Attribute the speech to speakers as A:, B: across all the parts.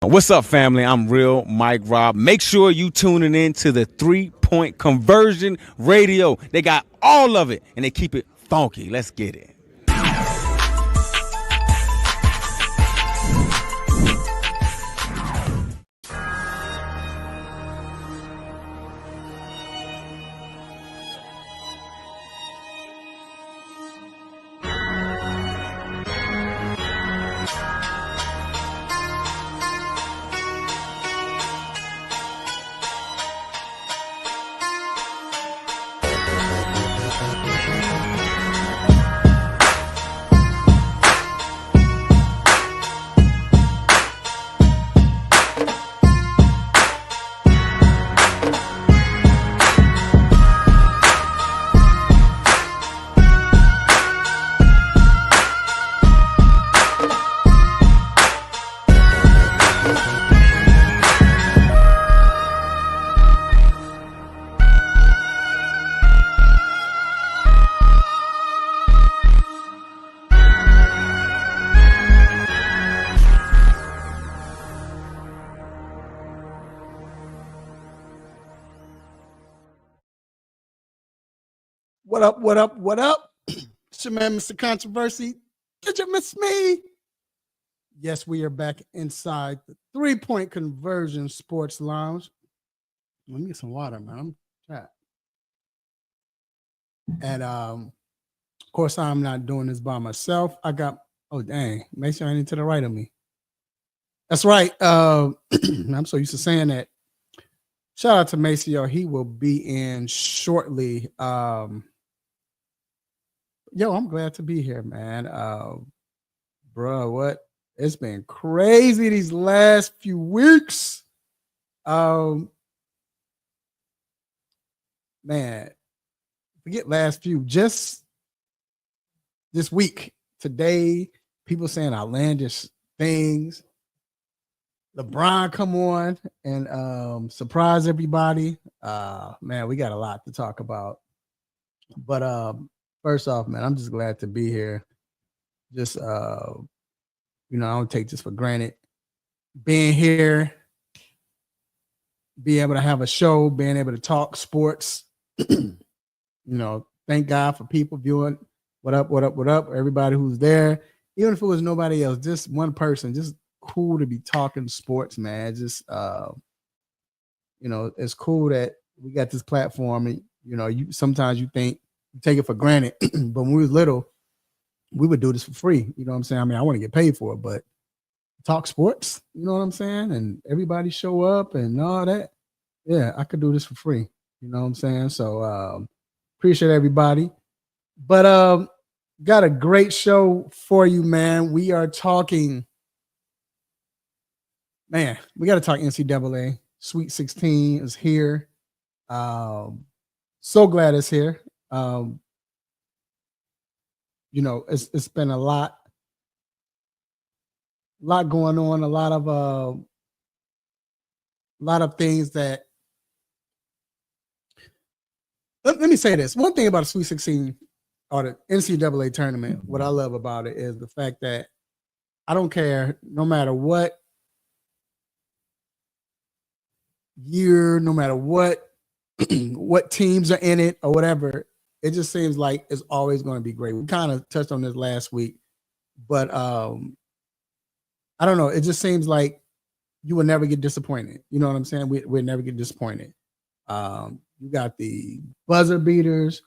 A: What's up, family? I'm Real Mike Rob. Make sure you tuning in to the 3 Point Conversion Radio. They got all of it, and they keep it funky. Let's get it.
B: What up, what up, what up? It's your man, Mr. Controversy. Did you miss me? Yes, we are back inside the 3 Point Conversion Sports Lounge. Let me get some water, man. I'm trapped. And of course, I'm not doing this by myself. I got, oh dang, make sure I ain't to the right of me. That's right. I'm so used to saying that. Shout out to Maceo. He will be in shortly. Yo, I'm glad to be here, man. Bro, what? It's been crazy these last few weeks. Man, forget last few. Just this week, today, people saying outlandish things. LeBron come on and surprise everybody. Man, we got a lot to talk about. But first off, man, I'm just glad to be here. Just I don't take this for granted. Being here, being able to have a show, being able to talk sports. Thank God for people viewing. What up, what up, what up? Everybody who's there. Even if it was nobody else, just one person, just cool to be talking sports, man. Just it's cool that we got this platform. And you sometimes you think you take it for granted, but when we was little, we would do this for free. You know what I'm saying? I mean, I want to get paid for it, but talk sports, you know what I'm saying? And everybody show up and all that. Yeah, I could do this for free. You know what I'm saying? So appreciate everybody. But got a great show for you, man. We are talking. Man, we got to talk NCAA. Sweet 16 is here. So glad it's here. It's been a lot going on, a lot of things that. Let me say this. One thing about the Sweet 16 or the NCAA tournament, what I love about it is the fact that I don't care, no matter what year, no matter what teams are in it or whatever, it just seems like it's always going to be great. We kind of touched on this last week, but I don't know. It just seems like you will never get disappointed. You know what I'm saying? We'll never get disappointed. You got the buzzer beaters,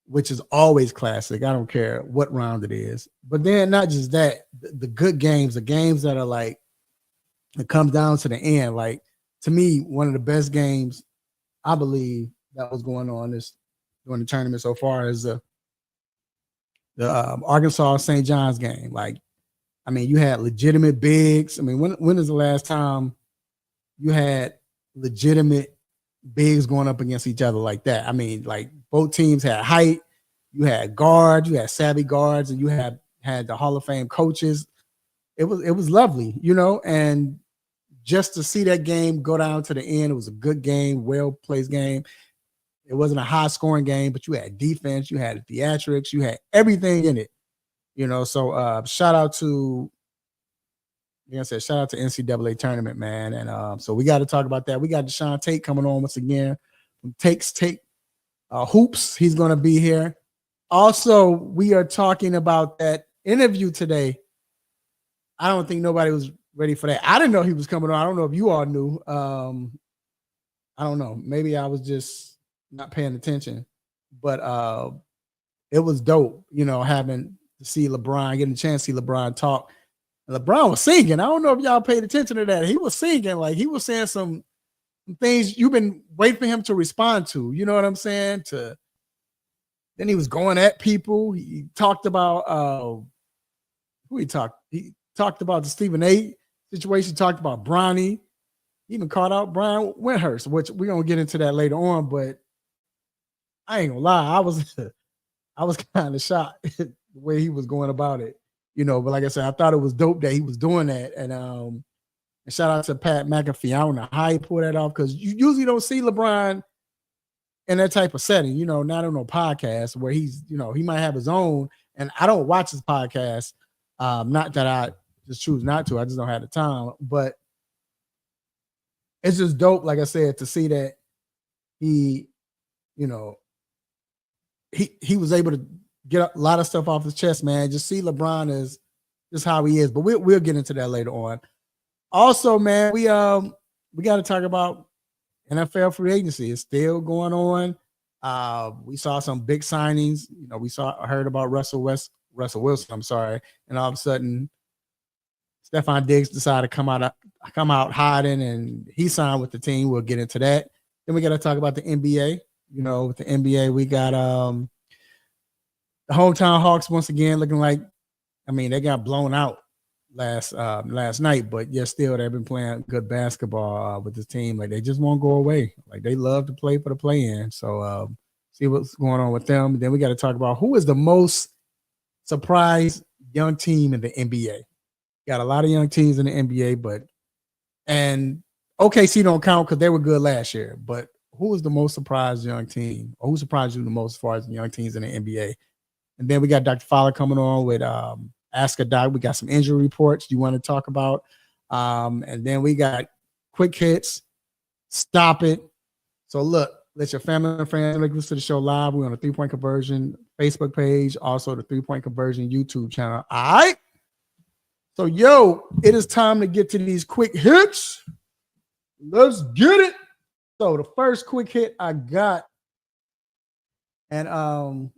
B: which is always classic. I don't care what round it is. But then not just that, the good games, the games that are like, it comes down to the end. Like, to me, one of the best games, I believe, that was going on during the tournament so far is the Arkansas St. John's game. Like, I mean, you had legitimate bigs. I mean, when is the last time you had legitimate bigs going up against each other like that? I mean, like, both teams had height. You had guards, you had savvy guards, and you had the Hall of Fame coaches. It was lovely, and just to see that game go down to the end, it was a good game, well-placed game. It wasn't a high-scoring game, but you had defense, you had theatrics, you had everything in it. So shout out to like I said, shout out to NCAA tournament, man. And so we got to talk about that. We got Deshaun Tate coming on once again from Take's Take Hoops. He's going to be here. Also, we are talking about that interview today. I don't think nobody was ready for that. I didn't know he was coming on. I don't know if you all knew. I don't know. Maybe I was just not paying attention. But it was dope, having to see LeBron, getting a chance to see LeBron talk. And LeBron was singing. I don't know if y'all paid attention to that. He was singing, like he was saying some things you've been waiting for him to respond to. You know what I'm saying? Then he was going at people. He talked about He talked about the Stephen A situation. Talked about Bronny. He even called out Brian Windhurst, which we're gonna get into that later on. But I ain't gonna lie, I was kind of shocked the way he was going about it. But like I said, I thought it was dope that he was doing that. And shout out to Pat McAfee. I don't know how he pulled that off, because you usually don't see LeBron in that type of setting, not on no podcast where he's, he might have his own. And I don't watch his podcast. Not that I just choose not to. I just don't have the time. But it's just dope, like I said, to see that he was able to get a lot of stuff off his chest, man. Just see LeBron as just how he is. But we'll get into that later on. Also, man, we got to talk about NFL free agency. It's still going on. We saw some big signings. Heard about Russell Wilson. I'm sorry, and all of a sudden, Stephon Diggs decided to come out hiding, and he signed with the team. We'll get into that. Then we got to talk about the NBA. With the NBA, we got the hometown Hawks once again looking like, they got blown out last night, but still they've been playing good basketball with this team. Like, they just won't go away. Like, they love to play for the play-in. So see what's going on with them. Then we got to talk about who is the most surprised young team in the NBA. Got a lot of young teams in the NBA, and OKC don't count because they were good last year. But who is the most surprised young team, or who surprised you the most as far as the young teams in the NBA? And then we got Dr. Fowler coming on with Ask a Doc. We got some injury reports you want to talk about. And then we got quick hits. Stop it. So look, let your family and friends listen to the show live. We're on the 3-Point Conversion Facebook page, also the 3-Point Conversion YouTube channel. All right. So, it is time to get to these quick hits. Let's get it. So the first quick hit I got, and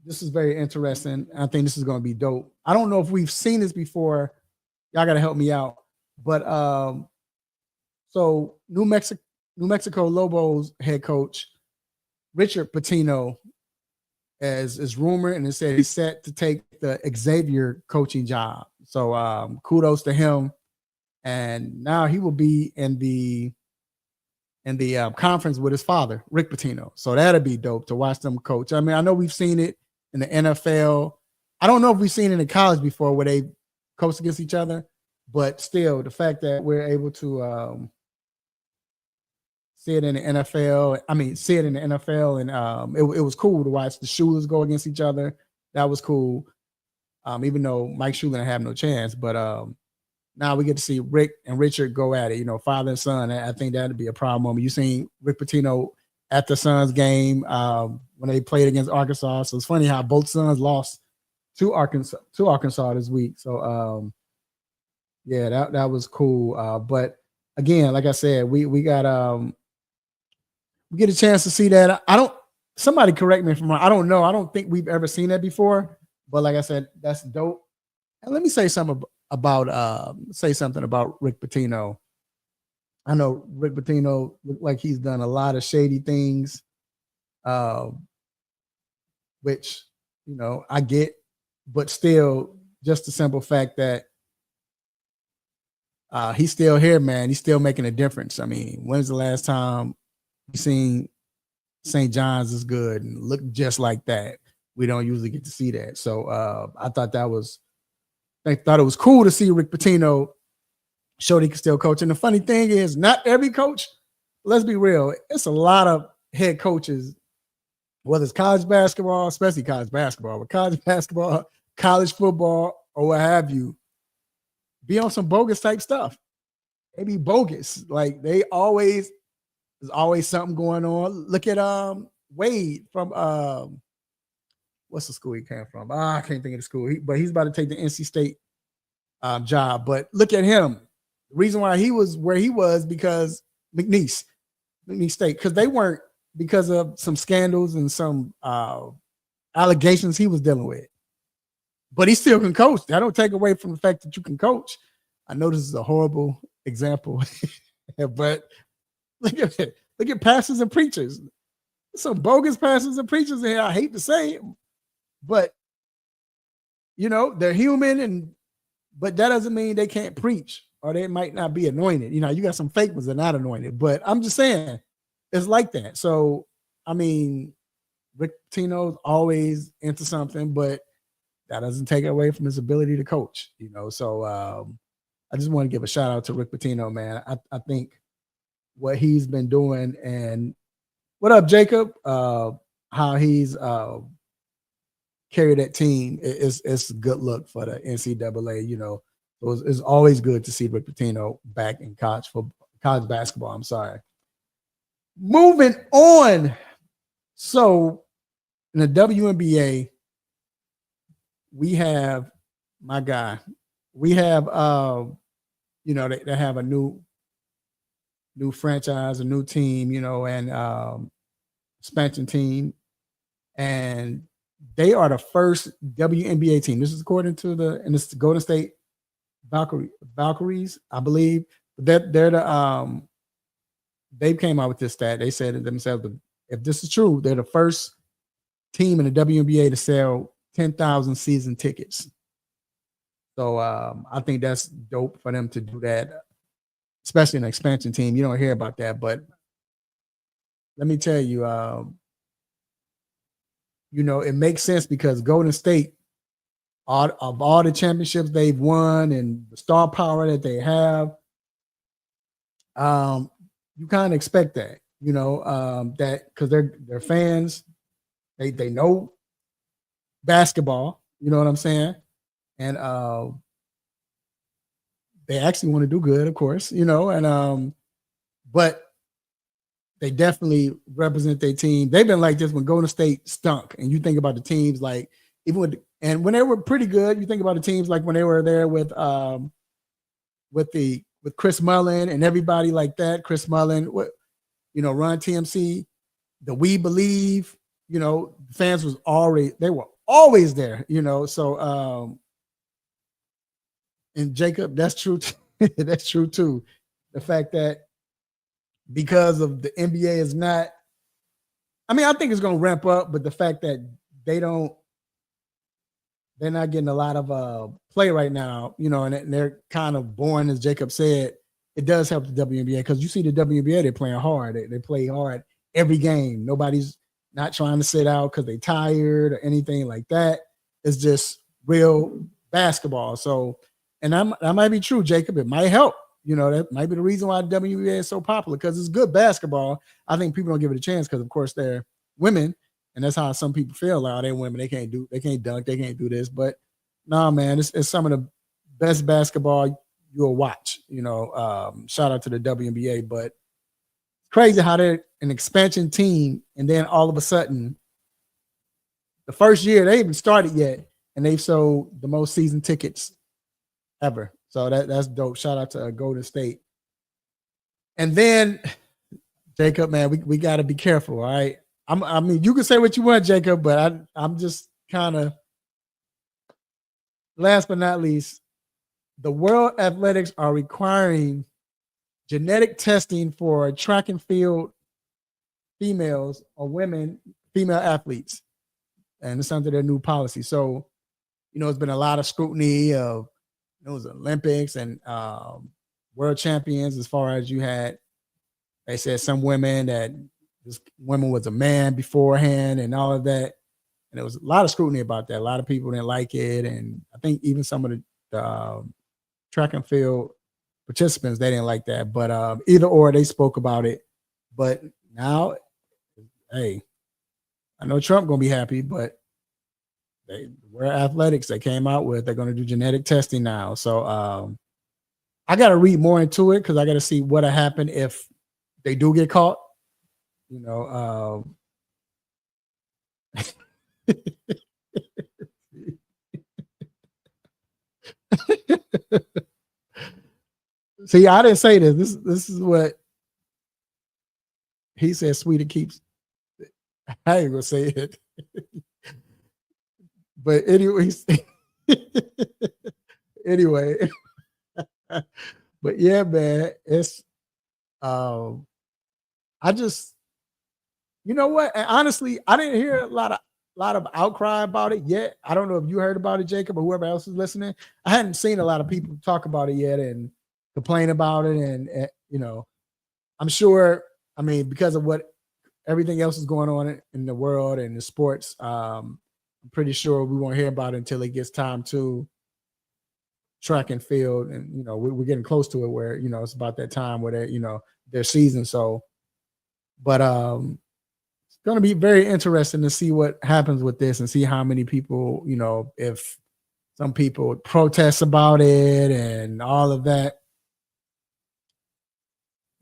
B: this is very interesting. I think this is going to be dope. I don't know if we've seen this before. Y'all got to help me out. But so New Mexico Lobos head coach Richard Pitino is rumored, and it said he's set to take the Xavier coaching job. So kudos to him. And now he will be in the conference with his father, Rick Pitino. So that'll be dope to watch them coach. I know we've seen it in the NFL. I don't know if we've seen it in college before where they coach against each other, but still, the fact that we're able to see it in the NFL, and it was cool to watch the Shooters go against each other. That was cool. Even though Mike Shula didn't have no chance, but now we get to see Rick and Richard go at it, father and son. I think that'd be a proud moment. You seen Rick Pitino at the Suns game when they played against Arkansas. So it's funny how both sons lost to Arkansas this week. So that was cool. But again, like I said, we get a chance to see that. Somebody correct me if I'm wrong. I don't know. I don't think we've ever seen that before. But like I said, that's dope. And let me say something about Rick Pitino. I know Rick Pitino looked like he's done a lot of shady things, which I get, but still, just the simple fact that he's still here, man. He's still making a difference. When's the last time you seen St. John's is good and look just like that? We don't usually get to see that. So I thought it was cool to see Rick Pitino show he can still coach. And the funny thing is, not every coach, let's be real, it's a lot of head coaches, whether it's college basketball, especially college basketball, but college basketball, college football, or what have you, be on some bogus type stuff. They be bogus. Like there's always something going on. Look at Wade from what's the school he came from? I can't think of the school. But he's about to take the NC State job. But look at him. The reason why he was where he was because McNeese State, because they weren't, because of some scandals and some allegations he was dealing with. But he still can coach. I don't take away from the fact that you can coach. I know this is a horrible example, but look at it. Look at pastors and preachers. Some bogus pastors and preachers in here. I hate to say it, but they're human, but that doesn't mean they can't preach or they might not be anointed. You got some fake ones that are not anointed, but I'm just saying it's like that. So, I mean, Rick Pitino's always into something, but that doesn't take away from his ability to coach, So I just want to give a shout out to Rick Pitino, man. I think what he's been doing, and what up, Jacob? How he's carried that team it's a good look for the NCAA, It's always good to see Rick Pitino back in college basketball. I'm sorry. Moving on. So in the WNBA, we have my guy. We have they have a new franchise, a new team, and expansion team, and they are the first WNBA team. This is according to this is the Golden State Valkyries, I believe. They're the they came out with this stat. They said it themselves, if this is true, they're the first team in the WNBA to sell 10,000 season tickets. So I think that's dope for them to do that, especially an expansion team. You don't hear about that, but let me tell you, it makes sense because Golden State, of all the championships they've won and the star power that they have, you kind of expect that, that because they're fans, they know basketball, you know what I'm saying, and they actually want to do good, of course, and but they definitely represent their team. They've been like this when Golden State stunk, and you think about the teams like even when they were pretty good. You think about the teams like when they were there with Chris Mullin and everybody like that. Chris Mullin, Run TMC, the We Believe. Fans they were always there. So and Jacob, that's true. That's true too. The fact that because of the NBA is not, I mean, I think it's going to ramp up, but the fact that they're not getting a lot of play right now, and they're kind of boring, as Jacob said, it does help the WNBA because you see the WNBA, they're playing hard. They play hard every game. Nobody's not trying to sit out because they're tired or anything like that. It's just real basketball. So, and that might be true, Jacob. It might help. That might be the reason why the WNBA is so popular, because it's good basketball. I think people don't give it a chance because, of course, they're women, and that's how some people feel. Like, they're women, they can't dunk, they can't do this. But nah, man, it's some of the best basketball you'll watch. Shout out to the WNBA, but crazy how they're an expansion team, and then all of a sudden, the first year they haven't started yet, and they've sold the most season tickets ever. So that's dope. Shout out to Golden State. And then, Jacob, man, we got to be careful, all right? I mean, you can say what you want, Jacob, but I'm just kind of, last but not least, the World Athletics are requiring genetic testing for track and field females or female athletes. And it's under their new policy. So, it's been a lot of scrutiny of those Olympics and world champions, as far as they said some women that this woman was a man beforehand and all of that. And there was a lot of scrutiny about that. A lot of people didn't like it. And I think even some of the track and field participants, they didn't like that. But either or, they spoke about it. But now, hey, I know Trump going to be happy, but we're athletics. They came out with, they're going to do genetic testing now. So I got to read more into it because I got to see what'll happen if they do get caught. You know, see, I didn't say this. This is what he said. Sweden keeps. I ain't gonna say it, but anyways, anyway, but yeah, man, it's. I just, you know what? And honestly, I didn't hear a lot of outcry about it yet. I don't know if you heard about it, Jacob, or whoever else is listening. I hadn't seen a lot of people talk about it yet and complain about it, and you know, I'm sure. I mean, because of what everything else is going on in the world and the sports, I'm pretty sure we won't hear about it until it gets time to track and field, and you know, we're getting close to it where you know it's about that time where they, you know, their season. So, but it's going to be very interesting to see what happens with this and see how many people, you know, if some people protest about it and all of that.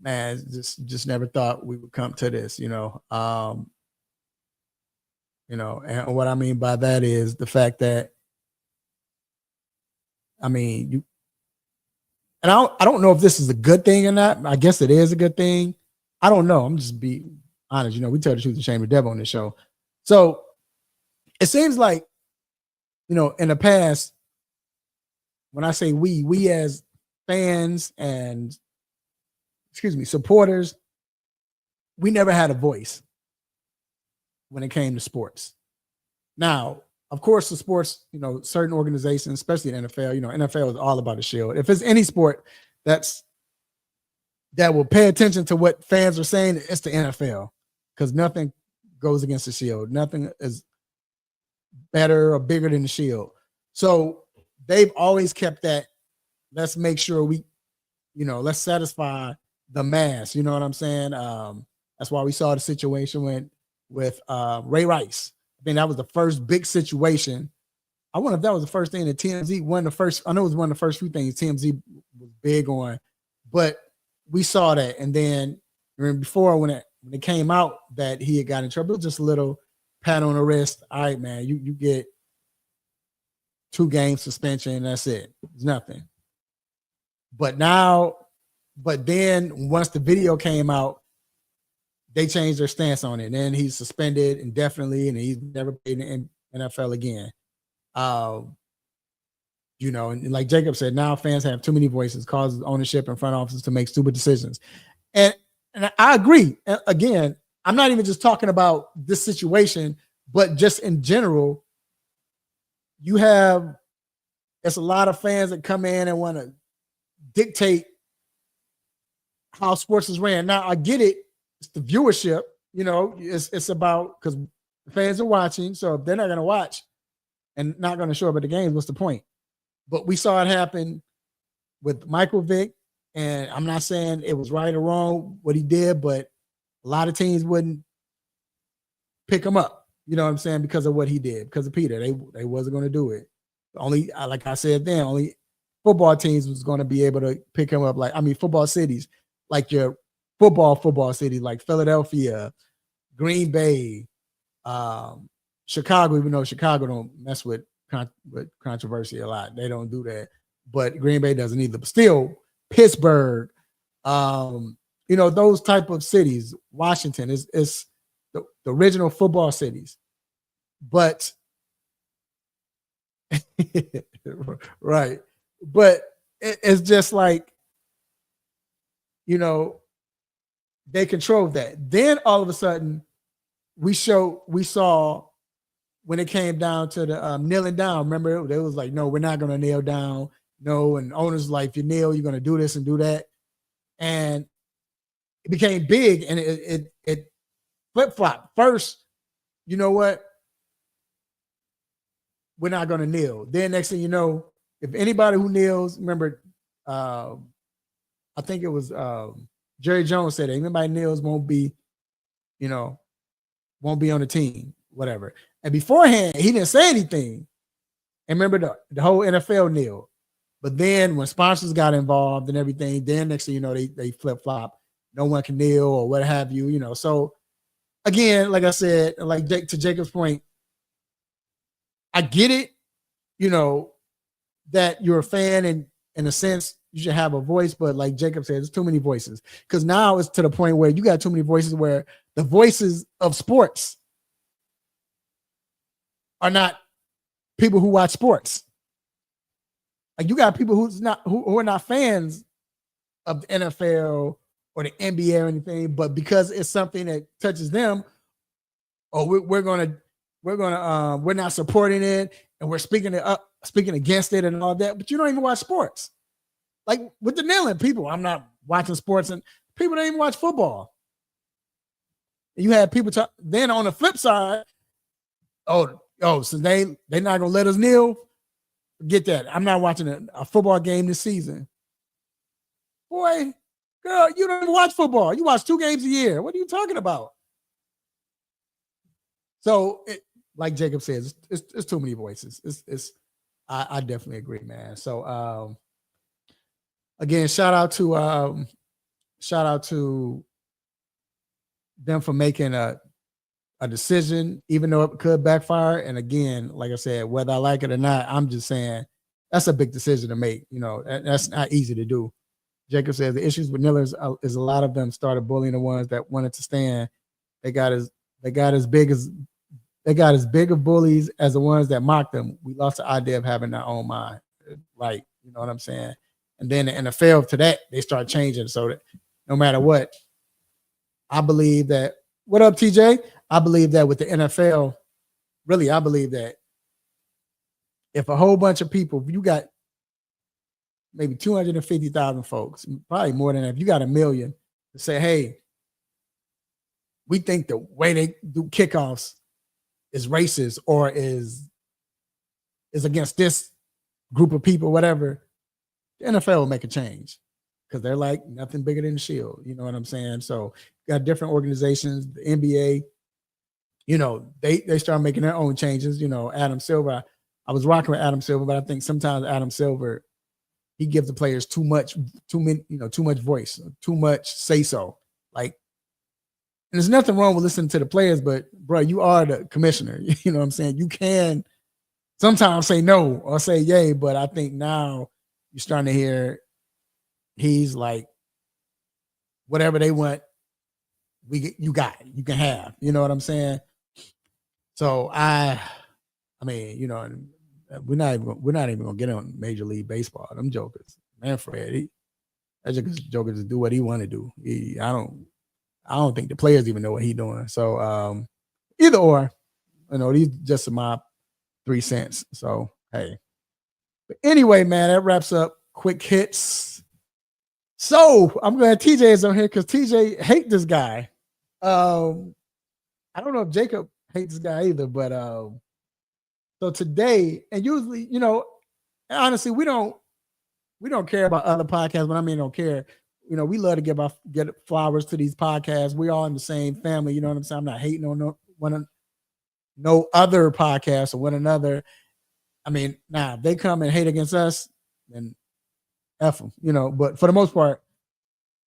B: Man, just never thought we would come to this, you know. You know, and what I mean by that is the fact that, I mean, you and I don't know if this is a good thing or not. I guess it is a good thing. I don't know. I'm just be honest. You know, we tell the truth and shame the devil on this show. So it seems like, you know, in the past, when I say we as fans and supporters, we never had a voice when it came to sports. Now, of course, the sports, you know, certain organizations, especially the NFL, you know, NFL is all about the shield. If it's any sport that will pay attention to what fans are saying, it's the NFL, because nothing goes against the shield. Nothing is better or bigger than the shield. So they've always kept that. Let's make sure we, you know, let's satisfy the mass. You know what I'm saying? That's why we saw the situation with Ray Rice. I think that was the first big situation. I wonder if that was the first thing that TMZ, one of the first, I know it was one of the first few things TMZ was big on, but we saw that. And then before when it came out that he had got in trouble, just a little pat on the wrist. All right, man, you get 2 game suspension. That's it. It's nothing. But then once the video came out, they changed their stance on it. And then he's suspended indefinitely, and he's never played in the NFL again. You know, and like Jacob said, now fans have too many voices, causes ownership and front offices to make stupid decisions. And I agree. Again, I'm not even just talking about this situation, but just in general, it's a lot of fans that come in and want to dictate how sports is ran. Now, I get it. It's the viewership, you know, it's about, because the fans are watching. So if they're not going to watch and not going to show up at the games, what's the point? But we saw it happen with Michael Vick, and I'm not saying it was right or wrong what he did, but a lot of teams wouldn't pick him up. You know what I'm saying? Because of what he did, because of Peter, they wasn't going to do it. Only, like I said then, only football teams was going to be able to pick him up. Like, I mean, football cities, like your football cities, like Philadelphia, Green Bay, Chicago. Even though Chicago don't mess with controversy a lot, they don't do that. But Green Bay doesn't either. But still, Pittsburgh, you know, those type of cities. Washington is the original football cities, but right. But it's just like, you know, they controlled that. Then all of a sudden, we saw when it came down to the kneeling down. Remember, they was like, no, we're not going to kneel down. No, and owners like, if you kneel, you're going to do this and do that. And it became big, and it flip-flopped. First, you know what? We're not going to kneel. Then next thing you know, if anybody who kneels, remember, I think it was Jerry Jones said, anybody kneels won't be on the team, whatever. And beforehand, he didn't say anything. And remember the whole NFL kneel. But then when sponsors got involved and everything, then next thing you know, they flip flop. No one can kneel or what have you, So again, like I said, like to Jacob's point, I get it, that you're a fan and in a sense you should have a voice, but like Jacob said, there's too many voices. Because now it's to the point where you got too many voices where the voices of sports are not people who watch sports. Like you got people who are not fans of the NFL or the NBA or anything, but because it's something that touches them, we're not supporting it and we're speaking against it and all that. But you don't even watch sports. Like with the kneeling people, I'm not watching sports, and people don't even watch football. And you have people talk. Then on the flip side, so they're not gonna let us kneel. Forget that. I'm not watching a football game this season. Boy, girl, you don't even watch football. You watch 2 games a year. What are you talking about? So, like Jacob says, it's too many voices. I definitely agree, man. So, again, shout out to them for making a decision, even though it could backfire. And again, like I said, whether I like it or not, I'm just saying that's a big decision to make. That's not easy to do. Jacob says the issues with kneelers is a lot of them started bullying the ones that wanted to stand. They got as big of bullies as the ones that mocked them. We lost the idea of having our own mind. Right. You know what I'm saying? And then the NFL to that, they start changing. So that no matter what, I believe that, what up, TJ? I believe that with the NFL, really, I believe that if a whole bunch of people, if you got maybe 250,000 folks, probably more than that, if you got 1 million to say, hey, we think the way they do kickoffs is racist or is against this group of people, whatever, the NFL will make a change because they're like nothing bigger than the Shield. You know what I'm saying? So you got different organizations, the NBA, they start making their own changes. Adam Silver, I was rocking with Adam Silver, but I think sometimes Adam Silver, he gives the players too much voice, too much say so. Like, and there's nothing wrong with listening to the players, but bro, you are the commissioner. You know what I'm saying? You can sometimes say no or say yay, but I think now you're starting to hear he's like, whatever they want, you got it, you can have. You know what I'm saying? So I mean, we're not even gonna get on Major League Baseball. Them jokers, Manfred, that joker just do what he want to do. I don't think the players even know what he's doing. So either or, these just my 3 cents. So hey, but anyway, man, that wraps up quick hits. So I'm glad TJ is on here because TJ hate this guy. I don't know if Jacob hates this guy either, but so today, and usually, honestly, we don't care about other podcasts, but I mean, don't care. We love to get flowers to these podcasts. We're all in the same family. You know what I'm saying? I'm not hating on no other podcast or one another. I mean, if they come and hate against us, then F them, but for the most part,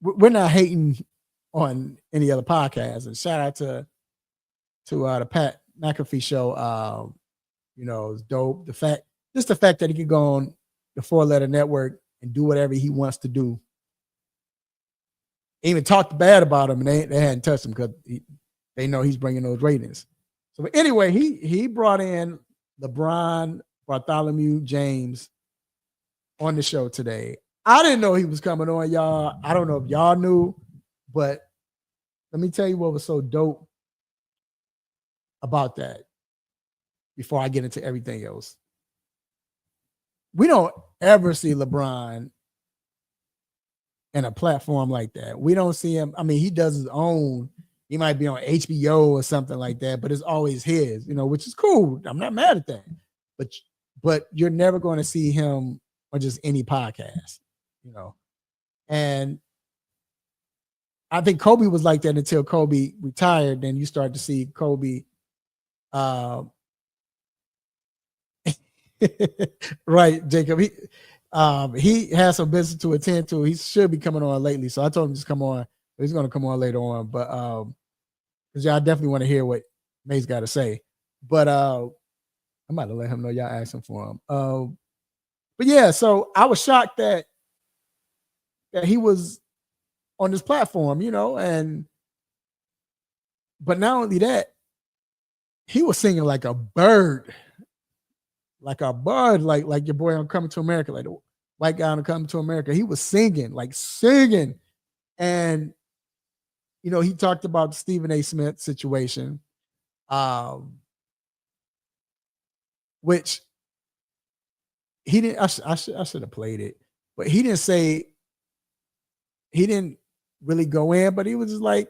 B: we're not hating on any other podcasts. And shout out to the Pat McAfee show. It's dope. The fact that he could go on the 4-letter network and do whatever he wants to do. Even talked bad about him, and they hadn't touched him because they know he's bringing those ratings. So but anyway, he brought in LeBron Bartholomew James on the show today. I didn't know he was coming on, y'all. I don't know if y'all knew, but let me tell you what was so dope about that before I get into everything else. We don't ever see LeBron in a platform like that. We don't see him. I mean, he does his own. He might be on HBO or something like that, but it's always his, which is cool. I'm not mad at that. But you're never going to see him on just any podcast, And I think Kobe was like that until Kobe retired. Then you start to see Kobe. Right, Jacob. He has some business to attend to. He should be coming on lately, so I told him just come on. He's going to come on later on, but because y'all definitely want to hear what May's got to say. But I'm about to let him know y'all asking for him. But yeah, so I was shocked that he was on this platform, and but not only that, he was singing like a bird, like your boy on Coming to America, like the white guy on Coming to America. He was singing, and he talked about the Stephen A. Smith situation, which he didn't. I should have played it, but he didn't say. He didn't really go in, but he was just like,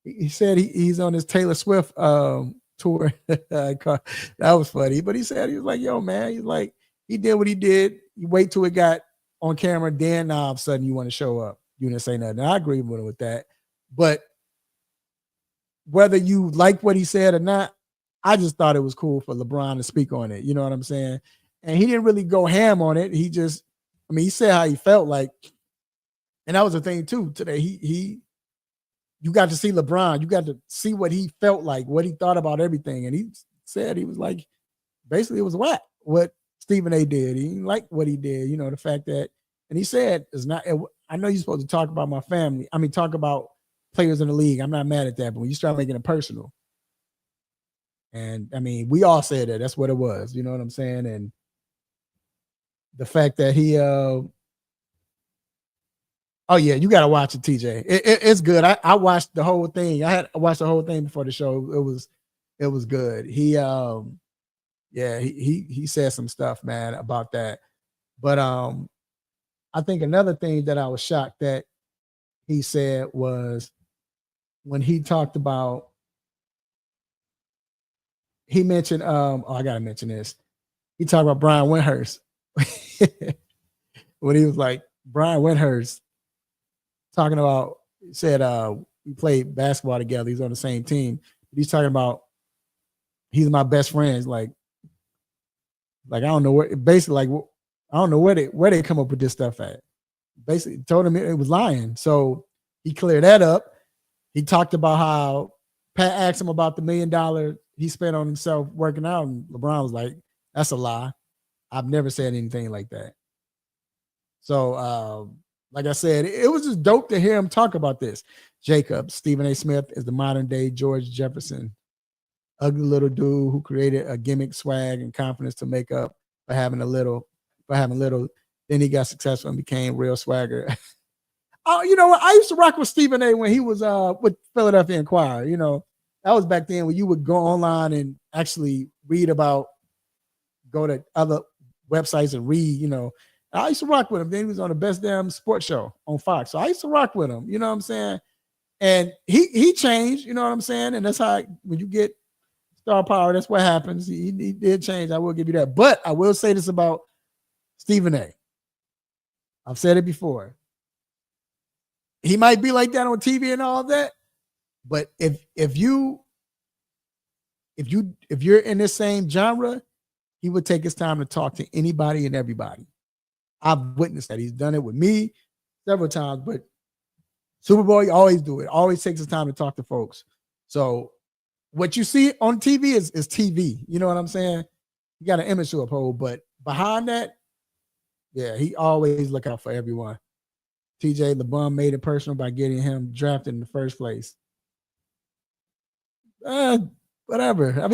B: he said he's on his Taylor Swift tour. That was funny, but he said he was like, "Yo, man," he's like, he did what he did. You wait till it got on camera, then now all of a sudden you want to show up. You didn't say nothing. I agree with him with that, but whether you like what he said or not, I just thought it was cool for LeBron to speak on it. You know what I'm saying? And he didn't really go ham on it. He just, he said how he felt like, and that was the thing too today. You got to see LeBron. You got to see what he felt like, what he thought about everything. And he said he was like, basically it was whack what Stephen A. did. He didn't like what he did. The fact that, and he said, it's not, I know you're supposed to talk about my family. Talk about players in the league. I'm not mad at that, but when you start making it personal, and we all said that that's what it was. You know what I'm saying? And the fact that he, oh yeah, you gotta watch it, TJ. It's good. I watched the whole thing. I watched the whole thing before the show. It was good. He he said some stuff, man, about that. But I think another thing that I was shocked that he said was when he talked about, he mentioned I gotta mention this. He talked about Brian Windhorst. When he was like, Brian Windhorst talking about, said we played basketball together. He's on the same team. He's talking about he's my best friend. Like I don't know where, basically, like I don't know where they come up with this stuff at. Basically told him it was lying. So he cleared that up. He talked about how Pat asked him about the $1 million he spent on himself working out, and LeBron was like, "That's a lie. I've never said anything like that." So like I said, it was just dope to hear him talk about this. Jacob, Stephen A. Smith is the modern day George Jefferson, ugly little dude who created a gimmick, swag, and confidence to make up for having little. Then he got successful and became real swagger. Oh, you know what? I used to rock with Stephen A. when he was with Philadelphia Inquirer. That was back then when you would go online and actually read about, go to other websites and read, I used to rock with him. Then he was on the best damn sports show on Fox. So I used to rock with him, you know what I'm saying? And he changed, you know what I'm saying? And that's how, when you get star power, that's what happens. He did change. I will give you that. But I will say this about Stephen A. I've said it before. He might be like that on TV and all of that. But if you're in this same genre, he would take his time to talk to anybody and everybody. I've witnessed that. He's done it with me several times, but Super Bowl, he always do it. Always takes his time to talk to folks. So what you see on TV is TV. You know what I'm saying? You got an image to uphold, but behind that, yeah, he always look out for everyone. TJ, LeBron made it personal by getting him drafted in the first place. Whatever.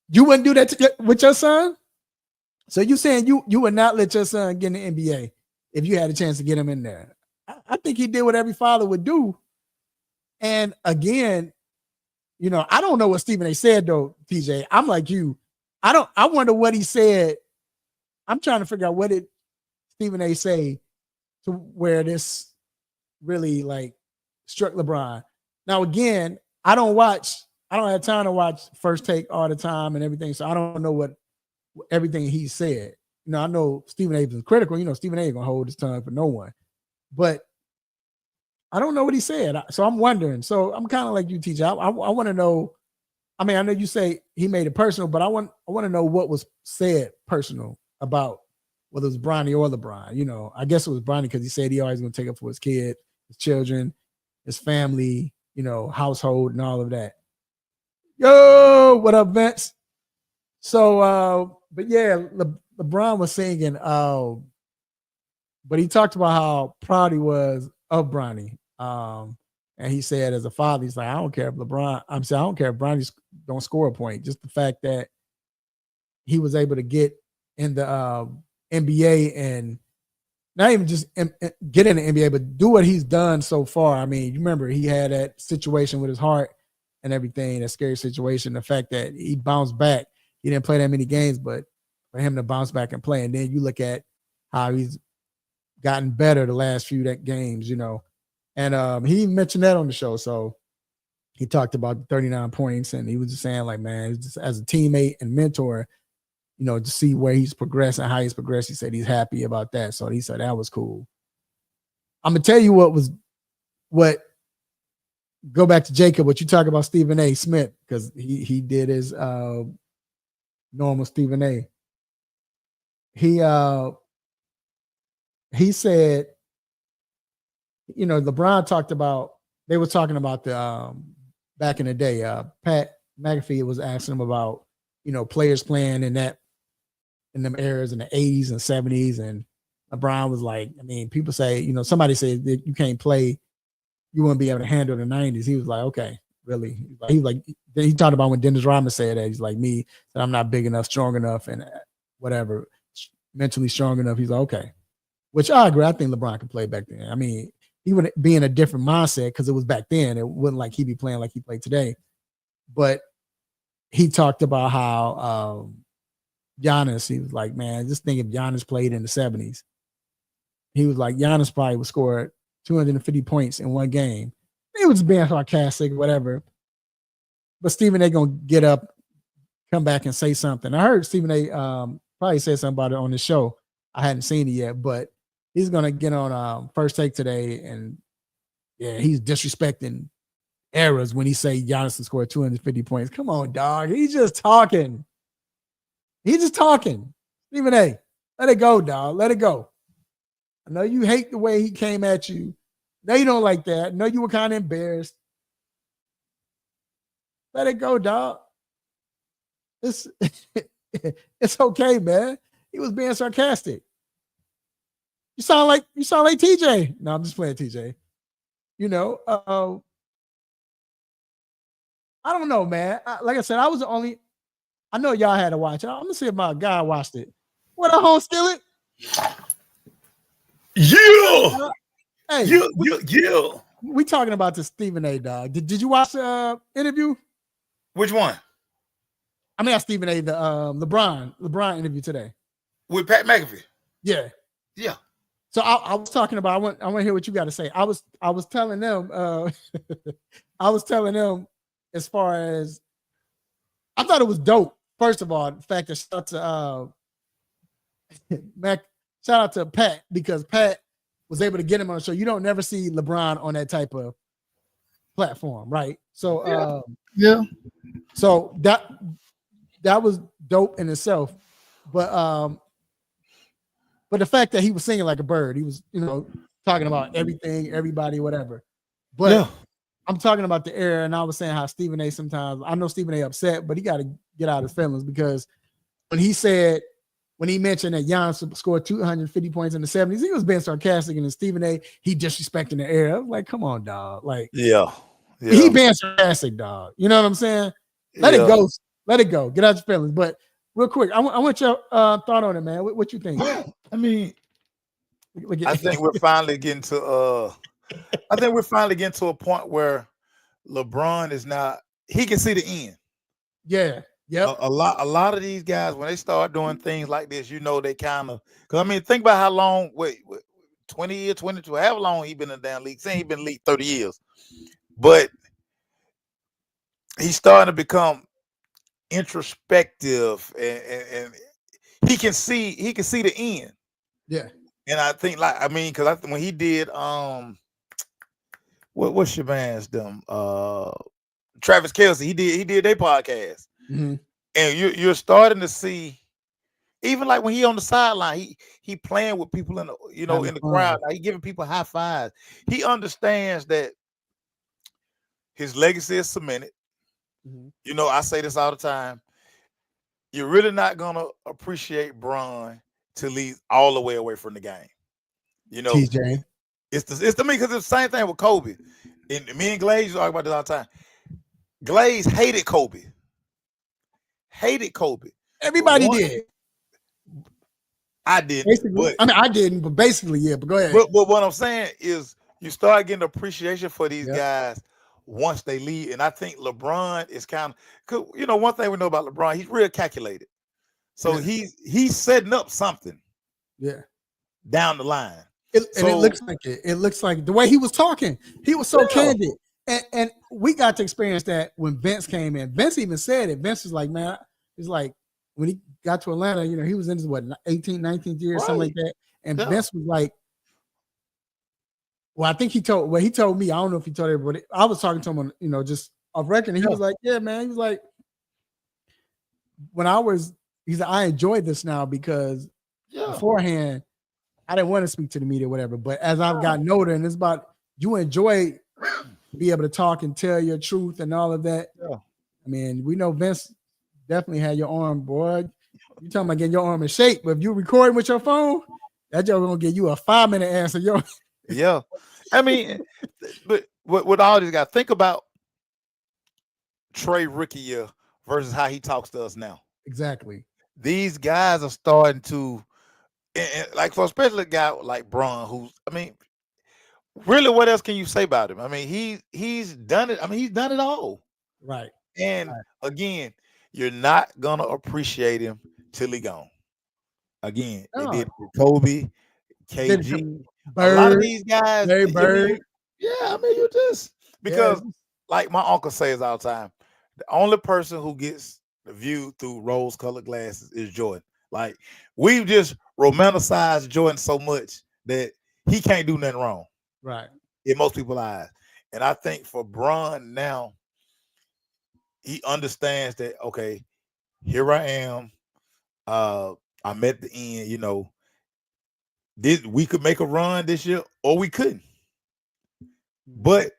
B: You wouldn't do that with your son? So you saying you would not let your son get in the NBA if you had a chance to get him in there? I think he did what every father would do. And again, I don't know what Stephen A. said though, TJ. I'm like you. I wonder what he said. I'm trying to figure out what did Stephen A. say to where this really like struck LeBron. Now again, I don't have time to watch First Take all the time and everything. So I don't know what everything he said. I know Stephen A. was critical. Stephen A. ain't gonna hold his tongue for no one. But I don't know what he said. So I'm wondering. So I'm kind of like you, TJ. I want to know. I know you say he made it personal, but I want to know what was said personal about whether it was Bronny or LeBron. You know, I guess it was Bronny because he said he always going to take up for his kid, his children, his family, you know, household and all of that. Yo, what up, Vince? So, but yeah, LeBron was singing, but he talked about how proud he was of Bronny. And he said, as a father, he's like, I don't care if I don't care if Bronny don't score a point. Just the fact that he was able to get in the NBA and not even just get in the NBA, but do what he's done so far. I mean, you remember he had that situation with his heart and everything, that scary situation. The fact that he bounced back, he didn't play that many games, but for him to bounce back and play, and then you look at how he's gotten better the last few games, you know. And he mentioned that on the show. So he talked about the 39 points, and he was just saying, like, man, just as a teammate and mentor, you know, to see where he's progressed and how he's progressed, he said he's happy about that. So he said that was cool. I'm gonna tell you what go back to Jacob, what you talk about Stephen A. Smith, because he did his normal Stephen A. He said, you know, LeBron talked about, they were talking about the back in the day, Pat McAfee was asking him about, you know, players playing in them eras in the 80s and 70s. And LeBron was like, I mean, people say, you know, somebody said that you can't play, you wouldn't be able to handle the 90s. He was like, okay, really? He was like, he talked about when Dennis Rodman said that. He's like, me, that I'm not big enough, strong enough, and whatever, mentally strong enough. He's like, okay. Which I agree. I think LeBron could play back then. I mean, he would be in a different mindset because it was back then. It wasn't like he'd be playing like he played today. But he talked about how Giannis, he was like, man, just think if Giannis played in the 70s. He was like, Giannis probably would score 250 points in one game. He was being sarcastic, whatever. But Stephen A. going to get up, come back and say something. I heard Stephen A. Probably say something about it on the show. I hadn't seen it yet, but he's going to get on First Take today. And yeah, he's disrespecting eras when he say Giannis will score 250 points. Come on, dog. He's just talking. He's just talking. Stephen A., let it go, dog. Let it go. I know you hate the way he came at you. No, you don't like that. I know you were kind of embarrassed. Let it go, dog. It's okay, man. He was being sarcastic. You sound like TJ. No, I'm just playing TJ. You know, I don't know, man. Like I said, I was the only. I know y'all had to watch it. I'm gonna see if my guy watched it. What a home skillet.
C: Yeah.
B: Hey,
C: yeah.
B: We talking about the Stephen A. dog. Did you watch the interview?
C: Which one?
B: I mean, Stephen A. the LeBron interview today
C: with Pat McAfee.
B: Yeah. So I was talking about. I want to hear what you got to say. I was telling them. I was telling them as far as I thought it was dope. First of all, the fact that shout out to Pat, because Pat was able to get him on the show. You don't never see LeBron on that type of platform, right? So
C: yeah.
B: So that was dope in itself. But the fact that he was singing like a bird, he was, you know, talking about everything, everybody, whatever. But yeah. I'm talking about the era, and I was saying how Stephen A. sometimes, I know Stephen A. upset, but he got to get out of his feelings, because when he mentioned that Giannis scored 250 points in the 70s, he was being sarcastic, and then Stephen A., he disrespecting the era. I was like, come on, dog. Like,
C: yeah.
B: He being sarcastic, dog. You know what I'm saying? Let it go. Let it go. Get out your feelings. But real quick, I want your thought on it, man. What you think?
C: I mean, I think we're finally getting to a point where LeBron is not, he can see the end.
B: Yeah. Yep.
C: A lot of these guys, when they start doing things like this, you know, they kind of, because I mean, think about how long, 20 years, 22, however long he been in the damn league. Saying he been in the league 30 years. But he's starting to become introspective, and he can see the end.
B: Yeah.
C: And I think, like, I mean, because when he did what's your man's them Travis Kelce, he did their podcast.
B: Mm-hmm.
C: And you're starting to see Even like when he on the sideline, he playing with people in the
B: Having
C: in the
B: fun.
C: crowd. Like, he giving people high fives. He understands that his legacy is cemented.
B: Mhm.
C: I say this all the time. You're really not gonna appreciate Bron till he's all the way away from the game.
B: TJ.
C: It's to me because it's the same thing with Kobe. And me and Glaze talk about this all the time. Glaze hated Kobe. Hated Kobe.
B: Everybody did.
C: I didn't.
B: Basically,
C: But
B: I mean, I didn't, but basically, yeah. But go ahead.
C: but what I'm saying is you start getting appreciation for these
B: Yep.
C: guys once they leave. And I think LeBron is kind of, one thing we know about LeBron, he's real calculated. So
B: Yeah.
C: he's setting up something
B: Yeah.
C: down the line.
B: And it looks like it. It looks like the way he was talking, he was so candid. And we got to experience that when Vince came in. Vince even said it. Vince was like, man, it's like when he got to Atlanta, he was in his 18th, 19th year, something like that. And Vince was like, well, I think he told me, I don't know if he told everybody. I was talking to him on, just off record. And he was like, yeah, man. He was like, he said, I enjoyed this now because beforehand, I didn't want to speak to the media or whatever. But as I've gotten older, and it's about you enjoy be able to talk and tell your truth and all of that.
C: Yeah.
B: I mean, we know Vince definitely had your arm, boy. You talking about getting your arm in shape, but if you recording with your phone, that joke gonna give you a 5-minute answer.
C: Yeah. I mean, but with all these guys, think about Trey rookie year versus how he talks to us now.
B: Exactly.
C: These guys are starting to, like, for especially a guy like Bron, who's, I mean, really, what else can you say about him? I mean, he's done it. I mean, he's done it all.
B: Right.
C: And again, you're not gonna appreciate him till he gone. Again, they did with Kobe, KG, a lot of these guys.
B: Larry Bird.
C: I mean, you just because, like my uncle says all the time, the only person who gets the view through rose-colored glasses is Jordan. Like, we've just romanticized Jordan so much that he can't do nothing wrong.
B: Right.
C: In most people's eyes. And I think for Bron now, he understands that, okay, here I am. I'm at the end, we could make a run this year or we couldn't. But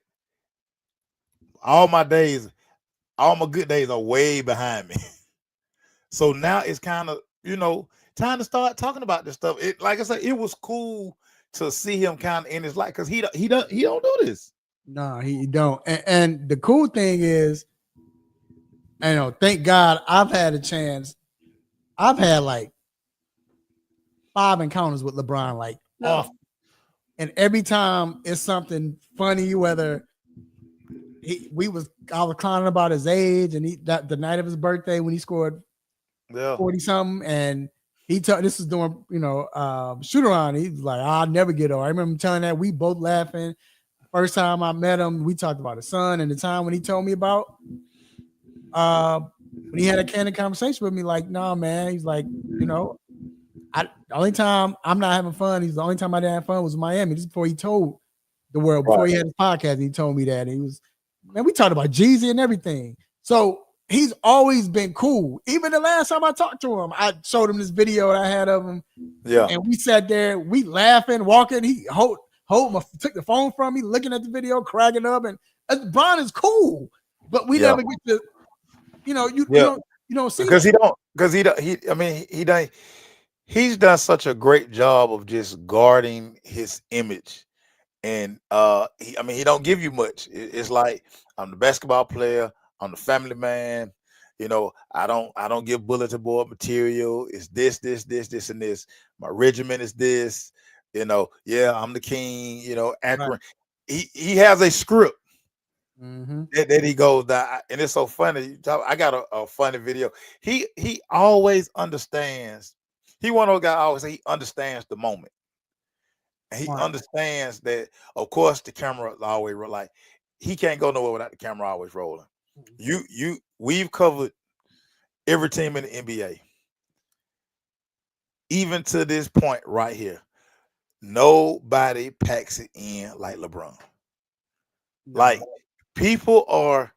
C: all my good days are way behind me. So now it's kind of, time to start talking about this stuff. It, like I said, it was cool to see him kind of in his life because he don't do this.
B: No, he don't. And the cool thing is, thank God I've had a chance. I've had like 5 encounters with LeBron, like off. And every time it's something funny, whether I was clowning about his age, and the night of his birthday when he scored 40 something, and this is doing shoot around. He's like, I'll never get old. I remember him telling that. We both laughing. First time I met him, we talked about his son, and the time when he told me about when he had a candid conversation with me, like, nah, man. He's like, the only time I'm not having fun, the only time I didn't have fun was in Miami. Just before he told the world, before he had his podcast, he told me that. And we talked about Jeezy and everything. So he's always been cool. Even the last time I talked to him, I showed him this video that I had of him.
C: Yeah.
B: And we sat there, we laughing, walking. He took the phone from me, looking at the video, cracking up. And Bron is cool, but we never get to, you don't see
C: because he's done such a great job of just guarding his image. And he don't give you much. It's like, I'm the basketball player, I'm the family man. I don't give bulletin board material. It's this, and this. My regiment is this. I'm the king. Akron. Right. He has a script that he goes down, and it's so funny. I got a funny video. He always understands. He one of those guys always say he understands the moment. And he understands that, of course, the camera is always like, he can't go nowhere without the camera always rolling. We've covered every team in the NBA. Even to this point right here, nobody packs it in like LeBron. No. Like, people are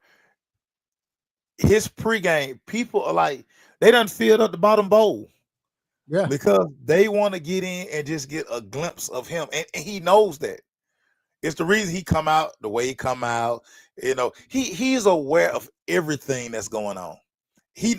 C: his pregame. People are like, they done filled up the bottom bowl.
B: Yeah.
C: because they want to get in and just get a glimpse of him, and he knows that. It's the reason he come out the way he come out. He's aware of everything that's going on. He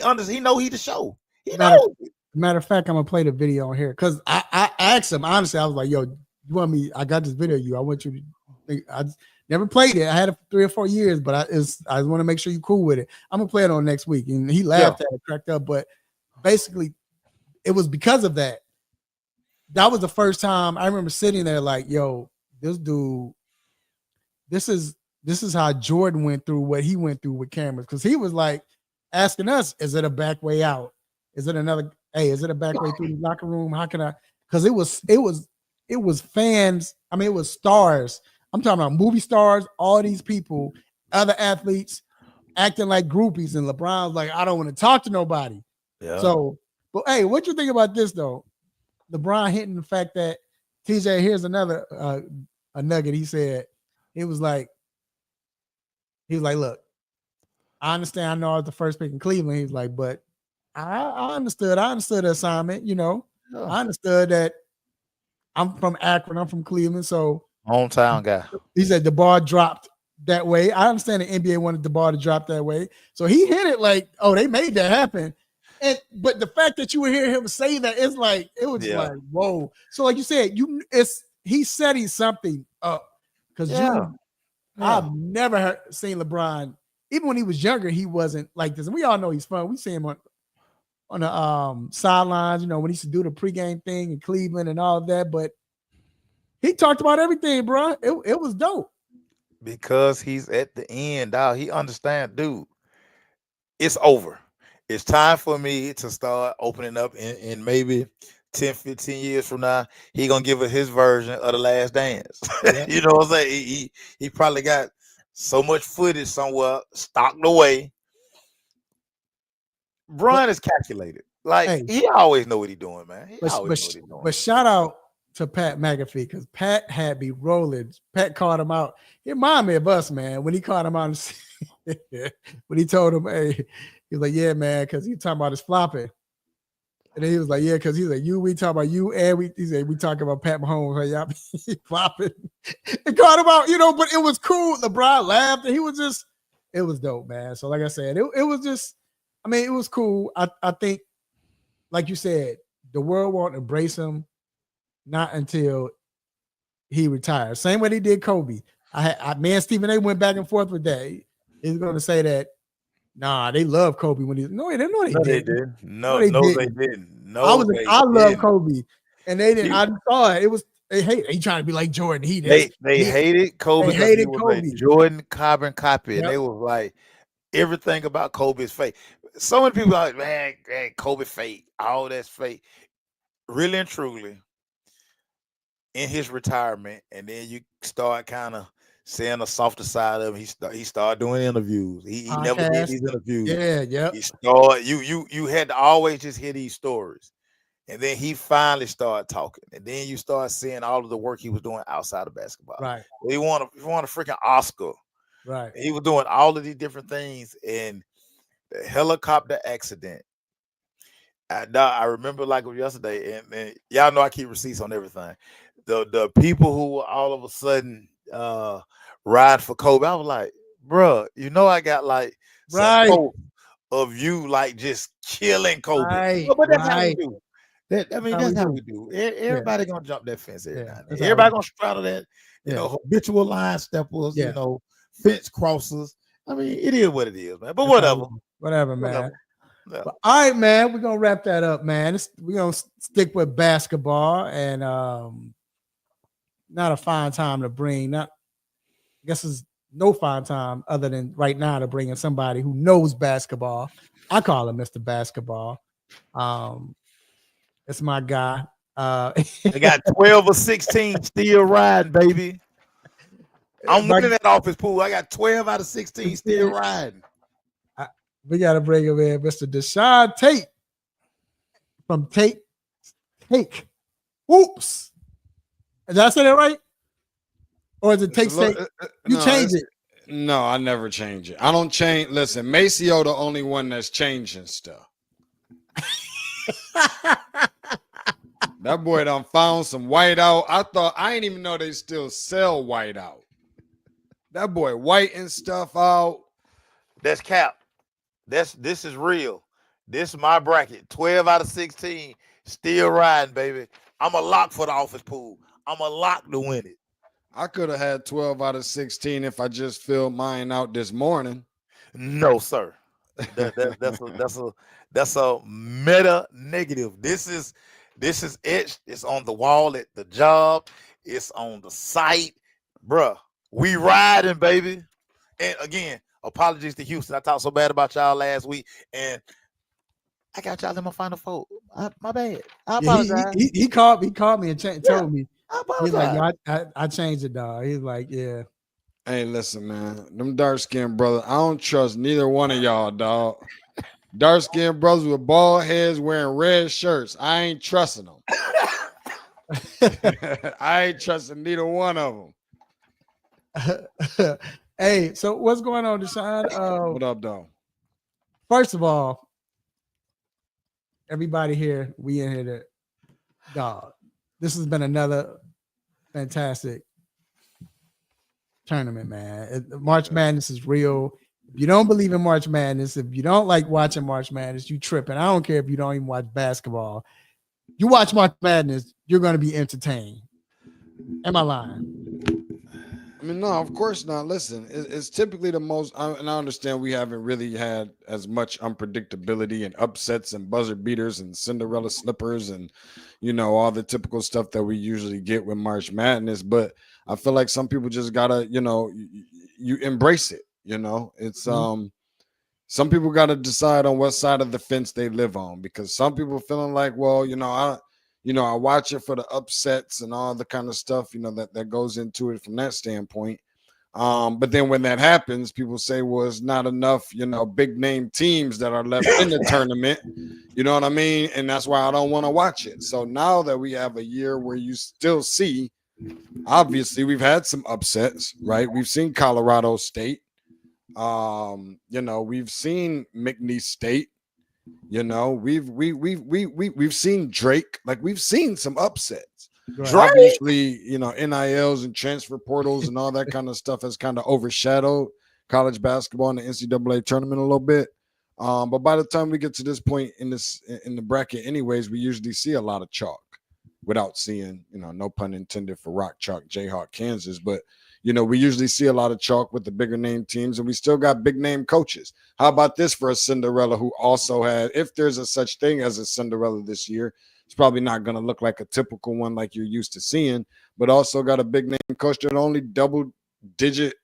C: understands. He know he the show. He knows.
B: Matter of fact, I'm gonna play the video on here because I asked him honestly. I was like, "Yo, you want me? I got this video. I want you to think." I never played it. I had it for 3 or 4 years, but I want to make sure you cool with it. I'm gonna play it on next week. And he laughed at it, cracked up. But basically, it was because of that. That was the first time I remember sitting there like, "Yo, this dude. This is how Jordan went through what he went through with cameras." Because he was like asking us, "Is it a back way out? Is it another? Hey, is it a back way through the locker room? How can I?" Because it was fans. I mean, it was stars. I'm talking about movie stars, all these people, other athletes acting like groupies, and LeBron's like, "I don't want to talk to nobody."
C: Yeah.
B: So, but hey, what you think about this though? LeBron hitting the fact that TJ. Here's another a nugget. He said he was like, "Look, I understand. I know I was the first pick in Cleveland." He's like, "But I understood. I understood the assignment. I understood that I'm from Akron. I'm from Cleveland. So
C: hometown guy."
B: He said the ball dropped that way. I understand the NBA wanted the ball to drop that way. So he hit it like, oh, they made that happen. But the fact that you would hear him say that, it's like, it was like, whoa. So like you said, he setting something up because I've never seen LeBron. Even when he was younger, he wasn't like this. And we all know he's fun. We see him on the sidelines, when he used to do the pregame thing in Cleveland and all of that. But he talked about everything, bro. It was dope.
C: Because he's at the end, dog. He understands, dude. It's over. It's time for me to start opening up in maybe 10, 15 years from now. He gonna give us his version of the Last Dance.
B: Yeah.
C: You know what I'm saying? He probably got so much footage somewhere stocked away. Brian is calculated. Like, he always know what he's doing, man. He always know what he's doing.
B: But shout out to Pat McAfee because Pat had me rolling. Pat caught him out. It reminded me of us, man, when he caught him out. When he told him, hey, he was like, yeah, man, because he was talking about his flopping. And then he was like, yeah, because he's like, we talk about you, and he said, we talking about Pat Mahomes. Hey, y'all flopping. It caught him out, but it was cool. LeBron laughed, and it was dope, man. So like I said, it was just, it was cool. I think, like you said, the world won't embrace him not until he retires. Same way they did Kobe. Me and Stephen A went back and forth with that. He's going to say that, nah, they love Kobe when they didn't. No, they didn't.
C: No, they didn't.
B: I love Kobe, and they didn't. I saw it. It was they trying to be like Jordan.
C: They hated Kobe. They hated Kobe. Jordan carbon copy, and they was like, everything about Kobe is fake. So many people are like, man, Kobe fake. All that's fake. Really and truly, in his retirement, and then you start kind of seeing the softer side of him. He started doing interviews. He never did these interviews.
B: Yeah.
C: He started. You had to always just hear these stories, and then he finally started talking, and then you start seeing all of the work he was doing outside of basketball.
B: Right.
C: He won a freaking Oscar.
B: Right.
C: He was doing all of these different things, and the helicopter accident. I remember like it was yesterday, and y'all know I keep receipts on everything. The people who were all of a sudden ride for Kobe, I was like, bro, I got like some hope of you like just killing Kobe.
B: Right.
C: But that's how we do. That's how we do. Everybody gonna jump that fence every now and then. Everybody gonna straddle that, habitual line steppers, fence crossers. It is what it is, man. But
B: whatever, man. Yeah. But, all right, man. We're gonna wrap that up, man. We're gonna stick with basketball, and not a fine time to bring. I guess it's no fine time other than right now to bring in somebody who knows basketball. I call him Mr. Basketball. It's my guy.
C: I got 12 or 16 still riding, baby. I'm looking at Office Pool. I got 12 out of 16 still riding.
B: We got to bring him in, Mr. Deshaun Tate from Take. Oops. Did I say that right? Or is it Take? You change it.
D: No, I never change it. I don't change. Listen, Maceo the only one that's changing stuff. That boy done found some whiteout. I ain't even know they still sell whiteout. That boy whiting stuff out.
C: That's cap. This is real. This is my bracket. 12 out of 16. Still riding, baby. I'm a lock for the office pool. I'm a lock to win it.
D: I could have had 12 out of 16 if I just filled mine out this morning.
C: No, sir. That's a meta negative. This is etched. It's on the wall at the job. It's on the site, bruh. We riding, baby. And again, apologies to Houston. I talked so bad about y'all last week, and I got y'all in my final four. My bad. I apologize.
B: He called me and told me.
C: I
B: He's like,
C: apologize.
B: I changed it, dog. He's like, yeah.
D: Hey, listen, man. Them dark-skinned brothers, I don't trust neither one of y'all, dog. Dark-skinned brothers with bald heads wearing red shirts. I ain't trusting them. I ain't trusting neither one of them.
B: Hey, so what's going on, Deshaun?
D: What up, dog?
B: First of all, everybody here, we in here to dog. This has been another fantastic tournament, man. March Madness is real. If you don't believe in March Madness, if you don't like watching March Madness, you tripping. I don't care if you don't even watch basketball. You watch March Madness, you're going to be entertained. Am I lying?
D: I mean, no, of course not. Listen, it's typically the most, and I understand we haven't really had as much unpredictability and upsets and buzzer beaters and Cinderella slippers and, all the typical stuff that we usually get with March Madness. But I feel like some people just gotta, you embrace it. It's some people gotta decide on what side of the fence they live on, because some people feeling like, well, I watch it for the upsets and all the kind of stuff, that goes into it from that standpoint. But then when that happens, people say, well, it's not enough, big name teams that are left in the tournament. You know what I mean? And that's why I don't want to watch it. So now that we have a year where you still see, obviously we've had some upsets, right? We've seen Colorado State. We've seen McNeese State. We've seen Drake. Like, we've seen some upsets.
B: Right.
D: Obviously, NILs and transfer portals and all that kind of stuff has kind of overshadowed college basketball in the NCAA tournament a little bit. But by the time we get to this point in the bracket, anyways, we usually see a lot of chalk without seeing, no pun intended for Rock Chalk, Jayhawk, Kansas, but we usually see a lot of chalk with the bigger name teams, and we still got big name coaches. How about this for a Cinderella who also had, if there's a such thing as a Cinderella this year, it's probably not going to look like a typical one like you're used to seeing, but also got a big name coach that only double-digit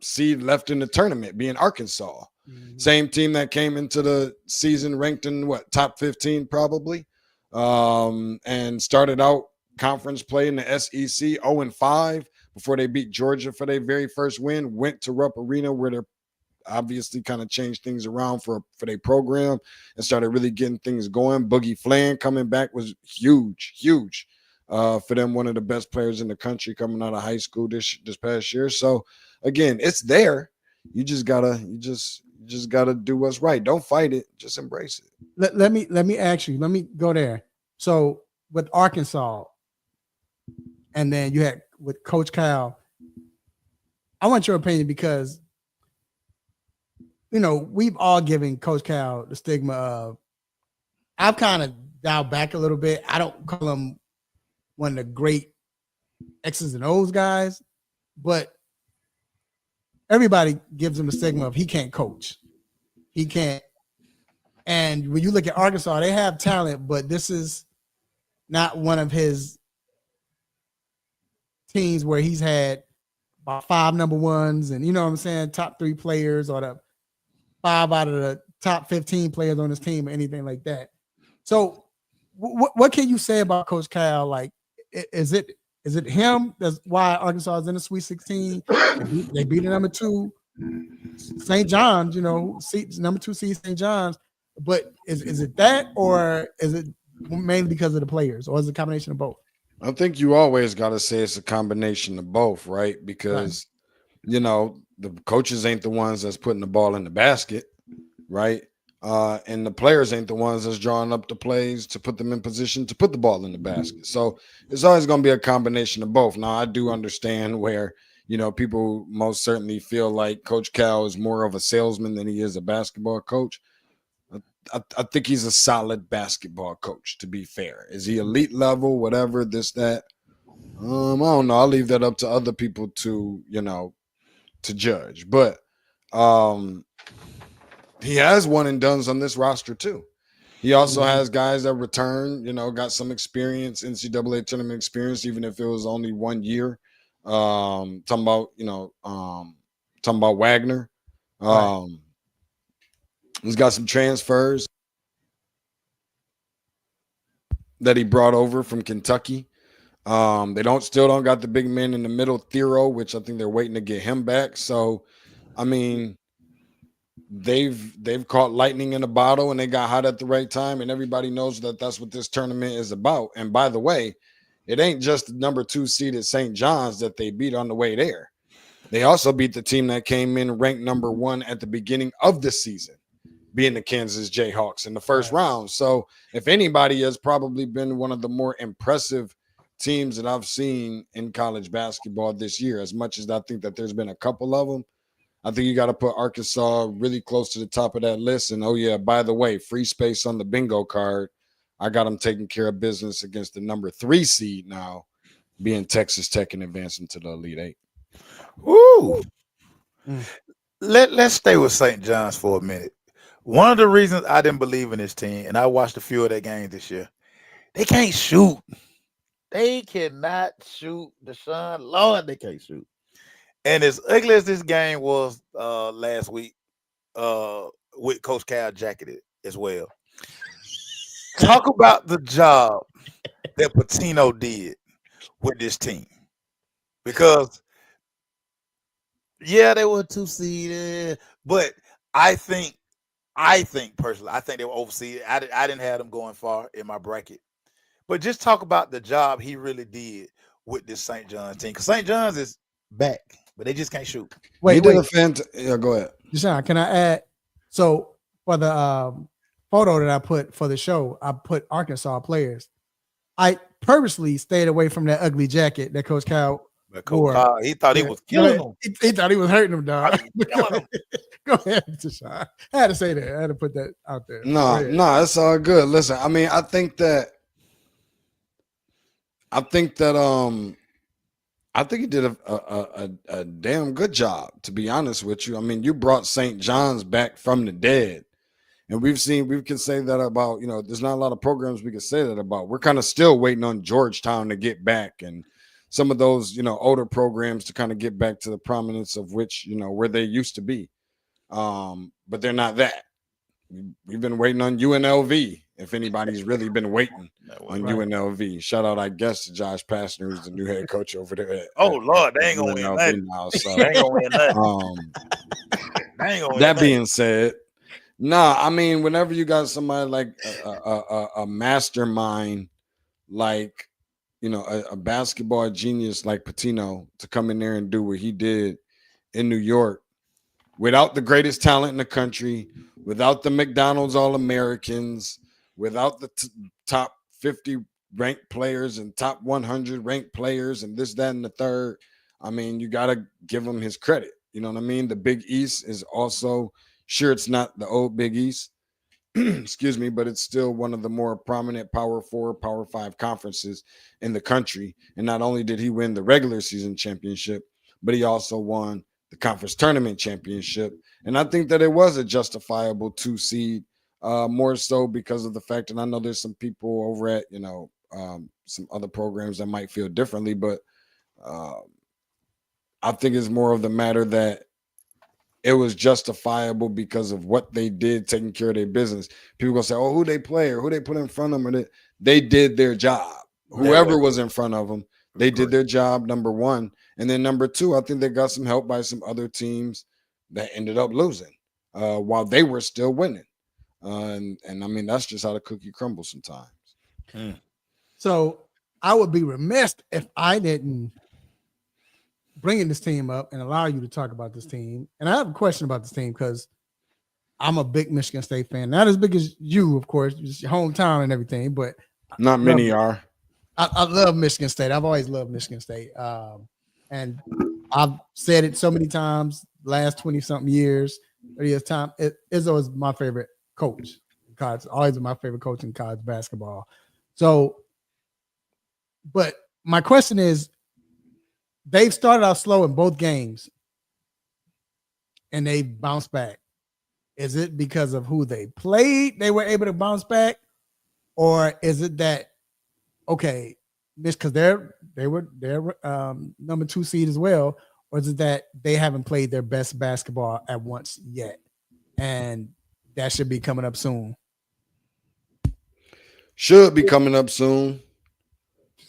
D: seed left in the tournament, being Arkansas. Mm-hmm. Same team that came into the season ranked in top 15 probably, and started out conference play in the SEC 0-5 before they beat Georgia for their very first win, went to Rupp Arena where they're obviously kind of changed things around for their program and started really getting things going. Boogie Flan coming back was huge for them, one of the best players in the country coming out of high school this past year. So again, it's there. You just gotta do what's right. Don't fight it, just embrace it.
B: Let me ask you, let me go there. So with Arkansas, and then you had with Coach Cal, I want your opinion because, we've all given Coach Cal the stigma of, I've kind of dialed back a little bit. I don't call him one of the great X's and O's guys, but everybody gives him the stigma of he can't coach. He can't. And when you look at Arkansas, they have talent, but this is not one of his teams where he's had about 5 number ones and, top 3 players or the 5 out of the top 15 players on his team or anything like that. So what can you say about Coach Cal? Like, is it him? That's why Arkansas is in the Sweet 16. They beat the number 2 St. John's, number 2 seed St. John's. But is it that, or is it mainly because of the players, or is it a combination of both?
D: I think you always got to say it's a combination of both, right? Because, the coaches ain't the ones that's putting the ball in the basket, right? and the players ain't the ones that's drawing up the plays to put them in position to put the ball in the basket. So it's always going to be a combination of both. Now, I do understand where, people most certainly feel like Coach Cal is more of a salesman than he is a basketball coach. I think he's a solid basketball coach, to be fair. Is he elite level, whatever, this, that? I don't know. I'll leave that up to other people to, to judge. But he has one and dones on this roster too. He also has guys that return, got some experience, NCAA tournament experience, even if it was only 1 year. Talking about Wagner. He's got some transfers that he brought over from Kentucky. They still don't got the big man in the middle, Thero, which I think they're waiting to get him back. So, I mean, they've caught lightning in a bottle and they got hot at the right time, and everybody knows that that's what this tournament is about. And by the way, it ain't just the number 2 seed at St. John's that they beat on the way there. They also beat the team that came in ranked number 1 at the beginning of the season, being the Kansas Jayhawks in the first round. So if anybody has probably been one of the more impressive teams that I've seen in college basketball this year, as much as I think that there's been a couple of them, I think you got to put Arkansas really close to the top of that list. And, oh, yeah, by the way, free space on the bingo card. I got them taking care of business against the number 3 seed now, being Texas Tech, and advancing to the Elite 8.
C: Woo! Let's stay with St. John's for a minute. One of the reasons I didn't believe in this team, and I watched a few of their games this year, they can't shoot. They cannot shoot. Deshaun, Lord, they can't shoot. And as ugly as this game was last week, with Coach Cal jacketed as well. Talk about the job that Patino did with this team. Because, yeah, they were 2 seed, but I think personally, I think they were overseeded. I didn't have them going far in my bracket. But just talk about the job he really did with this St. John's team. Because St. John's is back, but they just can't shoot.
B: Wait,
D: Go ahead.
B: Deshaun, can I add? So for the photo that I put for the show, I put Arkansas players. I purposely stayed away from that ugly jacket that Coach Cal wore.
C: He thought he was killing them.
B: He thought he was hurting them, dog.
C: Killing them.
B: Go ahead, Deshaun. I had to say that. I had to put that out there.
D: No, it's all good. Listen, I mean, I think he did a damn good job, to be honest with you. I mean, you brought St. John's back from the dead. And we can say that about, there's not a lot of programs we can say that about. We're kind of still waiting on Georgetown to get back, and some of those, older programs to kind of get back to the prominence of which, where they used to be. But they're not that. We've been waiting on UNLV, if anybody's really been waiting on UNLV. Shout out, I guess, to Josh Pastner, who's the new head coach over there.
C: Lord, they ain't going to win nothing.
D: Now, so,
C: they ain't going to win nothing.
D: That being said, I mean, whenever you got somebody like a mastermind, like, a basketball genius like Patino to come in there and do what he did in New York, without the greatest talent in the country, without the McDonald's All-Americans, without the top 50 ranked players and top 100 ranked players and this, that, and the third, I mean, you got to give him his credit. You know what I mean? The Big East is also, sure, it's not the old Big East, excuse me, but it's still one of the more prominent Power 4, Power 5 conferences in the country. And not only did he win the regular season championship, but he also won the conference tournament championship. And I think that it was a justifiable 2 seed, more so because of the fact, and I know there's some people over at, some other programs that might feel differently, but I think it's more of the matter that it was justifiable because of what they did, taking care of their business. People gonna say, oh, who they play or who they put in front of them. They did their job. Whoever was in front of them, they did their job, number one. And then number two, I think they got some help by some other teams that ended up losing while they were still winning. And I mean, that's just how the cookie crumbles sometimes.
B: So I would be remiss if I didn't bringing this team up and allow you to talk about this team. And I have a question about this team because I'm a big Michigan State fan. Not as big as you, of course, it's your hometown and everything, but
D: Not many are.
B: I love Michigan State. I've always loved Michigan State. And I've said it so many times, last 20-something years, 30 years time. Izzo is my favorite coach. College, always my favorite coach in college basketball. So, but my question is, they've started out slow in both games and they bounced back. Is it because of who they played? They were able to bounce back, or is it that okay, this because they were number 2 seed as well, or is it that they haven't played their best basketball at once yet, and that should be coming up soon?
D: Should be coming up soon.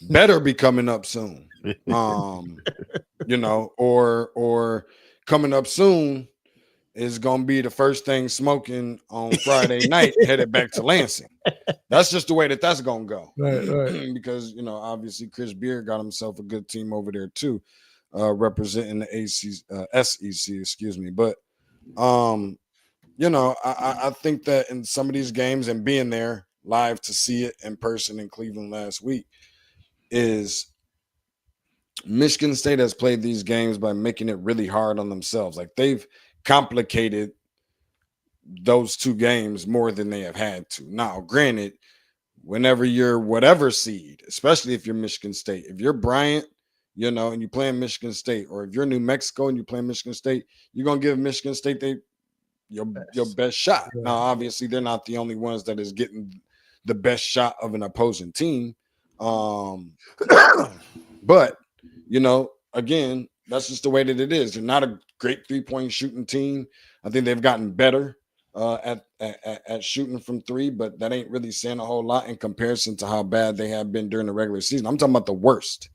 D: Better be coming up soon. You know, or coming up soon is gonna be the first thing smoking on Friday night, headed back to Lansing. That's just the way that's gonna go.
B: Right.
D: Because you know, obviously Chris Beard got himself a good team over there too, representing the SEC, excuse me. But you know, I think that in some of these games and being there live to see it in person in Cleveland last week is Michigan State has played these games by making it really hard on themselves. Like they've complicated those 2 games more than they have had to. Now, granted, whenever you're whatever seed, especially if you're Michigan State, if you're Bryant, you know, and you play in Michigan State, or if you're New Mexico and you play Michigan State, you're gonna give Michigan State your best shot.
B: Yeah.
D: Now, obviously, they're not the only ones that is getting the best shot of an opposing team. But you know, again, that's just the way that it is. They're not a great 3-point shooting team. I think they've gotten better at shooting from 3, but that ain't really saying a whole lot in comparison to how bad they have been during the regular season. I'm talking about the worst.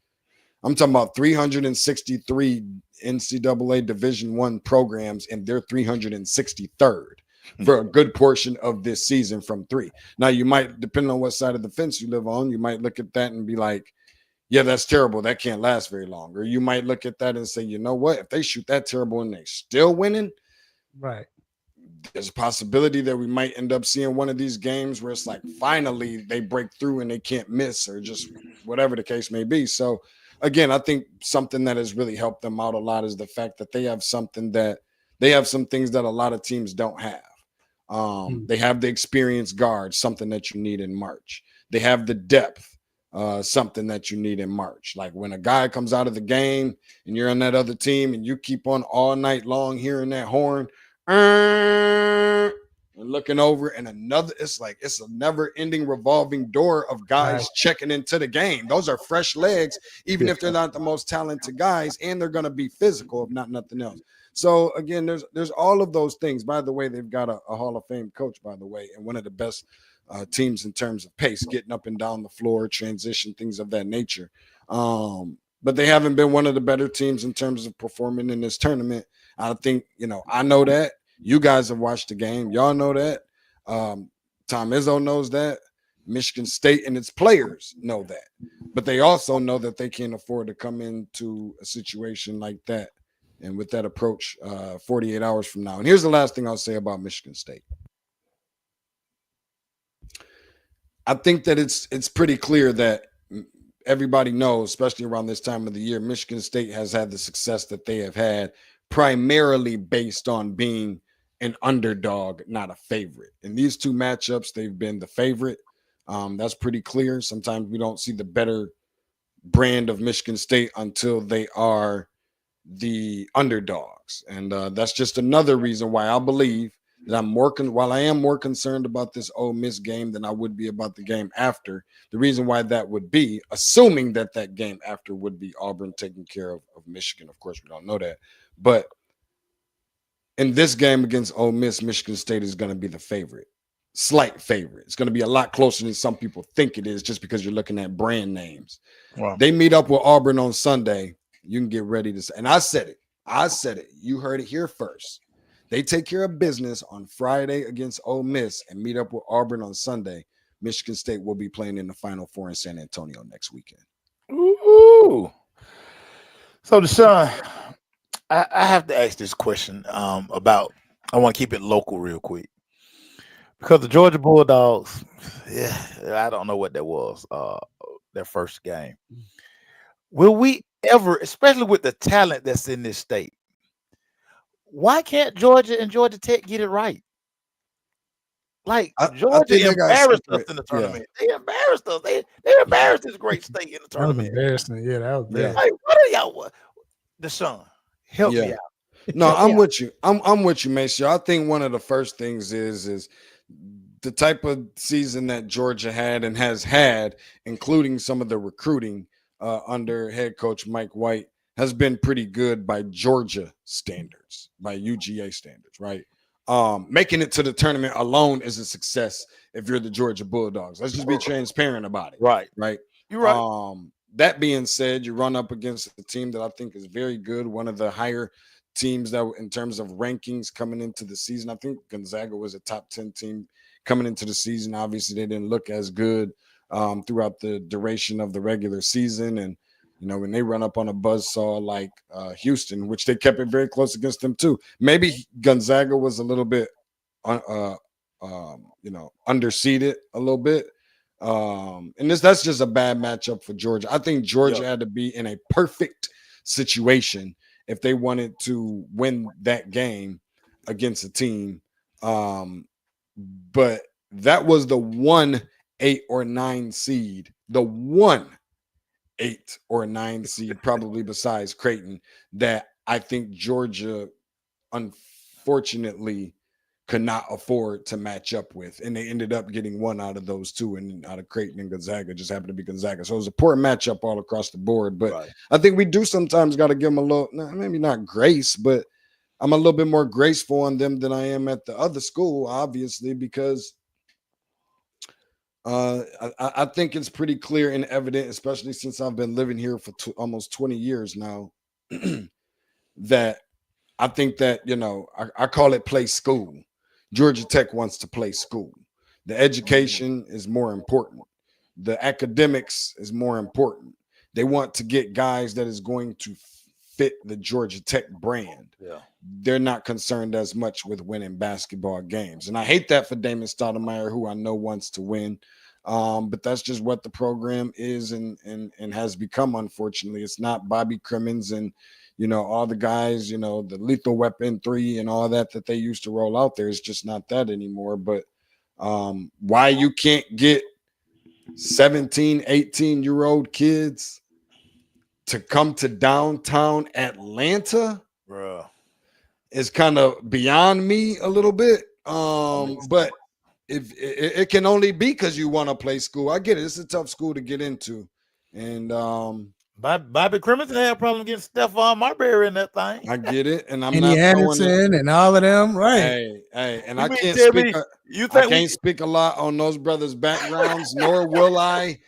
D: I'm talking about 363 NCAA Division I programs, and they're 363rd for a good portion of this season from 3. Now, you might, depending on what side of the fence you live on, you might look at that and be like, yeah, that's terrible. That can't last very long. Or you might look at that and say, you know what? If they shoot that terrible and they still winning,
B: Right.
D: there's a possibility that we might end up seeing one of these games where it's like finally they break through and they can't miss, or just whatever the case may be. So again, I think something that has really helped them out a lot is the fact that they have some things that a lot of teams don't have. They have the experienced guard, something that you need in March. They have the depth, something that you need in March. Like when a guy comes out of the game and you're on that other team and you keep on all night long hearing that horn and looking over, and it's a never-ending revolving door of guys checking into the game. Those are fresh legs, even if they're not the most talented guys, and they're going to be physical, if not nothing else. So again, there's all of those things. By the way, they've got a Hall of Fame coach, by the way, and one of the best teams in terms of pace, getting up and down the floor, transition, things of that nature. But they haven't been one of the better teams in terms of performing in this tournament. I think, you know, I know that. You guys have watched the game. Y'all know that. Tom Izzo knows that. Michigan State and its players know that. But they also know that they can't afford to come into a situation like that and with that approach 48 hours from now. And here's the last thing I'll say about Michigan State. I think that it's pretty clear that everybody knows, especially around this time of the year, Michigan State has had the success that they have had primarily based on being an underdog, not a favorite. In these 2 matchups, they've been the favorite. That's pretty clear. Sometimes we don't see the better brand of Michigan State until they are the underdogs. And that's just another reason why I believe that while I am more concerned about this Ole Miss game than I would be about the game after, the reason why that would be, assuming that game after would be Auburn taking care of Michigan. Of course, we don't know that. But in this game against Ole Miss, Michigan State is going to be the favorite, slight favorite. It's going to be a lot closer than some people think it is just because you're looking at brand names.
C: Wow.
D: They meet up with Auburn on Sunday. You can get ready to say, and I said it. You heard it here first. They take care of business on Friday against Ole Miss and meet up with Auburn on Sunday. Michigan State will be playing in the Final Four in San Antonio next weekend.
C: Ooh. So, Deshaun, I have to ask this question about I want to keep it local real quick because the Georgia Bulldogs, yeah, I don't know what that was. Their first game. Will we ever, especially with the talent that's in this state, why can't Georgia and Georgia Tech get it right? Like
D: I
C: Georgia
D: think they got
C: embarrassed us
D: separate.
C: in the
D: Yeah.
C: tournament. They embarrassed us. They embarrassed this great state in the
B: That was
C: tournament.
B: embarrassing. Yeah, that was
D: Yeah.
B: bad.
C: Like, what are y'all? Deshaun, help me
D: Yeah.
C: out.
D: No,
C: Help me
D: I'm
C: out.
D: with you. I'm with you, Macy. I think one of the first things is the type of season that Georgia had and has had, including some of the recruiting under head coach Mike White, has been pretty good by Georgia standards, by UGA standards, right? Making it to the tournament alone is a success if you're the Georgia Bulldogs. Let's just be transparent about it,
C: Right.
D: right?
C: You're right.
D: That being said, you run up against a team that I think is very good, one of the higher teams that in terms of rankings coming into the season. I think Gonzaga was a top 10 team coming into the season. Obviously, they didn't look as good throughout the duration of the regular season. And, you know, when they run up on a buzzsaw like Houston, which they kept it very close against them too. Maybe Gonzaga was a little bit, underseeded a little bit. And that's just a bad matchup for Georgia. I think Georgia had to be in a perfect situation if they wanted to win that game against a team. But that was the 1, 8, or 9 seed, the 1, 8, or 9 seed, probably besides Creighton, that I think Georgia unfortunately could not afford to match up with. And they ended up getting one out of those two, and out of Creighton and Gonzaga, just happened to be Gonzaga. So it was a poor matchup all across the board. But
C: Right.
D: I think we do sometimes got to give them a little, maybe not grace, but I'm a little bit more graceful on them than I am at the other school, obviously, because I think it's pretty clear and evident, especially since I've been living here for almost 20 years now, that I think that, I call it play school. Georgia Tech wants to play school. The education is more important. The academics is more important. They want to get guys that is going to fit the Georgia Tech brand.
C: Yeah.
D: They're not concerned as much with winning basketball games. And I hate that for Damon Stoudemire, who I know wants to win. But that's just what the program is and has become, unfortunately. It's not Bobby Crimmins and, all the guys, the Lethal Weapon 3 and all that they used to roll out there. It's just not that anymore. But why you can't get 17, 18-year-old kids to come to downtown Atlanta,
C: Bruh.
D: is kind of beyond me a little bit. But if it can only be because you want to play school. I get it. It's a tough school to get into. And
C: Bobby Crimmins had a problem getting Stephon Marbury in that thing.
D: I get it. And I'm
B: Kenny
D: not throwing
B: Anderson and all of them, right?
D: Hey, and
C: You
D: I
C: mean
D: can't
C: tell
D: speak.
C: me you
D: I
C: think
D: can't speak a lot on those brothers' backgrounds, nor will I.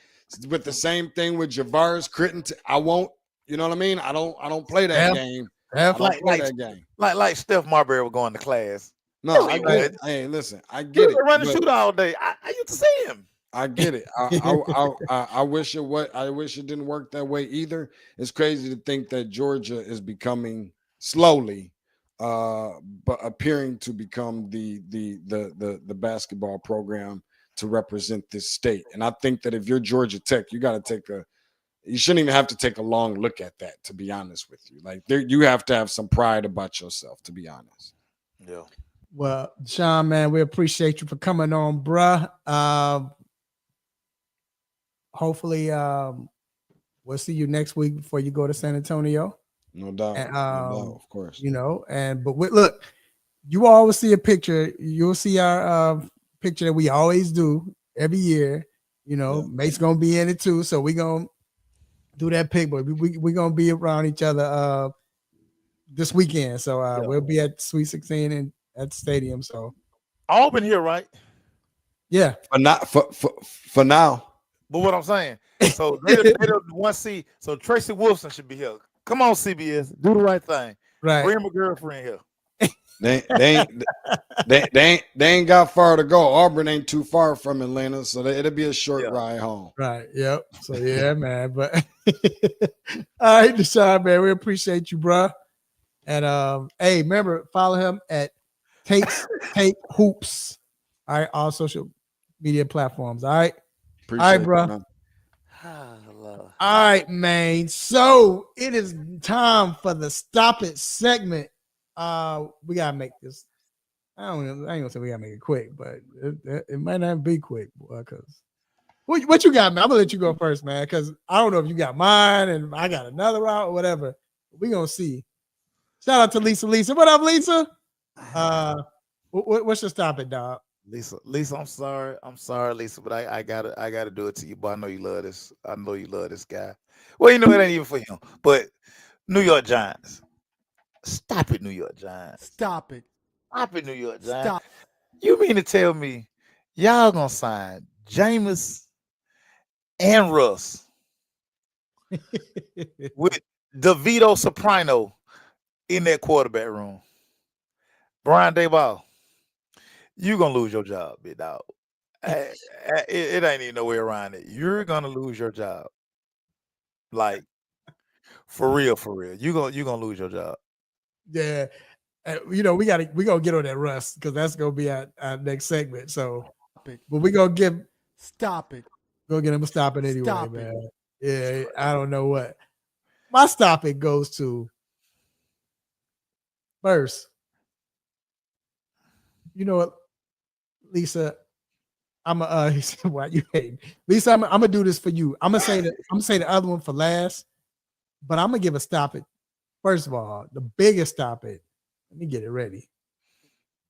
D: With the same thing with Javaris Critton, I won't. You know what I mean? I don't play that game. I don't play that game.
C: like Steph Marbury was going to class?
D: No, I get it. Hey, listen, I
C: He
D: get
C: was
D: it.
C: running
D: but
C: shoot all day. I used to see him.
D: I get it. I wish I wish it didn't work that way either. It's crazy to think that Georgia is becoming slowly, but appearing to become the basketball program to represent this state. And I think that if you're Georgia Tech, you got to you shouldn't even have to take a long look at that, to be honest with you. Like you have to have some pride about yourself, to be honest.
C: Yeah.
B: Well, Sean, man, we appreciate you for coming on, bruh. Hopefully, we'll see you next week before you go to San Antonio.
D: No doubt.
B: And,
D: no doubt, of course.
B: Look, you always see a picture. You'll see our picture that we always do every year. Mate's gonna be in it too, so we gonna do that pic, but we gonna be around each other this weekend. So we'll be at Sweet 16 and at the stadium. So
C: Auburn here, right?
B: Yeah.
D: For now.
C: But what I'm saying, so they're the one seed. So Tracy Wilson should be here. Come on, CBS, do the right thing.
B: Right.
C: Bring my girlfriend here.
D: They ain't got far to go. Auburn ain't too far from Atlanta, so it'll be a short ride home.
B: Right. Yep. So yeah, man. But all right, Deshaun, man, we appreciate you, bro. And hey, remember, follow him at Take hoops. All right, all social media platforms. All right.
D: Appreciate
B: All right, bro.
D: man.
B: All right, man. So it is time for the stop it segment. We gotta make this. I ain't gonna say we gotta make it quick, but it might not be quick, boy. Cause what you got, man? I'm gonna let you go first, man. Cause I don't know if you got mine and I got another route or whatever. We gonna see. Shout out to Lisa. Lisa, what up, Lisa? What's your stop it, dog?
C: Lisa, I'm sorry, Lisa, but I gotta do it to you. But I know you love this. I know you love this guy. Well, you know it ain't even for him. But New York Giants, stop it, New York Giants,
E: Stop it.
C: stop it, New York Giants.
E: Stop.
C: You mean to tell me y'all gonna sign Jameis and Russ with DeVito Soprano in that quarterback room? Brian Daboll, you gonna lose your job, big dog. It ain't even no way around it. You're gonna lose your job. Like for real, for real. You gonna lose your job.
B: Yeah. We gonna get on that Russ because that's gonna be our next segment. So, but we gonna give
E: Stop it.
B: go get him to stop it anyway,
E: Stop it.
B: man. Yeah, I don't know what my stop it goes to first. You know what, Lisa? He said, why you hating? Lisa, I'm gonna do this for you. I'm gonna say the other one for last, but I'm gonna give a stop it. First of all, the biggest stop it. Let me get it ready.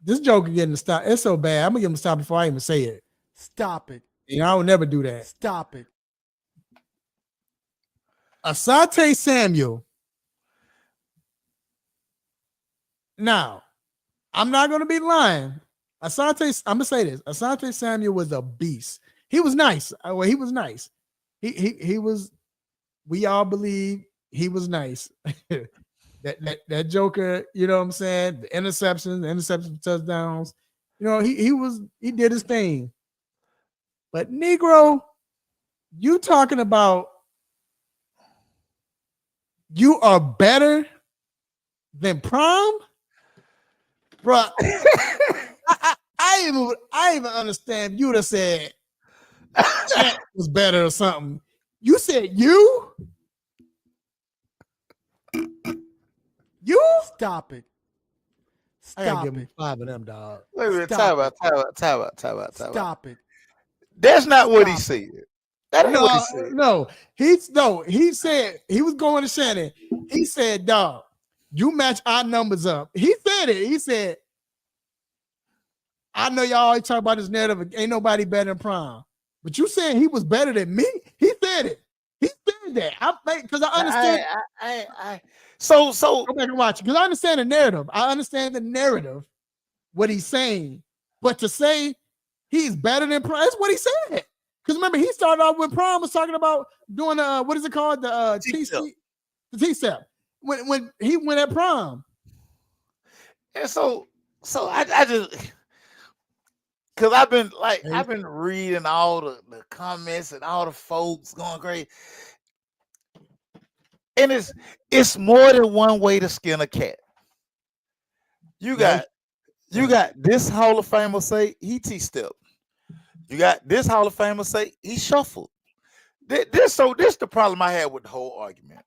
B: This joke is getting to stop. It's so bad. I'm gonna give him a stop before I even say it.
E: Stop it.
B: I will never do that.
E: Stop it.
B: Asante Samuel. Now, I'm not gonna be lying. I'm gonna say this. Asante Samuel was a beast. He was nice. Well, he was nice. He was. We all believe he was nice. that Joker, you know what I'm saying? The interceptions, touchdowns. He did his thing. But Negro, you talking about you are better than Prime? Bro, I even understand you would have said Chet was better or something. You said you? You?
E: Stop it.
B: I gotta
E: Stop
B: give him
E: it.
B: 5 of them, dog.
C: Wait a minute,
E: Stop
C: time out.
E: Stop it.
C: That's not what he
E: Stop
C: said. That ain't what he
B: No,
C: said.
B: no. He said he was going to Shannon. He said, dog, you match our numbers up. He said it. He said, I know y'all always talk about this narrative. Ain't nobody better than Prime. But you saying he was better than me? He said it. He said that. I think because I understand.
C: So
B: Go back and watch it. Because I understand the narrative. I understand the narrative, what he's saying. But to say he's better than Prime, that's what he said. Because remember, he started off when Prime was talking about doing what is it called? The T-step. When he went at Prime.
C: and so I just because I've been reading all the comments and all the folks going crazy. And it's more than one way to skin a cat. You got this Hall of Famer say he T-stepped. You got this Hall of Famer say he shuffled. This the problem I had with the whole argument.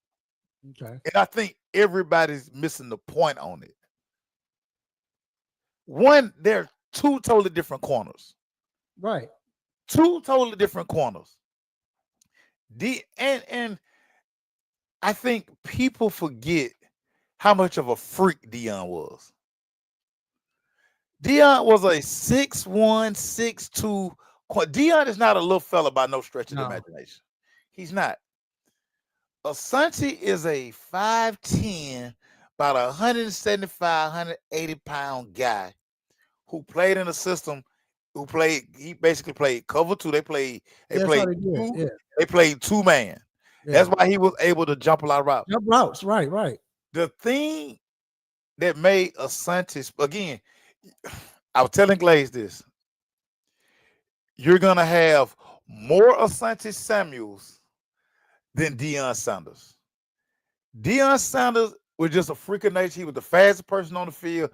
B: Okay.
C: And I think everybody's missing the point on it. One, they're two totally different corners.
B: Right.
C: Two totally different corners. And I think people forget how much of a freak Dion was. Dion was a 6'1", 6'2". Dion is not a little fella by no stretch of the imagination. He's not. Asante is a 5'10", about 175, 180 pound guy who played in a system. He basically played cover two. They played two man. Yeah. That's why he was able to jump a lot of routes.
B: Jump routes, right.
C: The thing that made Asante, again, I was telling Glaze this. You're gonna have more Asante Samuels than Deion Sanders. Deion Sanders was just a freak of nature. He was the fastest person on the field.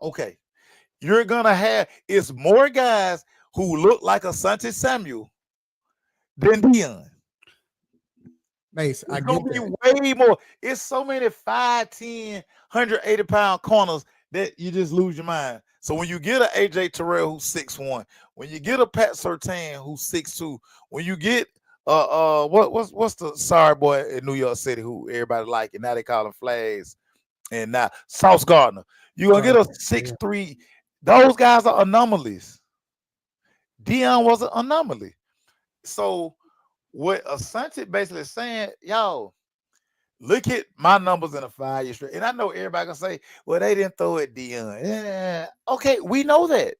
C: Okay. You're gonna have it's more guys who look like Asante Samuel than Deion.
B: Mace, I
C: It's
B: get
C: gonna be
B: that.
C: way more. It's so many 5'10", 180-pound corners that you just lose your mind. So when you get a AJ Terrell who's 6'1", when you get a Pat Surtain who's 6'2", when you get what's the sorry boy in New York City who everybody like, and now they call him Flags, and now Sauce Gardner, you're gonna get a 6'3". Those guys are anomalies. Deion was an anomaly. So what Asante basically saying, yo, look at my numbers in a 5-year straight. And I know everybody gonna say, well, they didn't throw it Deion. Yeah. Okay, we know that.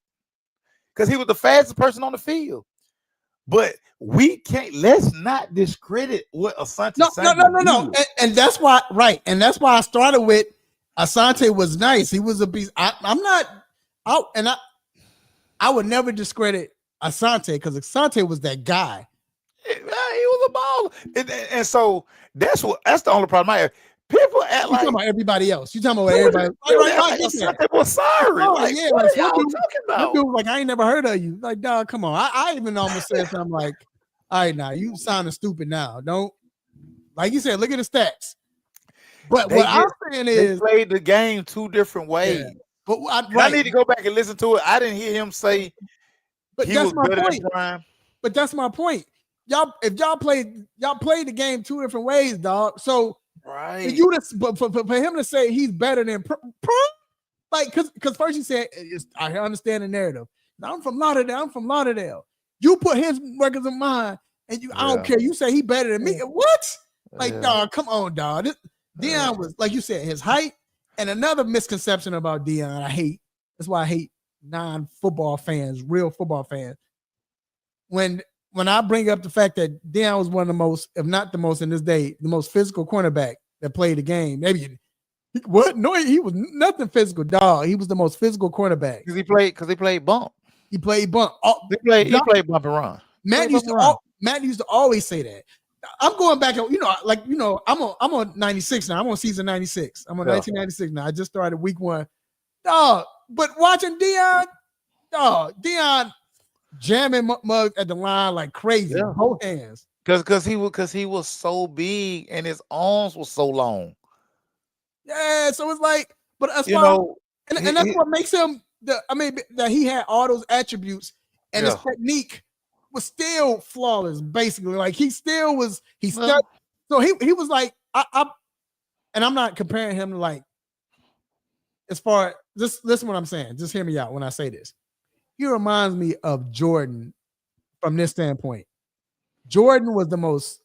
C: Because he was the fastest person on the field. But let's not discredit what Asante
B: No. And that's why, right. And that's why I started with Asante was nice. He was a beast. I'm not out, and I would never discredit Asante because Asante was that guy.
C: He was a baller. And so that's the only problem I have. People act
B: You
C: like
B: talking about everybody else. You talking about everybody.
C: like Asante was sorry.
B: Oh,
C: like,
B: yeah,
C: what
B: like,
C: are y'all
B: dude,
C: talking
B: that
C: about?
B: dude was like, I ain't never heard of you. Like, dog, come on. I even almost said something like, all right, now you sounding stupid now. Don't, like you said, look at the stats. But what I'm saying is,
C: they played the game two different ways.
B: Yeah, but
C: I need to go back and listen to it. I didn't hear him say
B: but
C: he
B: that's
C: was
B: my
C: better
B: point.
C: than Prime.
B: But that's my point. Y'all played the game two different ways, dog. So
C: right,
B: for him to say he's better than like, because first you said I understand the narrative. Now, I'm from Lauderdale. You put his records in mine, and I don't care. You say he better than me. What? Like, dog, come on, dog. Deion was, like you said, his height. And another misconception about Deion, I hate. That's why I hate non-football fans, real football fans. When I bring up the fact that Deion was one of the most, if not the most in this day, the most physical cornerback that played the game. Maybe what? No, he was nothing physical, dog. He was the most physical cornerback.
C: Because he played bump.
B: He played bump.
C: He played bump and run.
B: Matt used to always say that. I'm going back, I'm on 96 now. I'm on season 96. I'm on 1996 now. I just started week 1. Dog, but watching Deion jamming mugs at the line like crazy, both hands.
C: Because he was so big and his arms were so long.
B: Yeah, so it's like, but that's why, and that's what makes him that he had all those attributes, and his technique was still flawless, basically. Like he still was, so he was like, and I'm not comparing him to, like, as far just listen what I'm saying. Just hear me out when I say this. He reminds me of Jordan from this standpoint. Jordan was the most,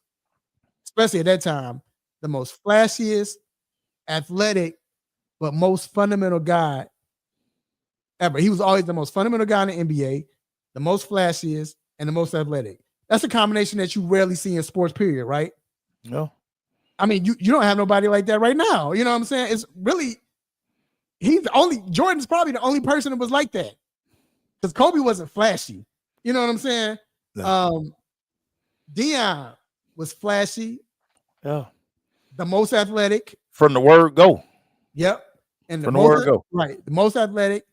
B: especially at that time, the most flashiest, athletic, but most fundamental guy ever. He was always the most fundamental guy in the NBA, the most flashiest, and the most athletic. That's a combination that you rarely see in sports, period, right?
C: No.
B: I mean, you don't have nobody like that right now. You know what I'm saying? It's really, Jordan's probably the only person that was like that. Because Kobe wasn't flashy. You know what I'm saying? No. Deion was flashy.
C: Yeah.
B: The most athletic.
C: From the word go.
B: Yep. And
C: from the word go.
B: Right. The most athletic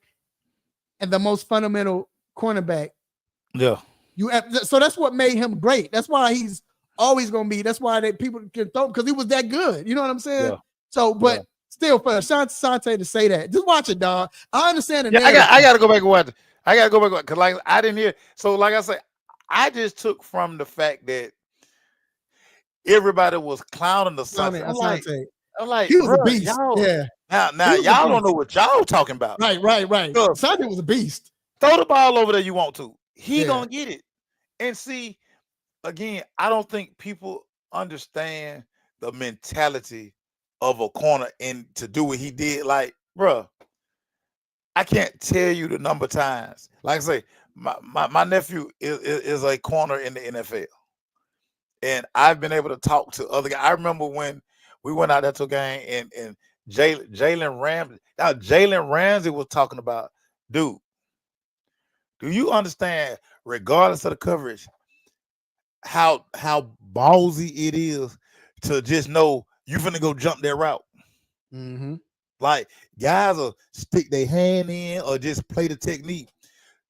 B: and the most fundamental cornerback.
C: Yeah.
B: So that's what made him great. That's why he's always going to be. That's why people can throw, because he was that good. You know what I'm saying?
C: Yeah.
B: So, but still, for Asante to say that, just watch it, dog. I understand it.
C: I got to go back and watch it. Because, like, I didn't hear. So, like I said, I just took from the fact that everybody was clowning Asante. I'm like,
B: he was a beast. Yeah.
C: Now y'all don't know what y'all talking about.
B: Right. Asante was a beast.
C: Throw the ball over there you want to. He gonna get it. And see, again, I don't think people understand the mentality of a corner and to do what he did. Like, bruh, I can't tell you the number of times. Like I say, my nephew is a corner in the NFL. And I've been able to talk to other guys. I remember when we went out there to a game and Jalen Ramsey. Now, Jalen Ramsey was talking about, dude, do you understand, regardless of the coverage, how ballsy it is to just know you're finna go jump that route?
B: Mm-hmm.
C: Like guys will stick their hand in or just play the technique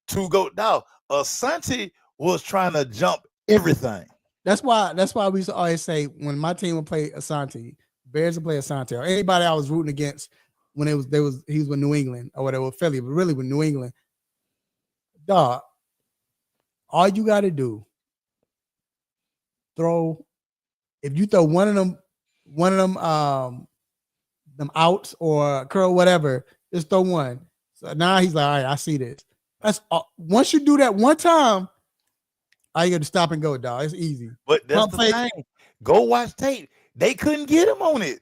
C: to go. Now, Asante was trying to jump everything.
B: That's why we used to always say when my team would play Asante, Bears would play Asante, or anybody I was rooting against when he was with New England or whatever, Philly, but really with New England, dog. All you got to do, throw. If you throw one of them outs or curl whatever, just throw one. So now he's like, all right, I see this. That's once you do that one time, all you got to stop and go, dog. It's easy.
C: But that's
B: Pump
C: the
B: fake.
C: thing. Go watch tape. They couldn't get him on it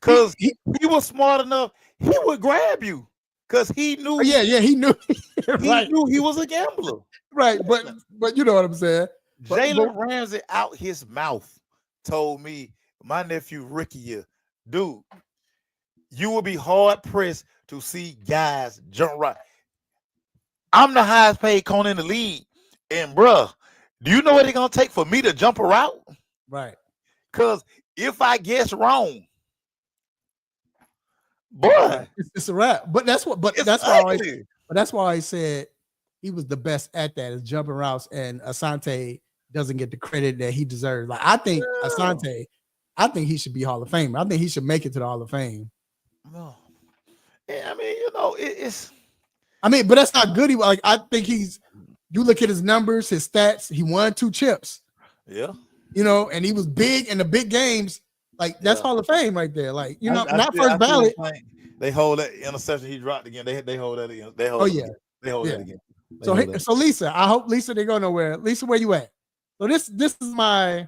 C: because he was smart enough. He would grab you because he knew.
B: Oh, yeah, he knew.
C: He knew he was a gambler.
B: Right, but you know what I'm saying.
C: Jalen Ramsey out his mouth told me, my nephew Ricky here, dude, you will be hard pressed to see guys jump right. I'm the highest paid corner in the league. And bruh, do you know what it's gonna take for me to jump a route?
B: Right.
C: Because if I guess wrong, boy,
B: it's a wrap. But that's what. But that's why I said he was the best at that, is jumping routes, and Asante doesn't get the credit that he deserves. Like I think Asante, I think he should be Hall of Fame. I think he should make it to the Hall of Fame.
C: No. Yeah, I mean, you know, it's.
B: I mean, but that's not good. Like I think he's. You look at his numbers, his stats. He won 2 chips.
C: Yeah.
B: You know, and he was big in the big games. Like that's Hall of Fame right there. Like not first ballot.
C: They hold that interception he dropped again. They hold that again. They hold.
B: Oh
C: it
B: yeah.
C: Again. They hold that again.
B: So Lisa, I hope Lisa didn't go nowhere. Lisa, where you at? So this is my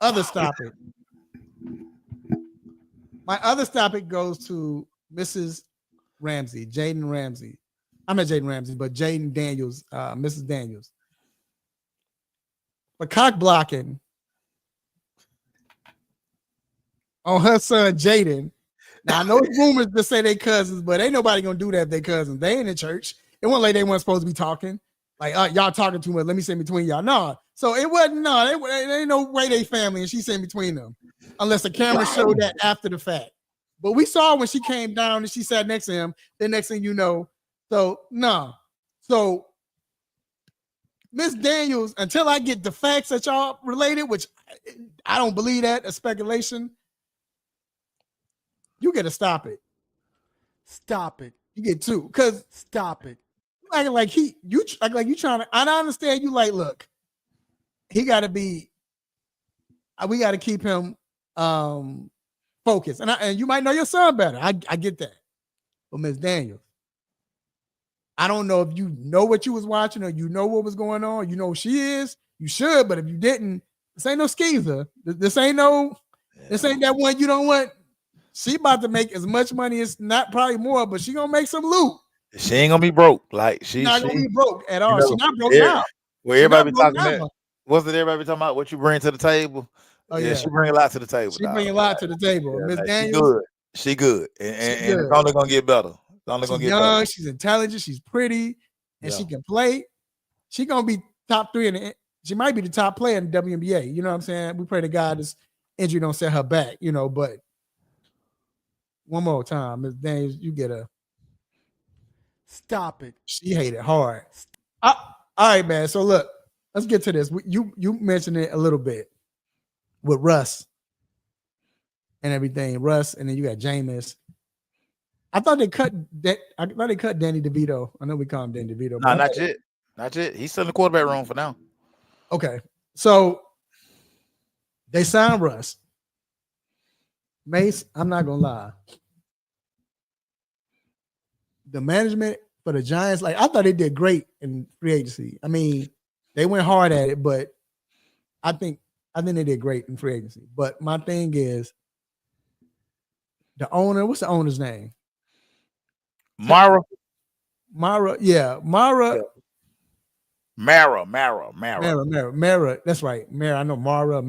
B: other topic. My other topic goes to Mrs. Ramsey, Jaden Ramsey. I'm not Jaden Ramsey, but Jaden Daniels, Mrs. Daniels. For cock blocking on her son Jaden. Now I know it's rumors to say they cousins, but ain't nobody gonna do that if they cousins. They ain't in church. It wasn't like they weren't supposed to be talking. Like y'all talking too much. Let me sit between y'all. No, so it wasn't. No, it ain't no way they family, and she sitting between them, unless the camera showed that after the fact. But we saw when she came down and she sat next to him. The next thing you know, so no, so Miss Daniels. Until I get the facts that y'all related, which I don't believe that, a speculation. You got to stop it.
E: Stop it.
B: You get 2, because
E: stop it.
B: Acting like you trying to. I understand you. Like, look, he got to be. We got to keep him focused, and you might know your son better. I get that, but Miss Daniels, I don't know if you know what you was watching or you know what was going on. You know who she is. You should, but if you didn't, this ain't no skeezer. This ain't that one you don't want. She about to make as much money as not probably more, but she gonna make some loot.
C: She ain't gonna be broke. Like she's
B: not gonna be broke at all.
C: You know,
B: she's not broke now.
C: Well, everybody be talking that. What's it? Everybody be talking about what you bring to the table.
B: Oh yeah,
C: she bring a lot to the table.
B: She bring a lot to the table. Miss
C: Daniels, she good, and it's only gonna get better. It's only gonna get
B: young.
C: Better.
B: She's intelligent. She's pretty, and she can play. She gonna be top 3 in the. She might be the top player in the WNBA. You know what I'm saying? We pray to God this injury don't set her back. You know, but one more time, Miss Daniels, you get a.
E: Stop it.
B: She hated hard. All right, man. So look, let's get to this. You mentioned it a little bit with Russ and everything. Russ, and then you got Jameis. I thought they cut Danny DeVito. I know we call him Danny DeVito.
C: No, not yet. Not yet. He's still in the quarterback room for now.
B: Okay. So they signed Russ. Mace, I'm not gonna lie. The management for the Giants, like I thought they did great in free agency. I mean, they went hard at it, but I think they did great in free agency. But my thing is the owner, what's the owner's name?
C: Mara.
B: Yeah. Mara. That's right. Mara. I know Mara.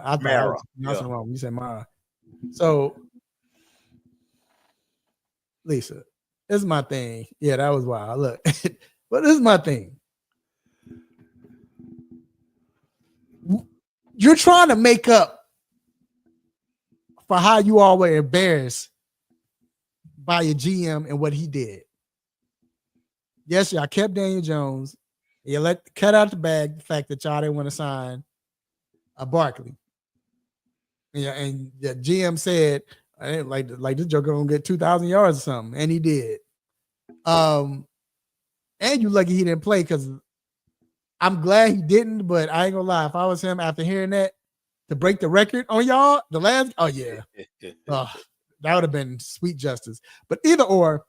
B: I thought I was pronouncing wrong. You said Mara. So, Lisa, this is my thing. Yeah, that was wild. Look, but this is my thing. You're trying to make up for how you all were embarrassed by your GM and what he did. Yes, y'all kept Daniel Jones. You cut out the bag the fact that y'all didn't want to sign a Barkley. Yeah, and the GM said, I didn't like this joker gonna get 2,000 yards or something, and he did. And you lucky he didn't play because I'm glad he didn't, but I ain't gonna lie. If I was him after hearing that to break the record on y'all, that would have been sweet justice. But either or,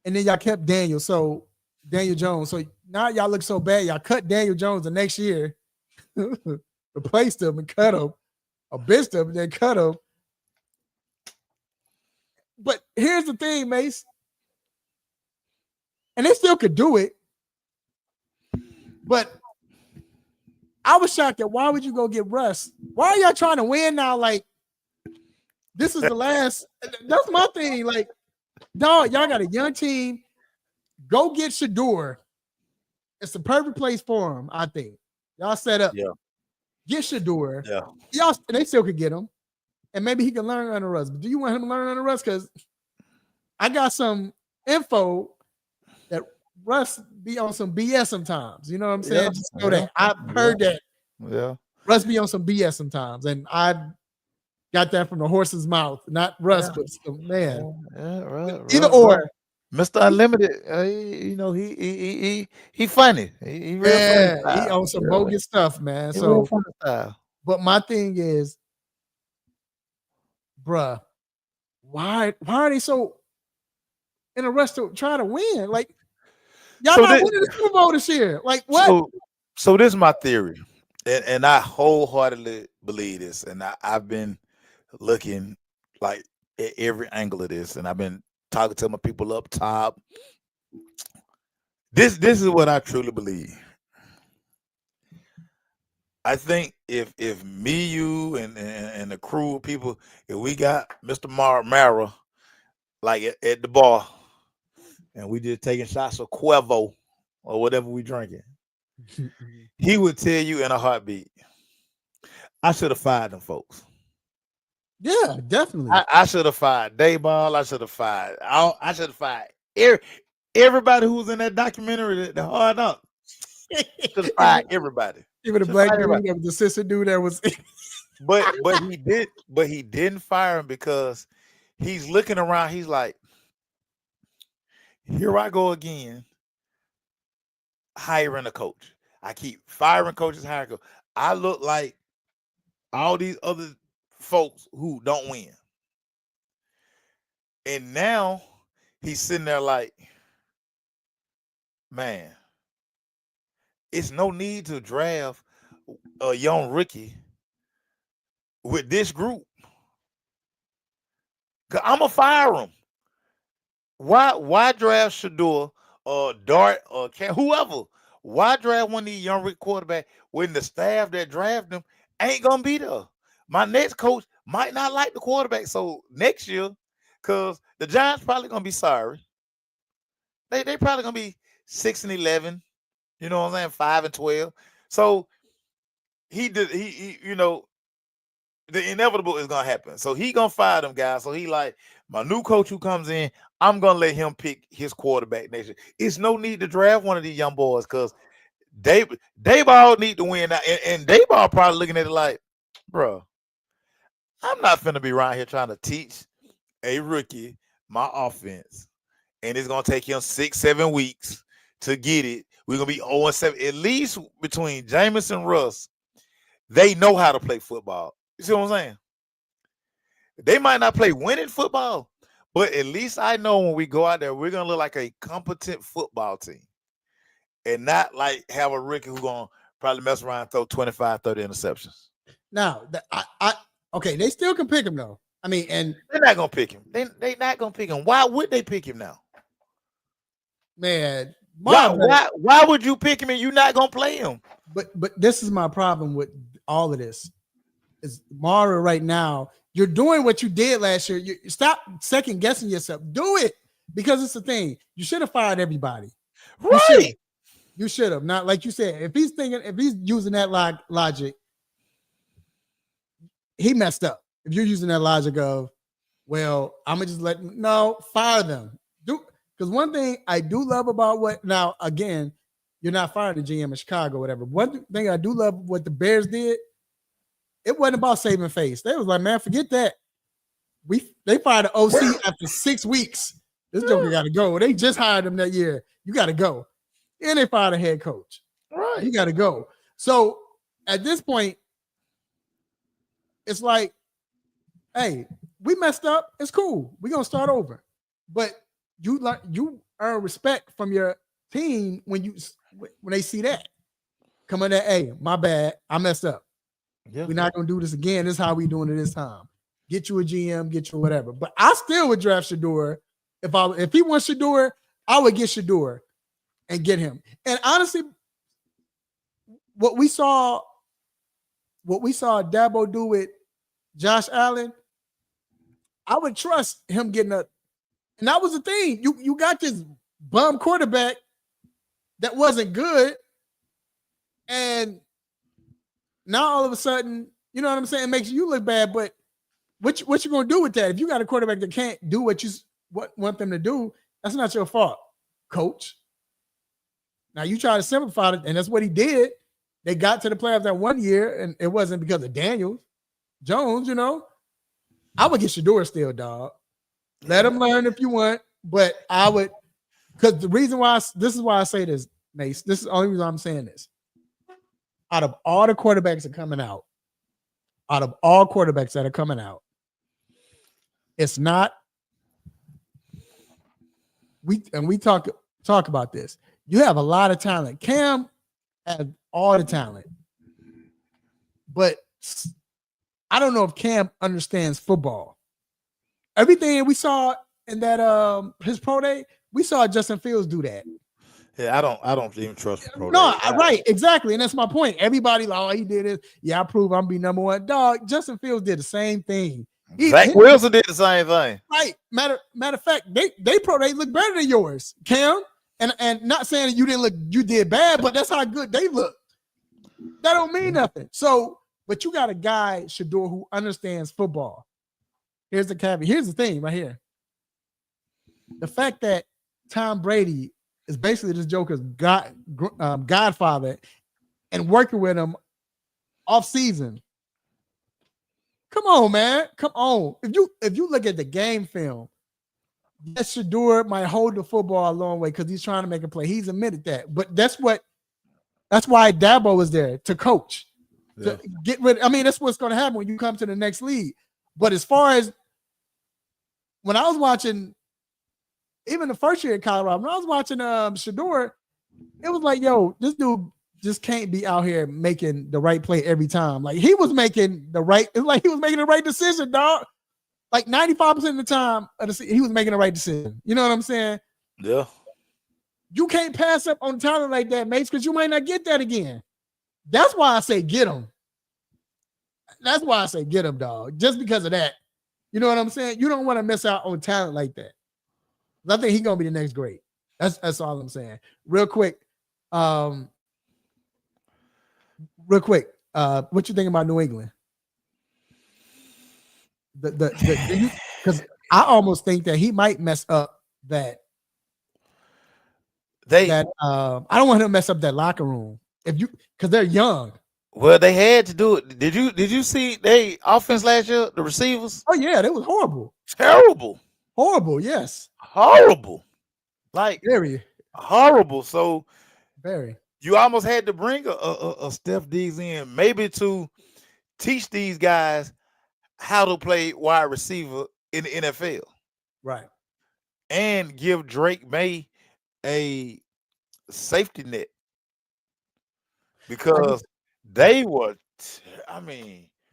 B: and then y'all kept Daniel Jones. So now y'all look so bad. Y'all cut Daniel Jones the next year, replaced him and cut him, or benched him and then cut him. But here's the thing, Mace. And they still could do it. But I was shocked at why would you go get Russ? Why are y'all trying to win now? Like, this is the last. That's my thing. Like, dog, y'all got a young team. Go get Shador. It's the perfect place for him, I think. Y'all set up.
C: Yeah.
B: Get Shador.
C: Yeah.
B: Y'all, they still could get him. And maybe he can learn under Russ. But do you want him to learn under Russ? Because I got some info that Russ be on some BS sometimes. You know what I'm saying?
C: Yeah.
B: Just so that I've heard that.
C: Yeah.
B: Russ be on some BS sometimes. And I got that from the horse's mouth. Not Russ, but some man.
C: Yeah, right.
B: Either or.
C: Right. Mr. Unlimited, he funny. He real funny style.
B: He on some bogus stuff, man.
C: He
B: So,
C: real funny style.
B: but my thing is, bruh, why are they so in a rush to try to win? Like, y'all not winning the Super Bowl this year. Like, what?
C: So this is my theory, and I wholeheartedly believe this, and I've been looking like at every angle of this, and I've been talking to my people up top. This is what I truly believe. I think if me, you, and the crew of people, if we got Mr. Mara like at the bar, and we just taking shots of Cuervo or whatever we drinking, he would tell you in a heartbeat, I should have fired them folks.
B: Yeah, definitely.
C: I should have fired Dayball. I should have fired. I should have fired everybody who was in that documentary, the Hard Up. Should have fired everybody.
B: Even the black dude, that was the sister dude that was.
C: but he didn't fire him because he's looking around. He's like, here I go again, hiring a coach. I keep firing coaches, hiring coaches. I look like all these other folks who don't win. And now he's sitting there like, man, it's no need to draft a young rookie with this group. Cause I'm gonna fire him. Why draft Shador or Dart or whoever? Why draft one of these young rookie quarterbacks when the staff that draft them ain't gonna be there? My next coach might not like the quarterback. So next year, because the Giants probably gonna be sorry. They probably gonna be 6-11. You know what I'm saying? 5-12. So he the inevitable is gonna happen. So he gonna fire them guys. So he like, my new coach who comes in, I'm gonna let him pick his quarterback next year. It's no need to draft one of these young boys because Dayball need to win now. And Dayball probably looking at it like, bro, I'm not finna be around here trying to teach a rookie my offense. And it's gonna take him 6-7 weeks to get it. We're gonna be 0-7. At least between Jameis and Russ, they know how to play football. You see what I'm saying? They might not play winning football, but at least I know when we go out there, we're gonna look like a competent football team. And not like have a rookie who's gonna probably mess around and throw 25, 30 interceptions.
B: Now, okay, they still can pick him though. I mean, and
C: they're not gonna pick him. They not gonna pick him. Why would they pick him now?
B: Man,
C: why would you pick him and you're not gonna play him?
B: But this is my problem with all of this. Is Mara right now, you're doing what you did last year. You stop second guessing yourself. Do it because it's the thing. You should have fired everybody.
C: Right.
B: You should have. Not like you said. If he's using that logic, he messed up. If you're using that logic of Well, I'm gonna just fire them. Because one thing I do love about now again, you're not firing the GM in Chicago, whatever. One thing I do love what the Bears did, it wasn't about saving face. They was like, man, forget that. They fired the OC after 6 weeks. This joker got to go. They just hired him that year. You got to go. And they fired a head coach.
C: Right.
B: You got to go. So at this point, it's like, hey, we messed up. It's cool. We're gonna start over. But you earn respect from your team when they see that. Come on, that, hey, my bad. I messed up. Yeah. We're not gonna do this again. This is how we doing it this time. Get you a GM, get you whatever. But I still would draft Shador. If he wants Shador, I would get Shador and get him. And honestly, what we saw Dabo do with Josh Allen, I would trust him getting and that was the thing. You got this bum quarterback that wasn't good, and now all of a sudden, you know what I'm saying, it makes you look bad. But what you gonna do with that? If you got a quarterback that can't do what you want them to do, that's not your fault, coach. Now you try to simplify it, and that's what he did. They got to the playoffs that 1 year, and it wasn't because of Daniels Jones, you know. I would get Shador still, dog. Let him learn if you want, but I would, because the reason why this is why I say this, Mace. This is the only reason I'm saying this. Out of all the quarterbacks that are coming out, it's not. We talk about this. You have a lot of talent. Cam has all the talent, but I don't know if Cam understands football. Everything we saw in that his pro day, we saw Justin Fields do that.
C: Yeah, I don't even trust pro day.
B: No, right, exactly, and that's my point. Everybody like, oh, he did it. Yeah, I prove I'm be number one. Dog, Justin Fields did the same thing.
C: Zach Wilson did the same thing.
B: Right. Matter of fact, they pro day look better than yours, Cam. And not saying that you did bad, but that's how good they look. That don't mean nothing. So, but you got a guy, Shador, who understands football. Here's the caveat. Here's the thing right here. The fact that Tom Brady is basically this Joker's godfather and working with him off season. Come on, man. Come on. If you look at the game film, yes, Shador might hold the football a long way because he's trying to make a play. He's admitted that. But that's why Dabo was there, to coach. Yeah. To get rid. I mean, that's what's going to happen when you come to the next league. But as far as when I was watching, even the first year in Colorado, when I was watching Shador, it was like, yo, this dude just can't be out here making the right play every time. Like he was making the right decision, dog. Like 95% of the time, he was making the right decision. You know what I'm saying?
C: Yeah.
B: You can't pass up on talent like that, mates, because you might not get that again. That's why I say get him. That's why I say get him, dog. Just because of that. You know what I'm saying? You don't want to miss out on talent like that. I think he's gonna be the next great. That's all I'm saying. Real quick. What you think about New England? Because I almost think that he might mess up that. I don't want him to mess up that locker room because they're young.
C: Well, they had to do it. Did you see they offense last year? The receivers?
B: Oh yeah, they was horrible.
C: Terrible.
B: Horrible. Yes.
C: Horrible. Like
B: very
C: horrible. So
B: very.
C: You almost had to bring a Steph Diggs in, maybe to teach these guys how to play wide receiver in the NFL.
B: Right.
C: And give Drake May a safety net. Because they were,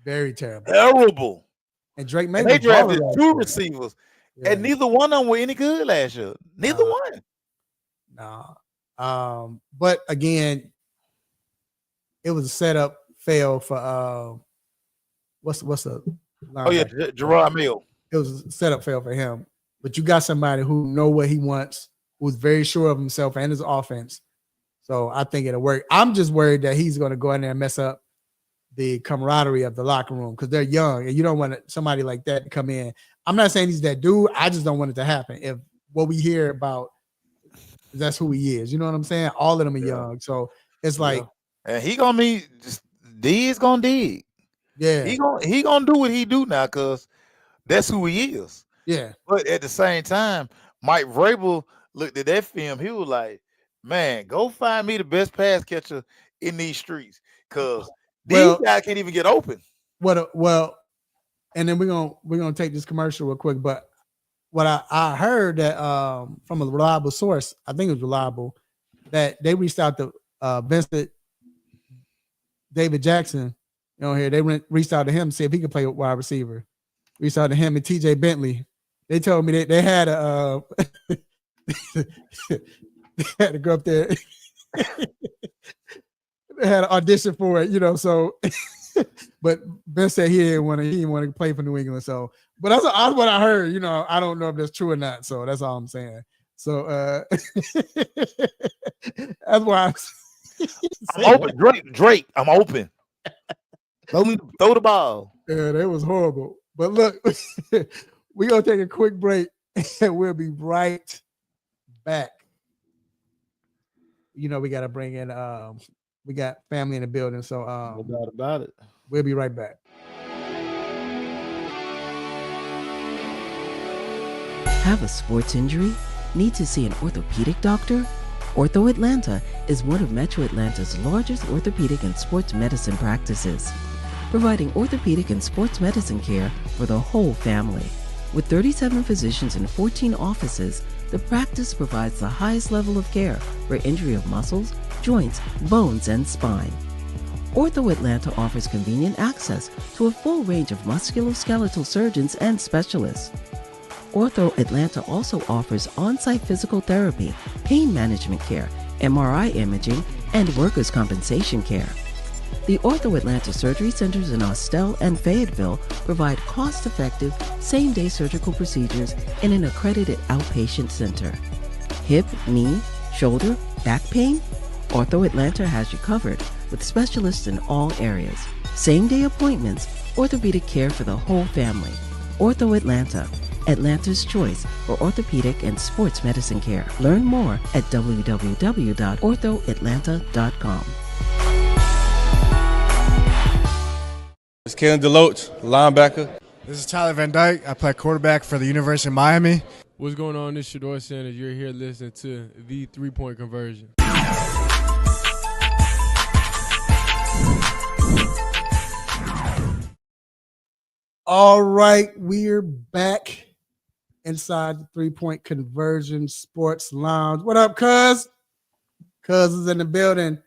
B: very terrible.
C: Terrible.
B: And Drake May,
C: they drafted two receivers, and neither one of them were any good last year. Neither one.
B: No. But again, it was a setup fail for what's the
C: Gerard Mill.
B: It was a setup fail for him. But you got somebody who know what he wants, who's very sure of himself and his offense. So I think it'll work. I'm just worried that he's going to go in there and mess up the camaraderie of the locker room because they're young and you don't want somebody like that to come in. I'm not saying he's that dude. I just don't want it to happen. If what we hear about that's who he is, you know what I'm saying? All of them are young, so it's like,
C: and he gonna be just D is gonna dig.
B: yeah,
C: He gonna do what he do now because that's who he is.
B: yeah.
C: But at the same time, Mike Vrabel looked at that film. He was like, "Man, go find me the best pass catcher in these streets, because these guys can't even get open."
B: Well, and then we're gonna take this commercial real quick. But what I heard that from a reliable source, I think it was reliable, that they reached out to Vincent David Jackson. You know, here they reached out to him to see if he could play wide receiver. Reached out to him and TJ Bentley. They told me they had a they had to go up there. They had an audition for it, you know. So, but Ben said he didn't want to play for New England. So, but that's what I heard. You know, I don't know if that's true or not. So that's all I'm saying. So that's why
C: I'm open, Drake. I'm open. Throw the ball.
B: Yeah, that was horrible. But look, we're gonna take a quick break and we'll be right back. You know, we gotta bring in we got family in the building, so
C: No doubt about it.
B: We'll be right back.
F: Have a sports injury? Need to see an orthopedic doctor? Ortho Atlanta is one of Metro Atlanta's largest orthopedic and sports medicine practices, providing orthopedic and sports medicine care for the whole family. With 37 physicians and 14 offices, the practice provides the highest level of care for injury of muscles, joints, bones, and spine. Ortho Atlanta offers convenient access to a full range of musculoskeletal surgeons and specialists. Ortho Atlanta also offers on-site physical therapy, pain management care, MRI imaging, and workers' compensation care. The Ortho Atlanta surgery centers in Austell and Fayetteville provide cost-effective, same-day surgical procedures in an accredited outpatient center. Hip, knee, shoulder, back pain? Ortho Atlanta has you covered with specialists in all areas. Same-day appointments, orthopedic care for the whole family. Ortho Atlanta, Atlanta's choice for orthopedic and sports medicine care. Learn more at www.orthoatlanta.com.
G: It's Kalen DeLoach, linebacker.
E: This is Tyler Van Dyke. I play quarterback for the University of Miami.
H: What's going on? This is Shador Sanders. You're here listening to the 3-Point Conversion.
B: All right, we're back inside the 3-Point Conversion Sports Lounge. What up, cuz? Cuz is in the building.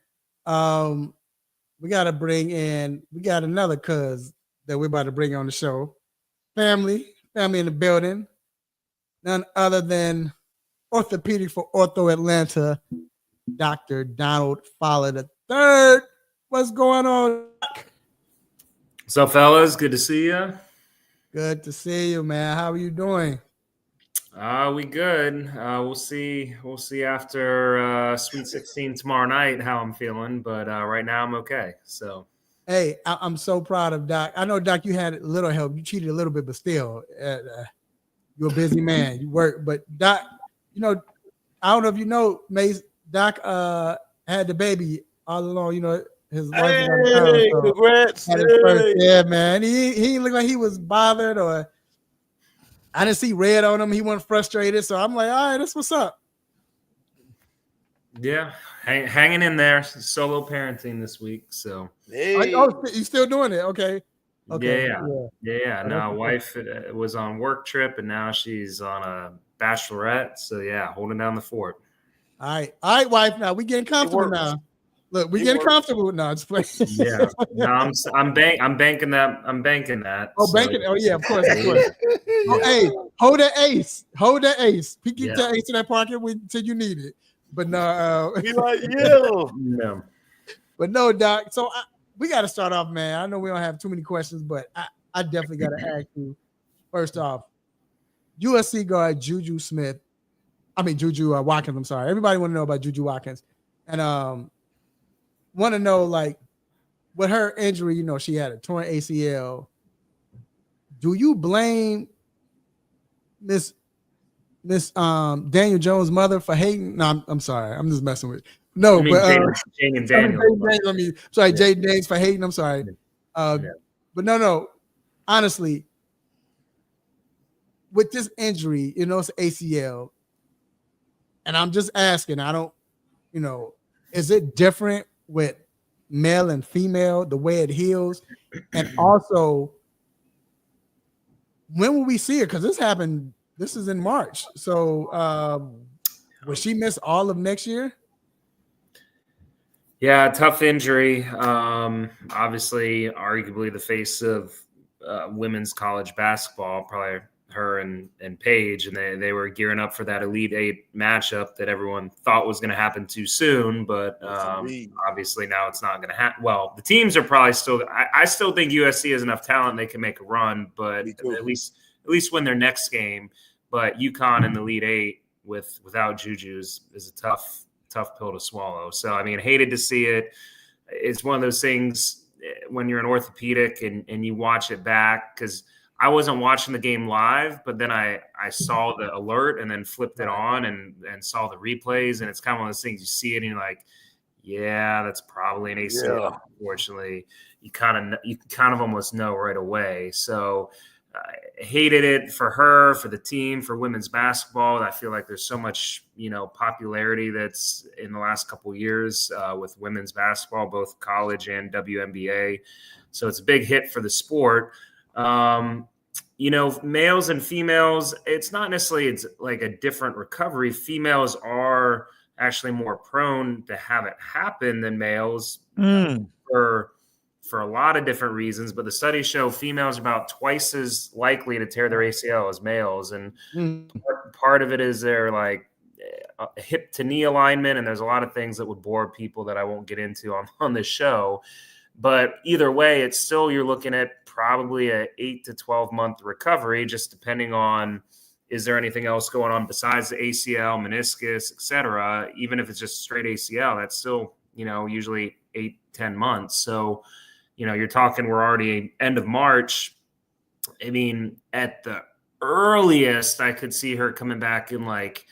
B: We got another cuz that we're about to bring on the show. Family in the building. None other than orthopedic for Ortho Atlanta, Dr. Donald Fowler III. What's going on?
I: What's up, fellas? Good to see you.
B: Good to see you, man. How are you doing?
I: We good. We'll see after Sweet 16 tomorrow night how I'm feeling, but right now I'm okay. So,
B: hey, I'm so proud of Doc. I know, Doc, you had a little help. You cheated a little bit, but still, you're a busy man. You work, but Doc, you know, I don't know if you know, Mace. Doc had the baby all along. You know, his wife was on the town, so
C: Congrats!
B: had his first, yeah, man. He looked like he was bothered or. I didn't see red on him. He wasn't frustrated. So I'm like, all right, that's what's up.
I: yeah, hanging in there. Solo parenting this week. So,
C: Hey.
B: Oh, you still doing it? Okay.
I: yeah. No, wife was on work trip and now she's on a bachelorette. So yeah, holding down the fort.
B: All right, wife. Now we getting comfortable now. Look, we getting comfortable now. Just play.
I: Yeah, no, I'm banking that. I'm banking that.
B: Oh, banking. Oh, yeah, of course. Oh, hey, hold that ace. Keep that ace in that pocket until you need it. But no,
C: Be like, yeah.
I: No.
B: But no, Doc. So we got to start off, man. I know we don't have too many questions, but I definitely got to ask you. First off, USC guard Juju Watkins. I'm sorry. Everybody want to know about Juju Watkins, and want to know, like, with her injury, she had a torn ACL. Do you blame Miss Daniel Jones' mother for hating? No, I'm sorry. I'm just messing with you. No,
I: I mean,
B: but
I: Jaden Daniels.
B: Jaden Daniels for hating. I'm sorry. But no. Honestly, with this injury, it's ACL, and I'm just asking. I don't, is it different with male and female the way it heals, and also when will we see it? Because this happened. This is in March. So will she miss all of next year?
I: Yeah, tough injury. Obviously, arguably the face of women's college basketball, probably her and Paige, and they were gearing up for that Elite Eight matchup that everyone thought was going to happen too soon. But obviously now it's not going to happen. Well, the teams are probably still. I still think USC has enough talent; they can make a run. But at least win their next game. But UConn in the Elite Eight without Juju is a tough pill to swallow. So, I mean, hated to see it. It's one of those things when you're an orthopedic and you watch it back, because I wasn't watching the game live, but then I saw the alert and then flipped it on and saw the replays. And it's kind of one of those things you see it and you're like, yeah, that's probably an ACL. Yeah. Unfortunately, you kind of almost know right away. So I hated it for her, for the team, for women's basketball. I feel like there's so much, popularity that's in the last couple of years with women's basketball, both college and WNBA. So it's a big hit for the sport. Males and females, it's not necessarily it's like a different recovery. Females are actually more prone to have it happen than males for a lot of different reasons, but the studies show females are about twice as likely to tear their ACL as males. And part of it is their like hip to knee alignment. And there's a lot of things that would bore people that I won't get into on this show. But either way, it's still, you're looking at probably a 8 to 12 month recovery, just depending on, is there anything else going on besides the ACL, meniscus, et cetera? Even if it's just straight ACL, that's still, usually 8-10 months. So, you're talking, we're already end of March. I mean, at the earliest, I could see her coming back in like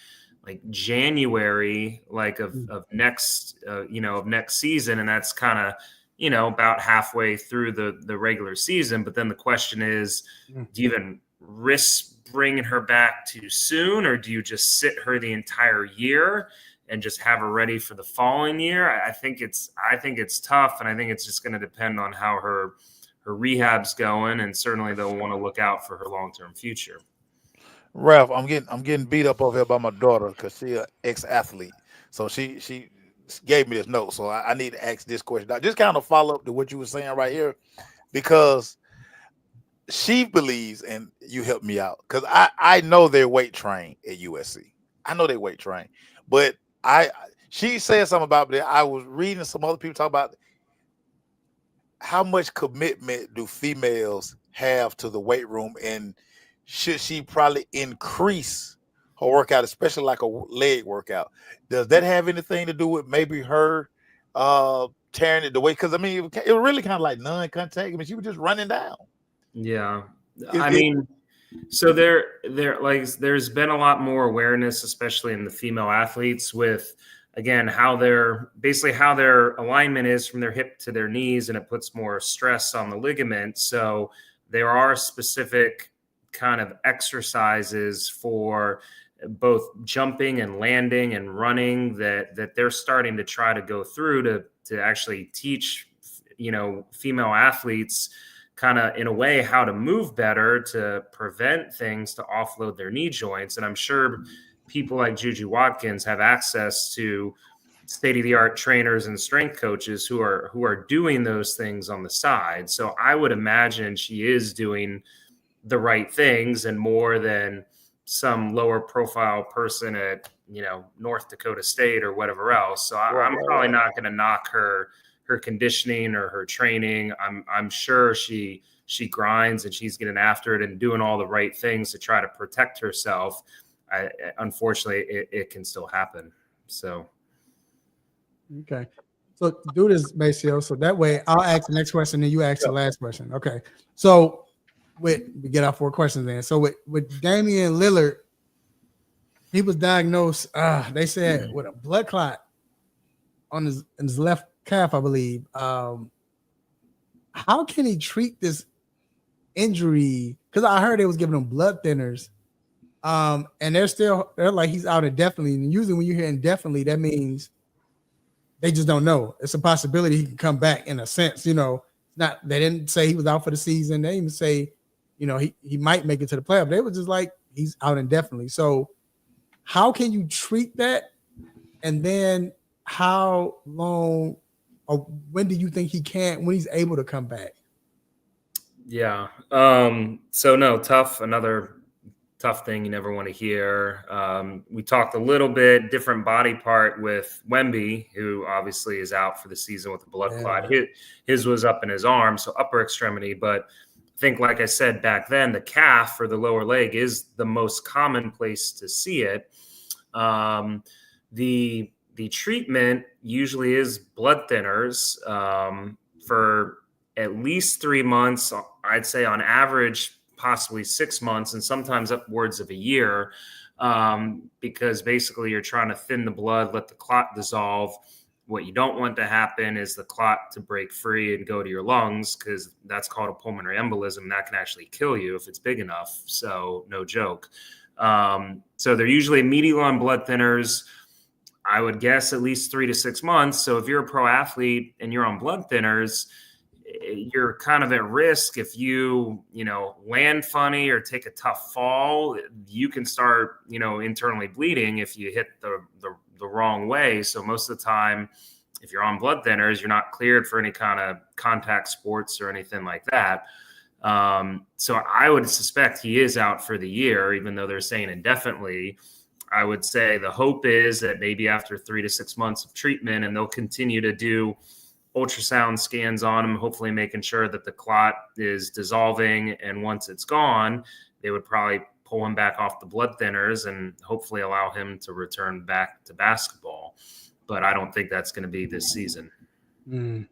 I: January, of next, of next season. And that's kind of, about halfway through the regular season. But then the question is, do you even risk bringing her back too soon, or do you just sit her the entire year and just have her ready for the following year? I think it's tough, and I think it's just going to depend on how her rehab's going, and certainly they'll want to look out for her long-term future.
C: Ralph, I'm getting beat up over here by my daughter because she's an ex-athlete, so she gave me this note, so I need to ask this question. I just kind of follow up to what you were saying right here, because she believes, and you help me out, because I know they're weight trained at USC. I know they weight trained, but she said something about that. I was reading some other people talk about how much commitment do females have to the weight room, and should she probably increase her workout, especially like a leg workout? Does that have anything to do with maybe her tearing it the weight? Because I mean, it was really kind of like non-contact. I mean, she was just running down.
I: Yeah, so there's been a lot more awareness, especially in the female athletes, with again how their alignment is from their hip to their knees, and it puts more stress on the ligament. So there are specific kind of exercises for both jumping and landing and running that they're starting to try to go through to actually teach female athletes kind of in a way how to move better to prevent things to offload their knee joints. And I'm sure people like Juju Watkins have access to state-of-the-art trainers and strength coaches who are doing those things on the side. So I would imagine she is doing the right things, and more than some lower profile person at North Dakota State or whatever else. So I'm probably not going to knock her conditioning or her training. I'm sure she grinds and she's getting after it and doing all the right things to try to protect herself. Unfortunately, it can still happen. So,
B: okay. So do this, Maceo. So that way I'll ask the next question, and you ask the last question. Okay. So we get our 4 questions in. So with Damian Lillard, he was diagnosed, they said, with a blood clot on his left calf, I believe. How can he treat this injury? Because I heard they was giving him blood thinners. And they're like he's out indefinitely. And usually when you hear indefinitely, that means they just don't know. It's a possibility he can come back in a sense. They didn't say he was out for the season. They didn't even say, he might make it to the playoff. They were just like he's out indefinitely. So how can you treat that? And then how long or when do you think when he's able to come back?
I: Yeah. So no, another tough thing you never want to hear. We talked a little bit different body part with Wemby, who obviously is out for the season with a blood clot. His was up in his arm, so upper extremity. But I think, like I said back then, the calf or the lower leg is the most common place to see it. The treatment usually is blood thinners for at least 3 months. I'd say on average, possibly 6 months, and sometimes upwards of a year, because basically you're trying to thin the blood, let the clot dissolve. What you don't want to happen is the clot to break free and go to your lungs, because that's called a pulmonary embolism. That can actually kill you if it's big enough. So no joke. So they're usually immediately on blood thinners. I would guess at least 3 to 6 months. So if you're a pro athlete and you're on blood thinners, you're kind of at risk. If you land funny or take a tough fall, you can start, internally bleeding if you hit the wrong way. So most of the time, if you're on blood thinners, you're not cleared for any kind of contact sports or anything like that. So I would suspect he is out for the year, even though they're saying indefinitely. I would say the hope is that maybe after 3 to 6 months of treatment, and they'll continue to do ultrasound scans on him, hopefully making sure that the clot is dissolving. And once it's gone, they would probably pull him back off the blood thinners and hopefully allow him to return back to basketball. But I don't think that's going to be this season.
B: Oh,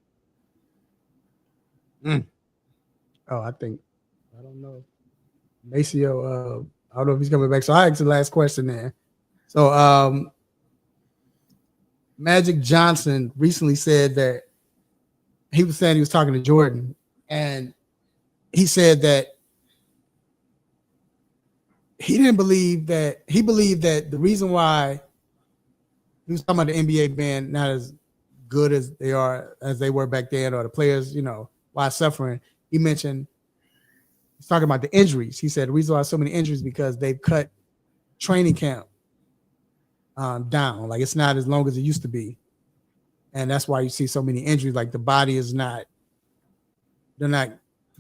B: I don't know. Maceo, I don't know if he's coming back. So I asked the last question there. So Magic Johnson recently said that he was saying he was talking to Jordan, and he said that he believed that the reason why he was talking about the NBA being not as good as they were back then, or the players, why suffering. He mentioned he's talking about the injuries. He said the reason why so many injuries because they've cut training camp down. Like it's not as long as it used to be. And that's why you see so many injuries. Like the body is they're not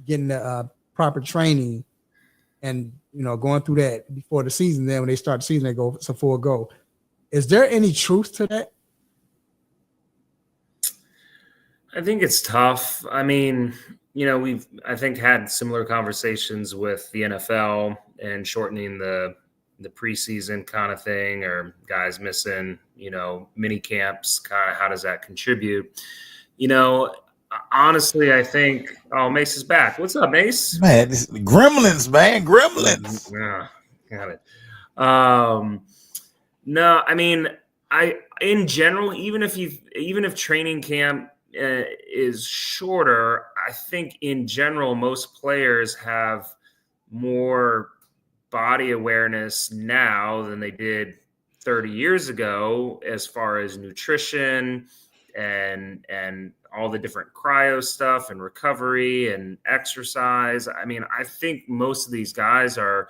B: getting the proper training and, going through that before the season. Then when they start the season, they go, it's a full go. Is there any truth to that?
I: I think it's tough. I mean, we've, I think, had similar conversations with the NFL and shortening the preseason kind of thing, or guys missing, mini camps, kind of how does that contribute? Honestly, I think, Mace is back. What's up, Mace?
C: Man, this gremlins, man. Gremlins.
I: Got it. No, I mean, in general, even if training camp is shorter, I think in general, most players have more body awareness now than they did 30 years ago, as far as nutrition and all the different cryo stuff and recovery and exercise. I mean, I think most of these guys are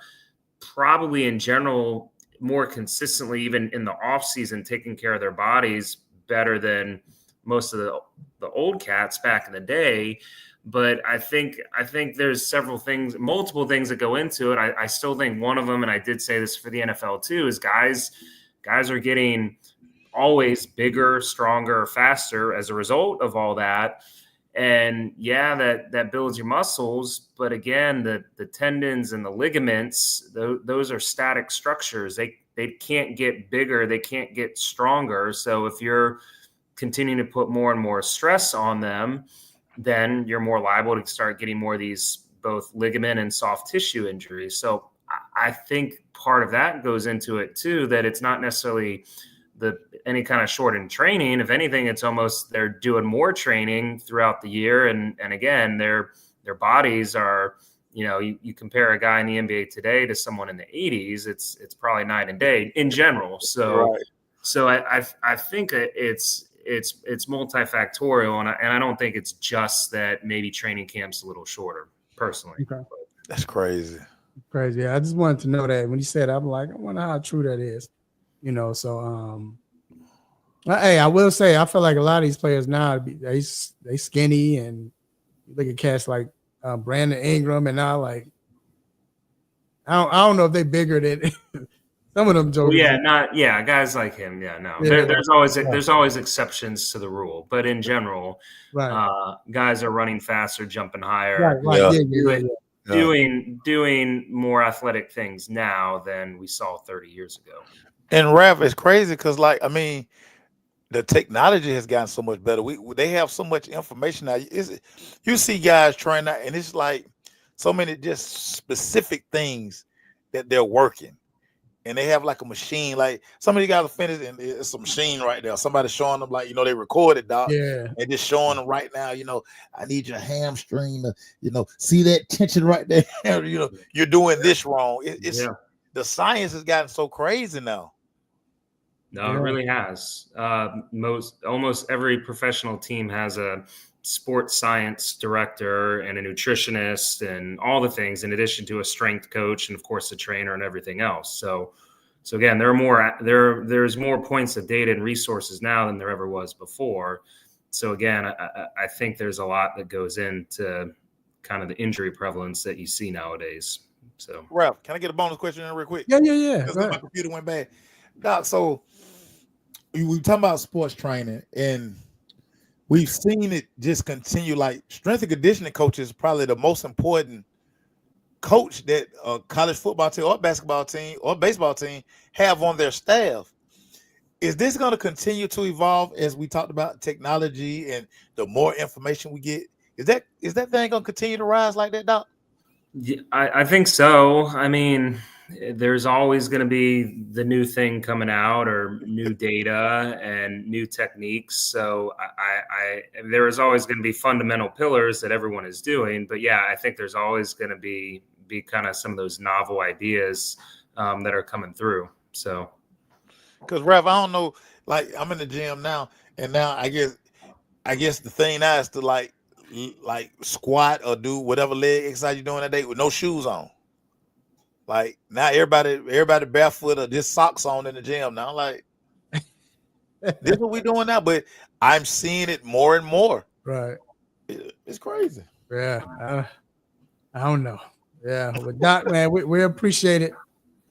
I: probably in general more consistently, even in the off season, taking care of their bodies better than most of the old cats back in the day. But I think there's multiple things that go into it. I still think one of them, and I did say this for the NFL too, is guys are getting always bigger, stronger, faster as a result of all that. And yeah, that builds your muscles. But again, the tendons and the ligaments, those are static structures. They can't get bigger. They can't get stronger. So if you're continuing to put more and more stress on them, then you're more liable to start getting more of these both ligament and soft tissue injuries. So I think part of that goes into it too, that it's not necessarily any kind of shortened training. If anything, it's almost they're doing more training throughout the year. And again, their bodies are, you compare a guy in the NBA today to someone in the 80s, it's probably night and day in general. So,
C: Right.
I: so I think it's multifactorial, and I don't think it's just that maybe training camp's a little shorter, personally.
B: Okay.
C: That's crazy.
B: Crazy. Yeah, I just wanted to know that when you said that, I'm like, I wonder how true that is. So hey, I will say I feel like a lot of these players now they skinny, and you look at cats like Brandon Ingram, and now like I don't know if they bigger than some of them jokers.
I: Guys like him. Yeah, no.
B: Yeah,
I: There's always exceptions to the rule, but in general,
B: right.
I: Guys are running faster, jumping higher,
B: Right.
C: Yeah.
I: doing more athletic things now than we saw 30 years ago.
C: And Raph, it's crazy because, like, I mean, the technology has gotten so much better. They have so much information now. You see guys train out, and it's like so many just specific things that they're working. And they have like a machine, like somebody got to finish, and it's a machine right there. Somebody showing them, like, they recorded, doc.
B: Yeah.
C: And just showing them right now, I need your hamstring to, see that tension right there. You're doing this wrong. The science has gotten so crazy now.
I: No, it really has. Almost every professional team has a sports science director and a nutritionist and all the things, in addition to a strength coach and of course a trainer and everything else. So again, there's more points of data and resources now than there ever was before. So again, I think there's a lot that goes into kind of the injury prevalence that you see nowadays. So,
C: Ralph, can I get a bonus question in real quick?
B: Yeah.
C: Because my computer went bad. Doc, so we talking about sports training, and we've seen it just continue. Like, strength and conditioning coach is probably the most important coach that a college football team or basketball team or baseball team have on their staff. Is this going to continue to evolve as we talked about technology and the more information we get? Is that thing going to continue to rise like that, Doc?
I: Yeah, I think so. I mean, there's always going to be the new thing coming out, or new data and new techniques. So there is always going to be fundamental pillars that everyone is doing. But yeah, I think there's always going to be kind of some of those novel ideas that are coming through. So,
C: because Rev, I don't know, like, I'm in the gym now, and now I guess the thing now is to like squat or do whatever leg exercise you're doing that day with no shoes on. Like, now everybody barefoot or just socks on in the gym now. Like, this is what we're doing now, but I'm seeing it more and more.
B: Right.
C: It's crazy.
B: Yeah. I don't know. Yeah. Well, Doc, man, we appreciate it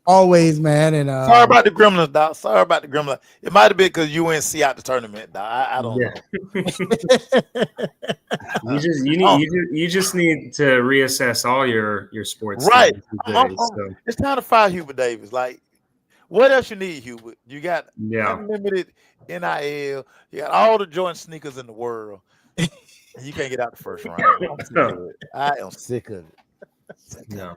B: always, man. And
C: sorry about the Gremlins, Doc. Sorry about the Gremlins. It might have been because UNC out the tournament, Doc. I don't know.
I: You just need to reassess all your sports.
C: Right. It's time to fire Hubert Davis. Like, what else you need, Hubert? You got unlimited NIL. You got all the Jordan sneakers in the world. And you can't get out the first round. I am sick of it.
B: No.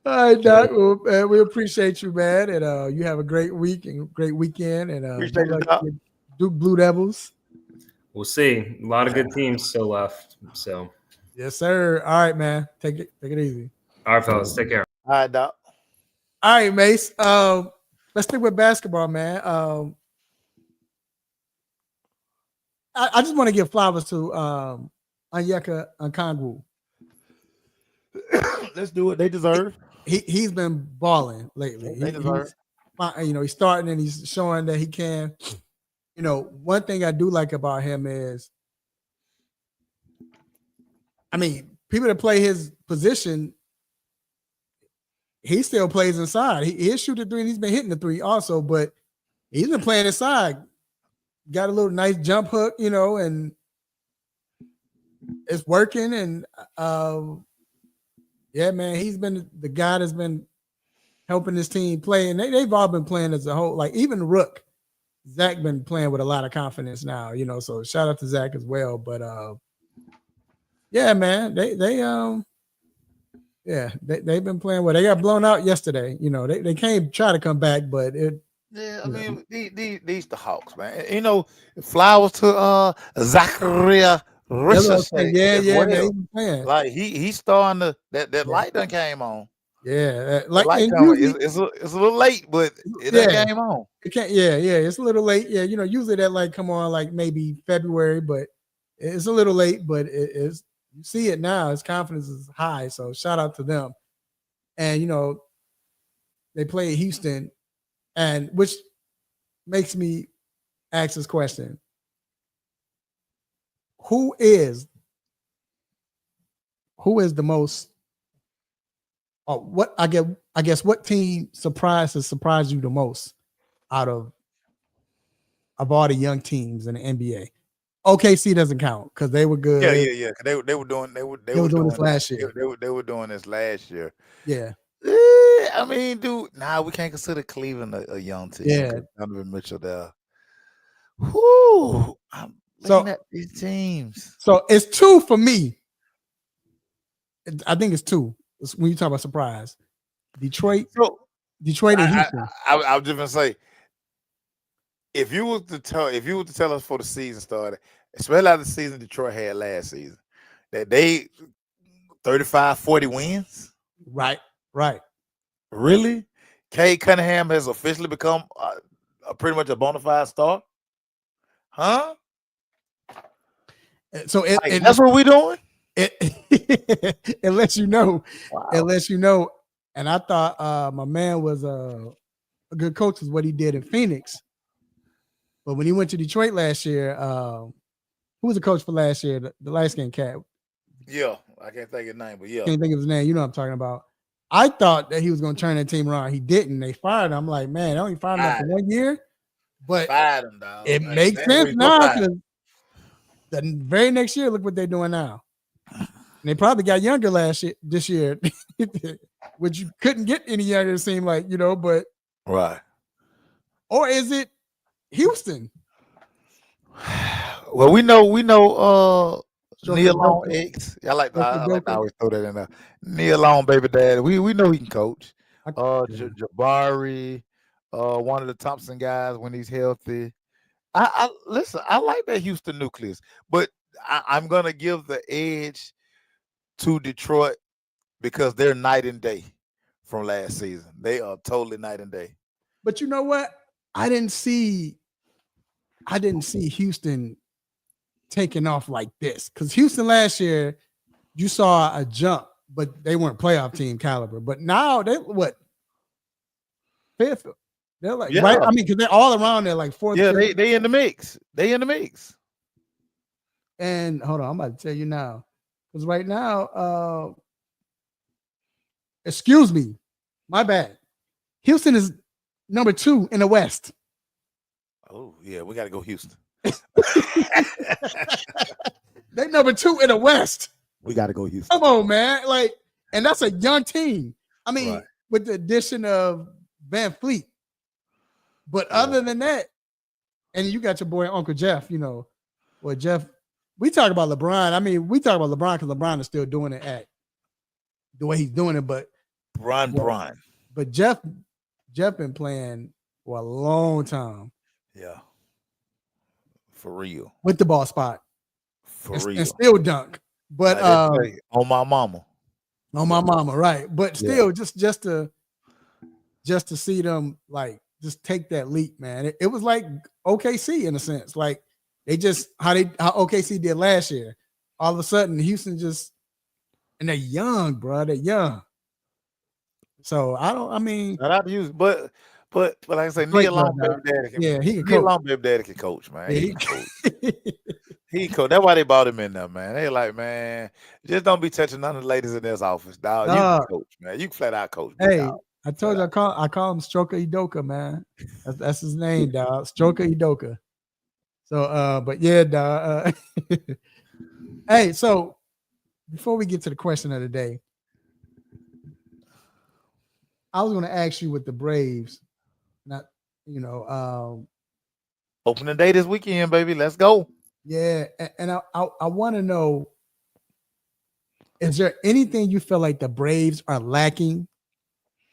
B: All right, Doc. Well, we appreciate you, man, and you have a great week and great weekend. And
C: appreciate you, Doc.
B: Duke Blue Devils.
I: We'll see. A lot of good teams still left. So,
B: yes, sir. All right, man. Take it easy.
I: All right, fellas. Take care.
C: All right, Doc.
B: All right, Mace. Let's stick with basketball, man. I just want to give flowers to Onyeka Okongwu.
C: Let's do it. They deserve.
B: He's been balling lately.
C: They deserve.
B: He's starting and he's showing that he can. One thing I do like about him is, I mean, people that play his position, he still plays inside. He'll shoot the three, and he's been hitting the three also, but he's been playing inside. Got a little nice jump hook, and it's working. And yeah, man, he's been the guy that's been helping this team play, and they've all been playing as a whole. Like, even Rook Zach been playing with a lot of confidence now, so shout out to Zach as well. But yeah, man, they've been playing well. They got blown out yesterday. They came try to come back, but
C: Yeah, I mean these the Hawks, man. Flowers to Zachariah
B: that's what I'm saying.
C: Ricochet as
B: Yeah, man,
C: well.
B: he's been playing.
C: Like he's starting to that
B: Yeah.
C: light done came on.
B: Yeah,
C: The light
B: and
C: coming.
B: usually,
C: It's a little late, but it done
B: yeah,
C: came on.
B: it can't. Yeah, it's a little late. Yeah, usually that light come on like maybe February, but it's a little late. But it is. You see it now. His confidence is high. So shout out to them. And they play Houston, and which makes me ask this question: Who is the most? What I guess what team has surprised you the most out of all the young teams in the NBA? OKC doesn't count because they were good.
C: Yeah. 'Cause they were doing
B: this last year.
C: They were doing this last year.
B: Yeah.
C: I mean, dude, we can't consider Cleveland a young team.
B: Yeah.
C: Donovan Mitchell there. Whoo! I'm looking at these teams.
B: So it's two for me. I think it's two. It's when you talk about surprise, Detroit and Houston.
C: I was just gonna say, if you were to tell us for the season started, especially after the season Detroit had last season, that they 35-40 wins.
B: Right.
C: Really? Cade Cunningham has officially become pretty much a bona fide star? Huh?
B: So
C: that's what we're doing?
B: It lets you know.
C: Wow.
B: It lets you know. And I thought my man was a good coach is what he did in Phoenix. But when he went to Detroit last year, who was the coach for last year? The light-skinned cat.
C: Yeah, I can't think of his name, but yeah.
B: Can't think of his name. You know what I'm talking about. I thought that he was going to turn that team around. He didn't. They fired him. I'm like, man, they only fired him after 1 year. But
C: fired him, dog.
B: It makes sense now because the very next year, look what they're doing now. And they probably got younger this year, which you couldn't get any younger, it seemed like, but
C: right.
B: Or is it Houston?
C: Well, we know Neil Long X. I like to always throw that in there. Neil Long, baby daddy. We know he can coach. Jabari, one of the Thompson guys when he's healthy. I listen, I like that Houston nucleus, but I'm gonna give the edge to Detroit because they're night and day from last season. They are totally night and day.
B: But you know what? I didn't see Houston taking off like this because Houston last year, you saw a jump, but they weren't playoff team caliber. But now they fifth? They're like right. I mean, because they're all around there, like fourth.
C: Yeah, they in the mix. They in the mix.
B: And hold on, I'm about to tell you now. Because right now, excuse me, my bad. Houston is number 2 in the West.
C: Oh, yeah, we got to go Houston.
B: They number 2 in the West.
C: We got to go Houston.
B: Come on, man. And that's a young team. I mean, with the addition of Van Fleet. But other than that, and you got your boy Uncle Jeff, Jeff, we talk about LeBron. I mean, we talk about LeBron because LeBron is still doing it at the way he's doing it. But
C: Bron.
B: But Jeff been playing for a long time.
C: Yeah. For real.
B: With the ball spot.
C: For real.
B: And still dunk. But
C: on my mama.
B: On my mama, right. But still, just to see them just take that leap, man. It was like OKC in a sense. Like they just how OKC did last year. All of a sudden, Houston and they're young, bro. They're young. So I mean,
C: shout out to Houston, but like I say, Neil Long, baby daddy can.
B: He can
C: Neil
B: coach.
C: Long, baby daddy can coach, man.
B: Yeah,
C: he can coach. He can coach. That's why they brought him in there, man. They like, man, just don't be touching none of the ladies in this office, dog. You can coach, man. You can flat out coach.
B: Hey,
C: dog.
B: I told you I call him Stroker Udoka, man. That's his name, dog. Stroker Udoka. So, but yeah, dog. Hey, so before we get to the question of the day, I was going to ask you with the Braves, not
C: Opening day this weekend, baby. Let's go.
B: Yeah, and I want to know, is there anything you feel like the Braves are lacking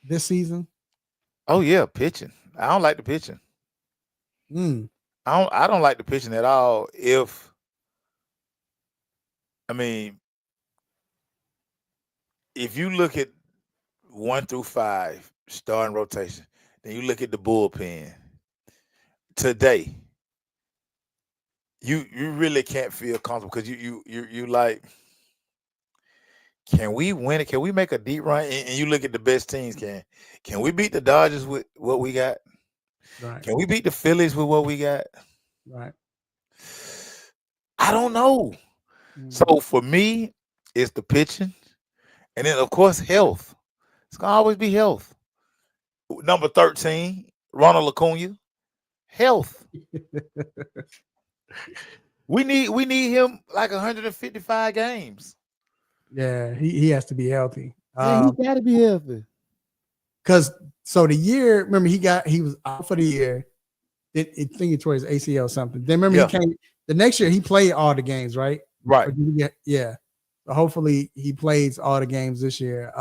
B: this season?
C: Oh yeah, pitching. I don't like the pitching.
B: Mm,
C: I don't like the pitching at all. I mean, if you look at 1 through 5 starting rotation, then you look at the bullpen today. You really can't feel comfortable because you like, can we win it? Can we make a deep run? And you look at the best teams. Can we beat the Dodgers with what we got?
B: right,
C: Can we beat the Phillies with what we got?
B: right.
C: I don't know.
B: Mm.
C: So for me, it's the pitching, and then of course health. It's gonna always be health. Number 13, Ronald Acuna, health. We need him like 155 games.
B: Yeah, he has to be healthy.
C: Yeah, he gotta be healthy.
B: Because so the year, remember he was out for the year. It thinking towards ACL or something. Then remember he came the next year. He played all the games, right?
C: Right.
B: Yeah. So hopefully he plays all the games this year.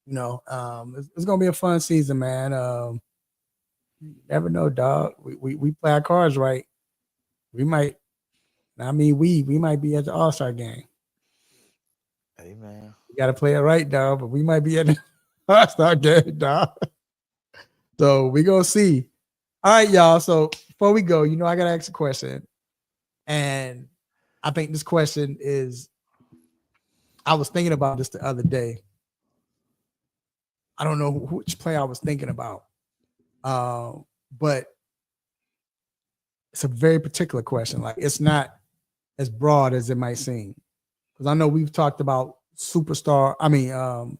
B: It's gonna be a fun season, man. You never know, dog. We play our cards right. We might. I mean, we might be at the All-Star game.
C: Hey man,
B: You got to play it right, dog. But we might be at the All-Star game, dog. So we gonna see. All right, y'all. So before we go, I gotta ask a question, and I think this question is. I was thinking about this the other day. I don't know which play I was thinking about, but it's a very particular question. Like it's not as broad as it might seem, because I know we've talked about superstar. I mean,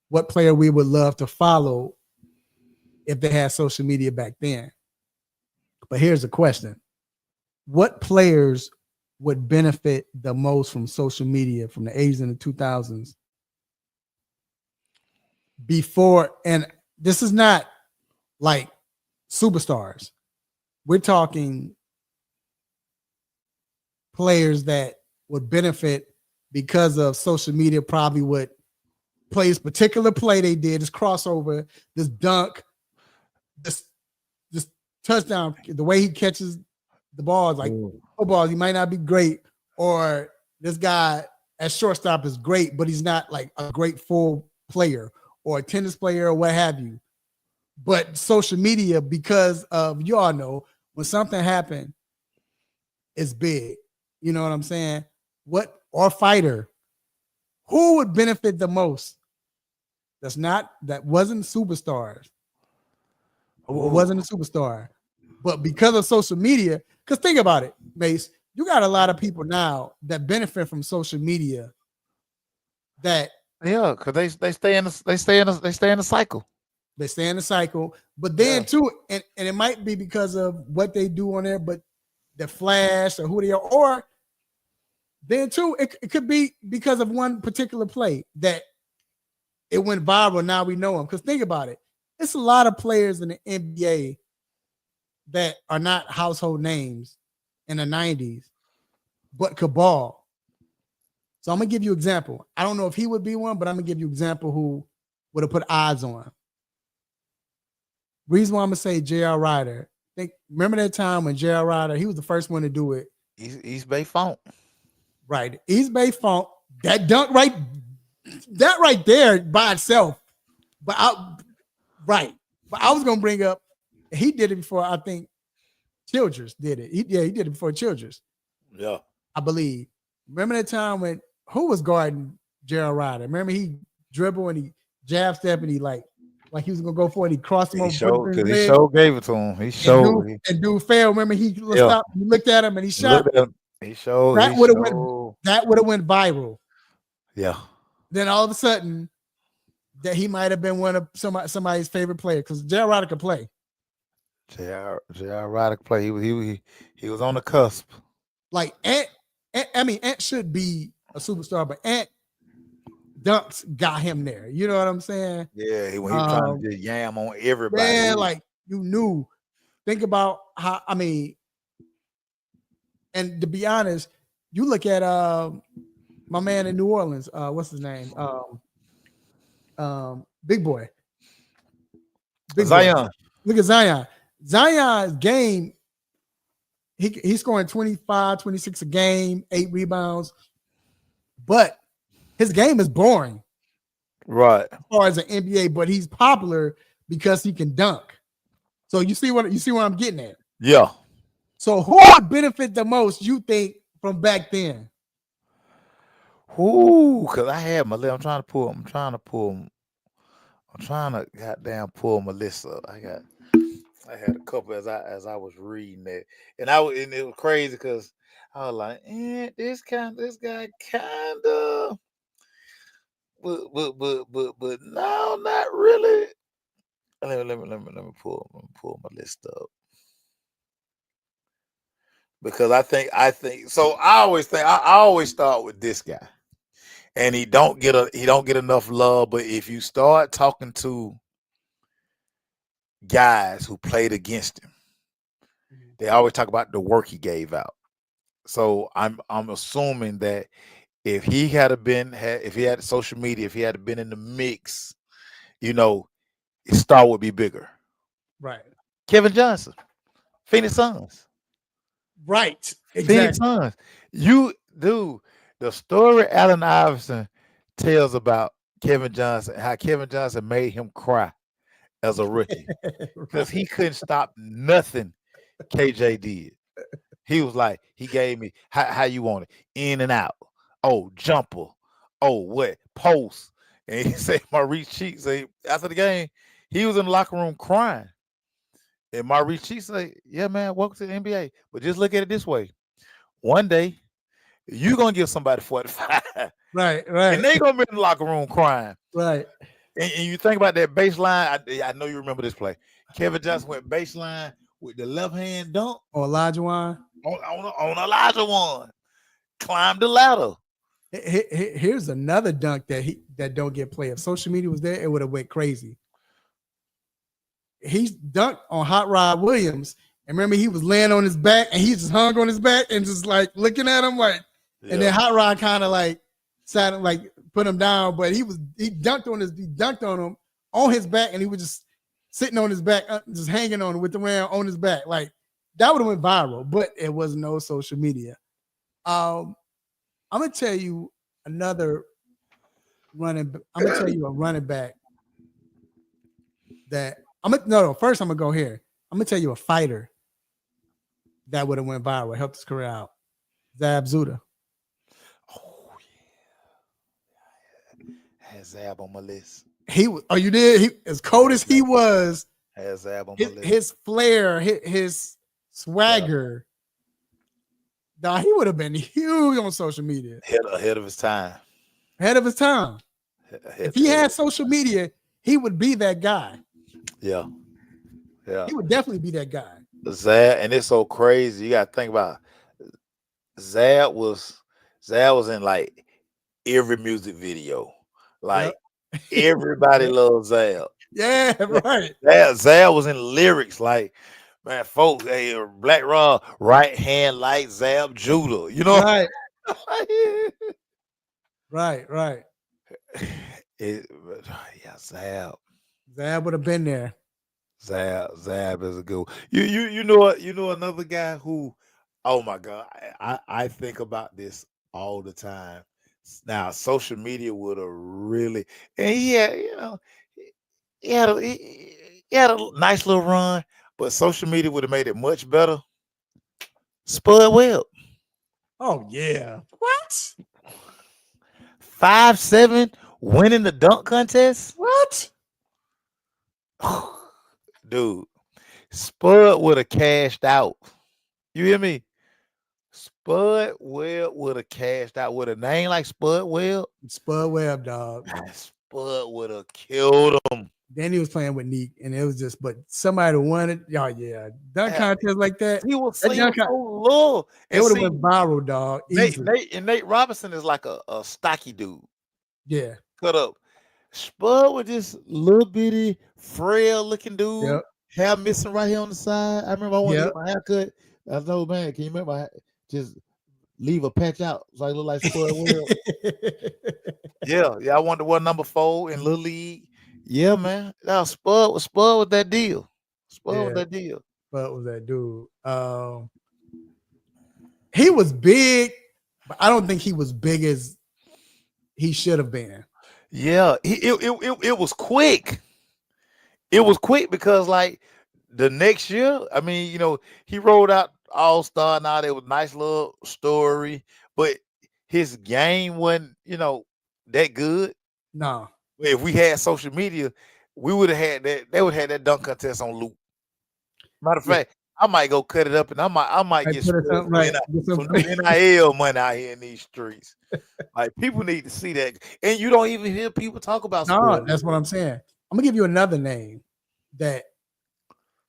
B: what player we would love to follow if they had social media back then. But here's the question: what players would benefit the most from social media from the 80s and the 2000s? Before, and this is not like superstars. We're talking players that would benefit because of social media, probably would play this particular play they did, this crossover, this dunk, this touchdown, the way he catches the balls, like football, he might not be great, or this guy at shortstop is great, but he's not like a great full player or a tennis player or what have you. But social media, because of, you all know, when something happened, it's big. You know what I'm saying? Or fighter, who would benefit the most? That wasn't superstars. Or wasn't a superstar. But because of social media, because think about it, Mace, you got a lot of people now that benefit from social media that
C: because they stay in the cycle.
B: They stay in the cycle. But then too, and it might be because of what they do on there, but the flash or who they are, or then too, it could be because of one particular play that it went viral. Now we know him. Because think about it. It's a lot of players in the NBA that are not household names in the 90s, but could ball. So I'm going to give you an example. I don't know if he would be one, but I'm going to give you an example who would have put odds on. Reason why I'm going to say J.R. Rider. Remember that time when J.R. Rider, he was the first one to do it.
C: East Bay Funk.
B: Right. East Bay Funk. That dunk right there by itself. But I was going to bring up, he did it before, I think Childress did it. He did it before Childress.
C: Yeah.
B: I believe. Remember that time when, who was guarding Gerald Ryder? Remember he dribbled and he jab step and he like he was going to go for it. He crossed him over.
C: He gave it to him. He showed.
B: And dude failed. Remember he stopped, he looked at him and he shot.
C: He showed.
B: That would have went viral.
C: Yeah.
B: Then all of a sudden, that he might have been one of somebody's favorite players because Gerald Ryder could play.
C: J.R. Ryder could play. He was on the cusp.
B: Like Ant should be a superstar, but Ant dunks got him there. You know what I'm saying?
C: Yeah, when he was trying to just yam on everybody.
B: Yeah, like you knew. think about how, I mean, and to be honest, you look at my man in New Orleans, what's his name? Big boy. Big boy.
C: Zion.
B: Look at Zion. Zion's game, he's scoring 25, 26 a game, 8 rebounds, but his game is boring.
C: Right.
B: As far as an NBA, but he's popular because he can dunk. So you see what I'm getting at?
C: Yeah.
B: So who would benefit the most, you think, from back then?
C: Ooh, because I had my list. I'm trying to goddamn pull my list up. I had a couple as I was reading that. And it was crazy because I was like, this guy kind of, but no, not really. Let me pull my list up. Because I think so. I always start with this guy, and he don't get enough love. But if you start talking to guys who played against him, they always talk about the work he gave out. So I'm assuming that if he had social media, if he had been in the mix, his star would be bigger.
B: Right.
C: Kevin Johnson, Phoenix Suns.
B: Right. Exactly.
C: Phoenix Suns. The story Allen Iverson tells about Kevin Johnson, how Kevin Johnson made him cry as a rookie because he couldn't stop nothing KJ did. He was like, he gave me how you want it, in and out. Oh, jumper. Oh, what post? And he said, Maurice Cheeks. After the game, he was in the locker room crying. And Maurice Cheeks said, "Yeah, man, welcome to the NBA. But just look at it this way: one day, you're gonna give somebody 45,
B: right,
C: and they gonna be in the locker room crying,
B: right."
C: And you think about that baseline. I know you remember this play. Kevin Johnson went baseline with the left hand dunk
B: on Olajuwon.
C: On Olajuwon, climbed the ladder.
B: Here's another dunk that don't get played. If social media was there, it would have went crazy. He's dunked on Hot Rod Williams, and remember he was laying on his back, and he just hung on his back and just like looking at him like, yeah. And then Hot Rod kind of like sat like put him down, but he dunked on him on his back, and he was just sitting on his back, just hanging on with the man on his back. Like that would have went viral, but it was no social media. I'm gonna tell you another running. I'm gonna tell you a running back that first I'm gonna go here. I'm gonna tell you a fighter that would have went viral, helped his career out. Zab Zuda.
C: Oh yeah, had Zab on my list.
B: You did? He, as cold as he was,
C: had Zab on my list.
B: His flair, his swagger. Yeah. He would have been huge on social media.
C: Ahead of his time.
B: If he had social media, he would be that guy.
C: Yeah.
B: He would definitely be that guy.
C: Zab, and it's so crazy. You got to think about Zab was in like every music video. Like everybody loves Zab.
B: Yeah, right.
C: Zab was in lyrics like, man, folks, hey, Black Raw, right hand like Zab Judah. You know?
B: Right. right.
C: Zab.
B: Zab would have been there.
C: Zab is a good one. You know what? You know another guy who, oh my God, I think about this all the time. Now, social media would have really, and he had a nice little run, but social media would have made it much better. Spud Webb.
B: Oh yeah. What?
C: 5'7", winning the dunk contest.
B: What?
C: Dude, Spud would have cashed out. You hear me? Spud Webb would have cashed out with a name like Spud Webb.
B: Spud Webb, dog.
C: Spud would have killed him.
B: Then he was playing with Neek, and it was just, but somebody wanted, dunk contest like that.
C: He was so low.
B: It would have went viral, dog.
C: Nate Robinson is like a stocky dude.
B: Yeah.
C: Cut up. Spud was this little bitty, frail looking dude.
B: Yep.
C: hair missing right here on the side. I remember I wanted to
B: Yep.
C: get my hair cut. I was like, man, can you make my just leave a patch out so I look like Spud Webb? Yeah, I wanted to wear number 4 in Little League. Yeah, man. Now Spud was that deal. Spud was
B: Yeah.
C: that deal.
B: What was that dude? He was big, but I don't think he was big as he should have been.
C: Yeah, it was quick. It was quick because like the next year, I mean, he rolled out All-Star. Now there was nice little story, but his game wasn't, that good.
B: No.
C: If we had social media, we would have had that. They would have had that dunk contest on loop. Matter of fact, I might go cut it up, and I might get some NIL money out here in these streets. Like people need to see that, and you don't even hear people talk about.
B: No, that's what I'm saying. I'm gonna give you another name and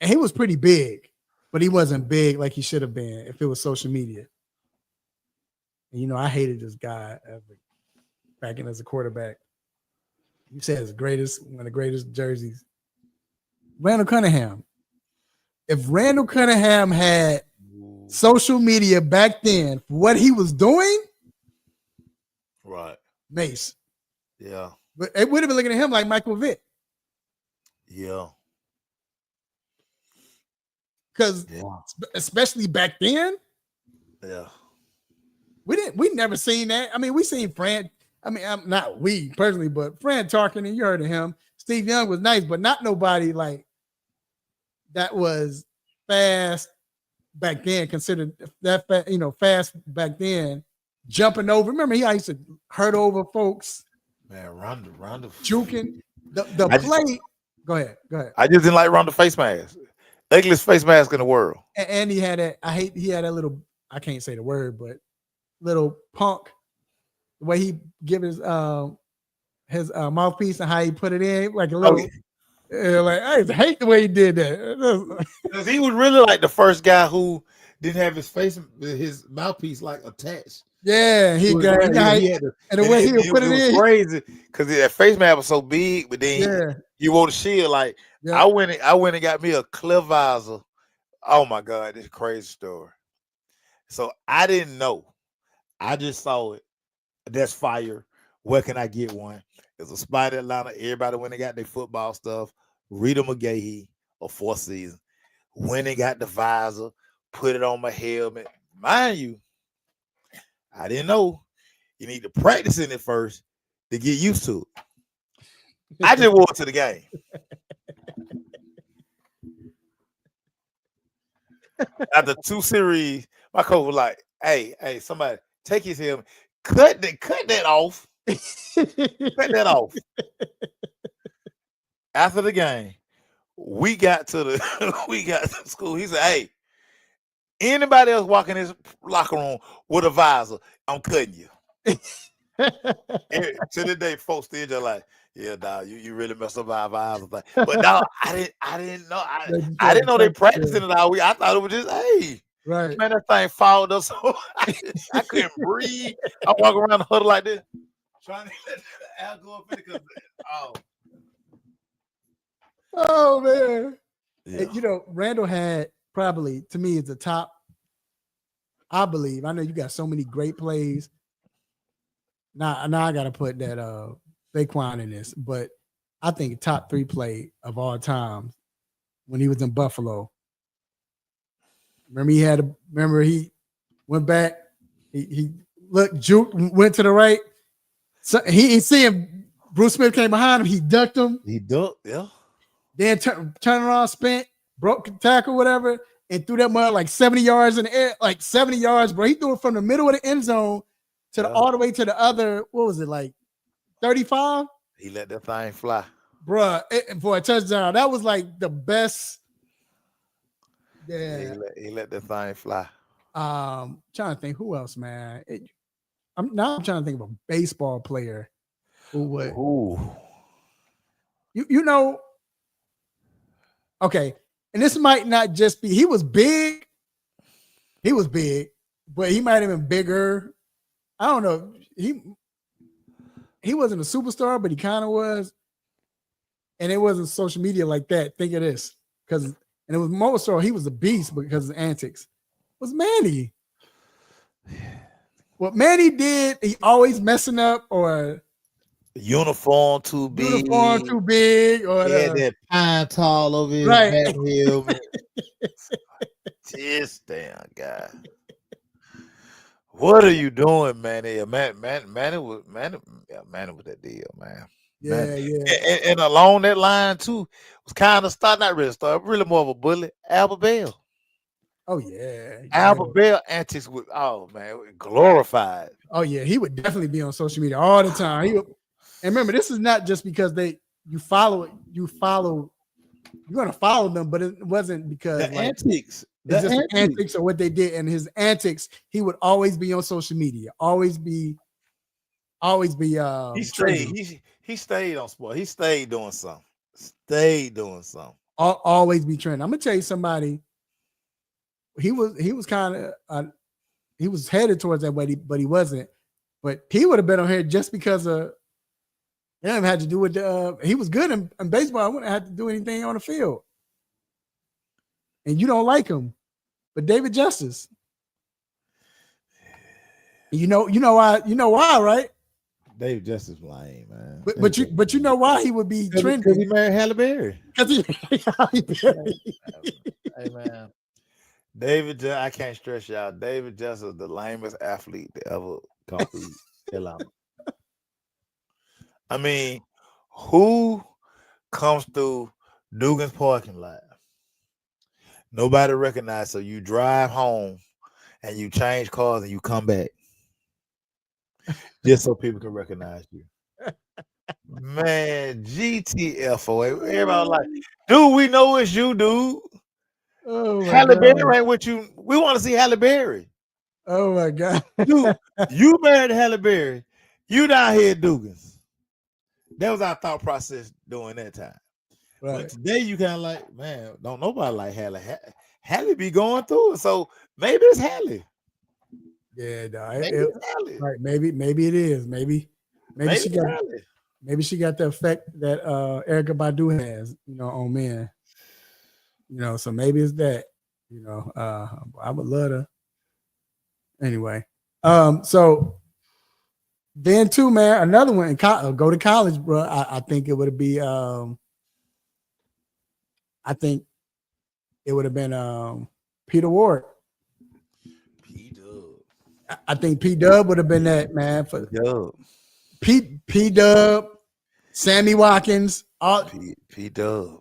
B: he was pretty big, but he wasn't big like he should have been if it was social media. And, I hated this guy back in as a quarterback. You said his one of the greatest jerseys. Randall Cunningham. If Randall Cunningham had social media back then for what he was doing,
C: right,
B: Mace.
C: Yeah.
B: But it would have been looking at him like Michael Vick.
C: Yeah.
B: Because especially back then, we never seen that. I mean, we seen Fran. I mean, not we personally, but Fran Tarkin, and you heard of him. Steve Young was nice, but not nobody like that was fast back then. Considered that fast back then. Jumping over. Remember, he used to hurt over folks.
C: Man, Ronda
B: juking the play. Go ahead.
C: I just didn't like Ronda face mask. Ugliest face mask in the world.
B: And he had that. He had that little. I can't say the word, but little punk. The way he give his mouthpiece and how he put it in, like a little. Like I hate the way he did that.
C: Because he was really like the first guy who didn't have his mouthpiece like attached.
B: Yeah, and the way he would put it in,
C: crazy because that face mask was so big. But then he wore the shield. Like I went and got me a clear visor. Oh my God, this crazy story. So I didn't know. I just saw it. That's fire. Where can I get one? There's a spot in Atlanta. Everybody went and got their football stuff. Rita McGahee of 4th Season. Went and got the visor, put it on my helmet. Mind you, I didn't know you need to practice in it first to get used to it. I just wore it to the game. After 2 series, my coach was like, hey, somebody take his helmet, cut that off. Cut that off. After the game, we got to school. He said, hey, anybody else walking in his locker room with a visor, I'm cutting you. To this day, folks still just like, yeah, dog, you really messed up our visor thing. But dog, I didn't know. I didn't know they practicing it all week. I thought it was just, hey,
B: right,
C: man, that thing fouled us. So I couldn't breathe. I walk around the huddle like this, trying to let the air go up in it.
B: Oh man. Yeah. Randall had probably, to me, is the top. I believe. I know you got so many great plays. Now I gotta put that Saquon in this, but I think top 3 play of all time when he was in Buffalo. Remember he went back, he looked, juke, went to the right. So he seeing Bruce Smith came behind him, he ducked him.
C: He ducked, yeah.
B: Then turned around, spent, broke the tackle, whatever, and threw that mud like 70 yards in the air, like 70 yards, bro. He threw it from the middle of the end zone to all the way to the other, what was it, like 35?
C: He let that thing fly.
B: Bruh, for a touchdown. That was like the best. Yeah.
C: He let that thing fly.
B: Trying to think who else, man. I'm trying to think of a baseball player who would.
C: Ooh.
B: Okay, and this might not just be, he was big, but he might have been bigger. I don't know. He wasn't a superstar, but he kind of was. And it wasn't social media like that. Think of this. because it was more so he was a beast because of his antics. Was Manny. What Manny did, he always messing up or
C: Uniform too big.
B: Uniform too big or
C: yeah, that pine tall over his
B: right.
C: back helmet. This damn guy. What are you doing, Manny? Manny was that deal, man.
B: Yeah, yeah.
C: And along that line too was kind of not really start, really more of a bully. Albert Bell.
B: Oh yeah.
C: Albert Bell antics with glorified.
B: Oh yeah, he would definitely be on social media all the time. And remember, this is not just because you're gonna follow them, but it wasn't because
C: the antics.
B: It's just the antics or what they did, and his antics, he would always be on social media, always be
C: he stayed on sport. He stayed doing something.
B: Always be trending. I'm gonna tell you somebody. He was kind of he was headed towards that way, but he wasn't. But he would have been on here just because of him had to do with he was good in baseball. I wouldn't have to do anything on the field. And you don't like him, but David Justice. You know why, right?
C: David Justice lame, man.
B: But you know why he would be trending?
C: Because he married Halle Berry.
B: Because he
C: Hey man. I can't stress y'all. David Justice is the lamest athlete to ever come through Atlanta. I mean, who comes through Dugan's parking lot? Nobody recognizes. So you drive home and you change cars and you come back just so people can recognize you. Man, GTFO. Everybody like, dude, we know it's you, dude.
B: Oh
C: Halle Berry ain't with you. We want to see Halle Berry.
B: Oh my God.
C: Dude, you married Halle Berry. You down here at Dugan's. That was our thought process during that time. Right. But today you kind of like, man, don't nobody like Halle. Halle be going through it. So maybe it's Halle.
B: Yeah, right. Maybe it is. Maybe she got the effect that Erykah Badu has, on men. So maybe it's that. I would love to. Anyway, so then too, man, another one go to college, bro. I think it would be. I think it would have been Peter Ward. P-Dub. I think P-Dub would have been that, man. For P-Dub, Sammy Watkins, all
C: P-Dub.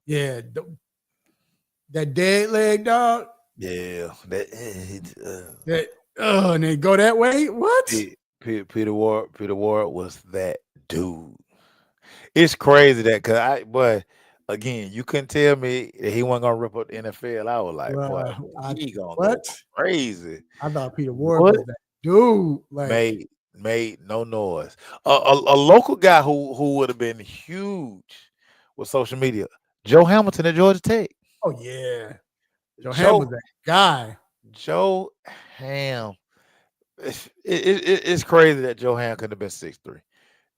B: Yeah, that dead leg dog.
C: Yeah,
B: and they go that way. What?
C: Peter Ward was that dude. It's crazy that but again, you couldn't tell me that he wasn't gonna rip up the NFL. I was like, he gonna go crazy.
B: I thought Peter Ward was that dude.
C: Like made no noise. A local guy who would have been huge with social media. Joe Hamilton at Georgia Tech.
B: Oh yeah, Joe Ham was that guy.
C: Joe Ham. It's crazy that Joe Ham could have been 6'3".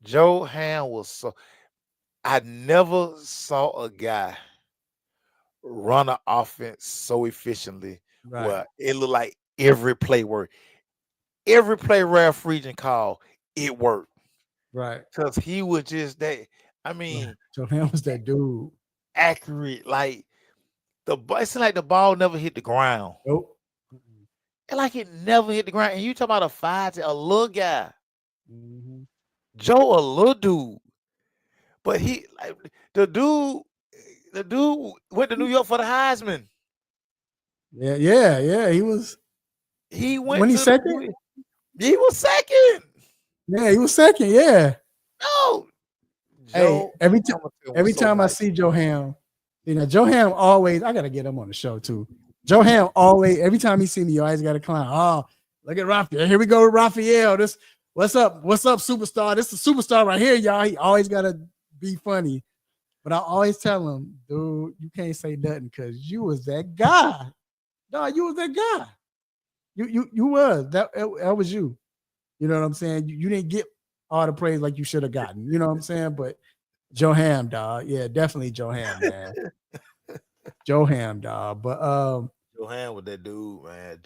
C: Joe Ham was so. I never saw a guy run an offense so efficiently.
B: Right.
C: Where it looked like every play worked. Every play Ralph Region called, it worked.
B: Right.
C: Because he was just that. I mean,
B: Joe Ham was that dude.
C: Accurate, like it seemed like the ball never hit the ground.
B: Nope.
C: And like it never hit the ground. And you talking about a little guy.
B: Mm-hmm.
C: Joe, a little dude. But he like the dude went to New York for the Heisman.
B: Yeah. He was.
C: He went
B: when he second.
C: He was second.
B: Yeah, he was second. Yeah.
C: No.
B: Joe, hey, every time I see Joe Ham, Joe Ham always. I gotta get him on the show too. Joe Ham always. Every time he see me, you always got to clown. Oh, look at Raphael. Here we go with Raphael. This what's up, superstar? This is the superstar right here, y'all. He always gotta be funny. But I always tell him, dude, you can't say nothing because you was that guy. No, you was that guy. You was that was you. You know what I'm saying? You didn't get all the praise like you should have gotten. You know what I'm saying? But Joe Ham, dog. Yeah, definitely Joe Ham, man. Joe Ham, dog. But
C: Joe Ham with that dude, man.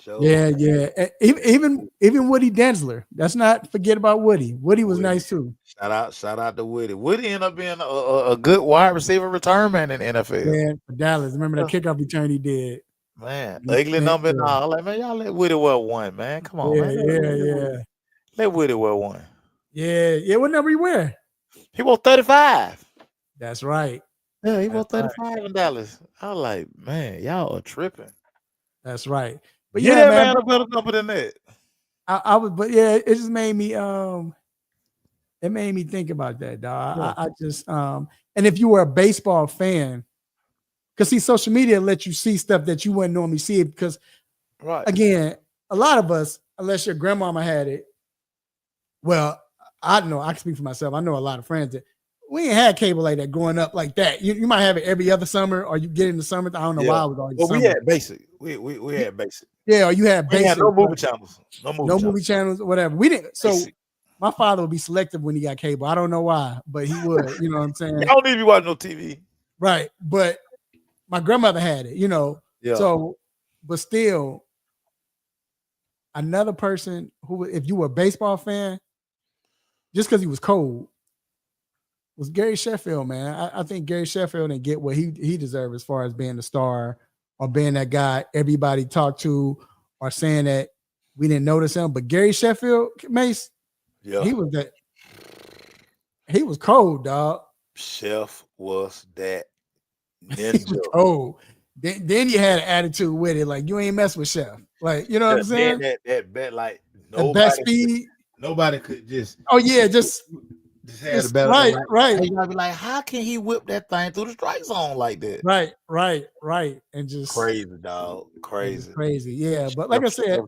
B: yeah. And even Woody Densler. Let's not forget about Woody. Woody was nice too.
C: Shout out to Woody. Woody ended up being a good wide receiver return man in the NFL.
B: Yeah, for Dallas. Remember that kickoff return he did.
C: Man, ugly number and all. Like, man, y'all let Woody wear one, man. Come on, man. Let Woody wear one.
B: Yeah. What number he wear?
C: He wore 35.
B: That's right.
C: Yeah, he wore 35 in Dallas. I was like, man, y'all are tripping.
B: That's right. But
C: yeah, man, a better number than that.
B: I was, but yeah, it just made me it made me think about that, dog.
C: Yeah.
B: I just and if you were a baseball fan, because see, social media let you see stuff that you wouldn't normally see because again, a lot of us, unless your grandmama had it, well, I know I can speak for myself. I know a lot of friends that we ain't had cable like that growing up like that. You might have it every other summer, or you get in the summer. I don't know why I was always.
C: Well, we had basic. We had basic.
B: Yeah, or you had basic.
C: We had no movie channels. No
B: movie channels, whatever. We didn't. So basic. My father would be selective when he got cable. I don't know why, but he would. You know what I'm saying?
C: Y'all don't need to be watching no TV.
B: Right, but my grandmother had it. You know. Yeah. So, but still, another person who, if you were a baseball fan, just because he was cold, was Gary Sheffield, man. I think Gary Sheffield didn't get what he deserved as far as being the star or being that guy everybody talked to or saying that we didn't notice him. But Gary Sheffield, Mace, he was that. He was cold, dog.
C: Chef was that
B: ninja. He was cold. Then you had an attitude with it, like you ain't mess with Chef. Like, you know what I'm saying?
C: That bet, like
B: the best speed.
C: Nobody could just.
B: Oh yeah, just
C: had a better right. You gotta be like, how can he whip that thing through the strike zone like that?
B: Right, and just
C: crazy, dog, crazy.
B: Yeah, but like I said,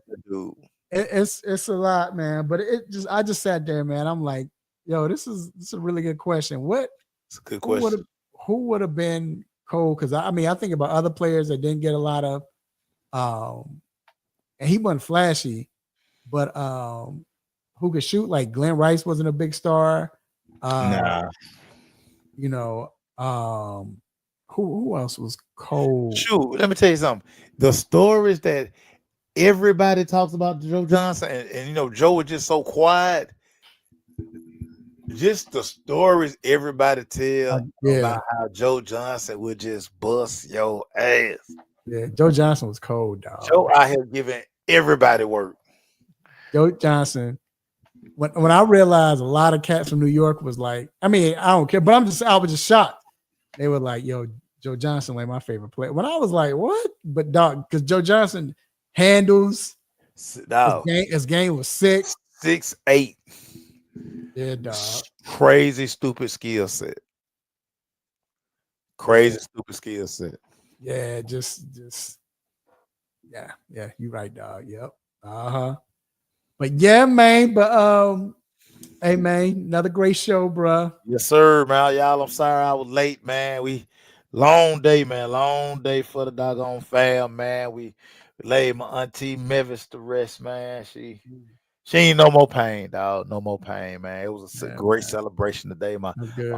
B: it's a lot, man. But I just sat there, man. I'm like, yo, this is a really good question.
C: It's a good question.
B: Who would have been cold? Because I mean, I think about other players that didn't get a lot of, and he wasn't flashy, but who could shoot? Like Glenn Rice wasn't a big star. You know, who else was cold?
C: Shoot, let me tell you something. The stories that everybody talks about Joe Johnson, and you know, Joe was just so quiet. Just the stories everybody tell about how Joe Johnson would just bust your ass.
B: Yeah, Joe Johnson was cold, dog.
C: Joe out here giving everybody work.
B: Joe Johnson. When I realized a lot of cats from New York was like, I mean, I don't care, but I was just shocked. They were like, yo, Joe Johnson, like my favorite player. When I was like, what? But dog, because Joe Johnson handles, his game was
C: 6'8".
B: Yeah, dog.
C: Crazy, stupid skill set.
B: Yeah, just yeah, you right, dog. Yep. But yeah, man. But hey, man, another great show, bro.
C: Yes, sir, man. Y'all, I'm sorry I was late, man. Long day, man. Long day for the doggone fam, man. We laid my auntie Mavis to rest, man. She ain't no more pain, dog. No more pain, man. It was a great celebration today. My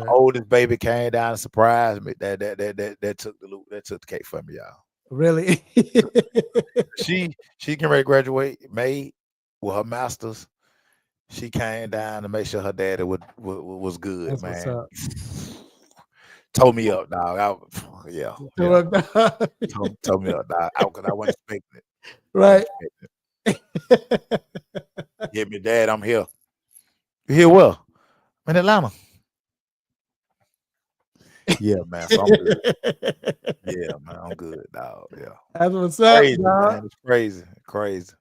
C: oldest baby came down and surprised me. That took the cake from me, y'all.
B: Really?
C: She can ready to graduate May with her master's. She came down to make sure her daddy was good. That's man. Told me up, dog. Told me up, dog. Because I wasn't expecting it.
B: Right.
C: Yeah, me, Dad, I'm here. You here? Well, I'm in Atlanta. Yeah, man. So I'm good. Yeah, man. I'm good, dog. Yeah.
B: That's what's up,
C: crazy,
B: dog.
C: Man. It's crazy.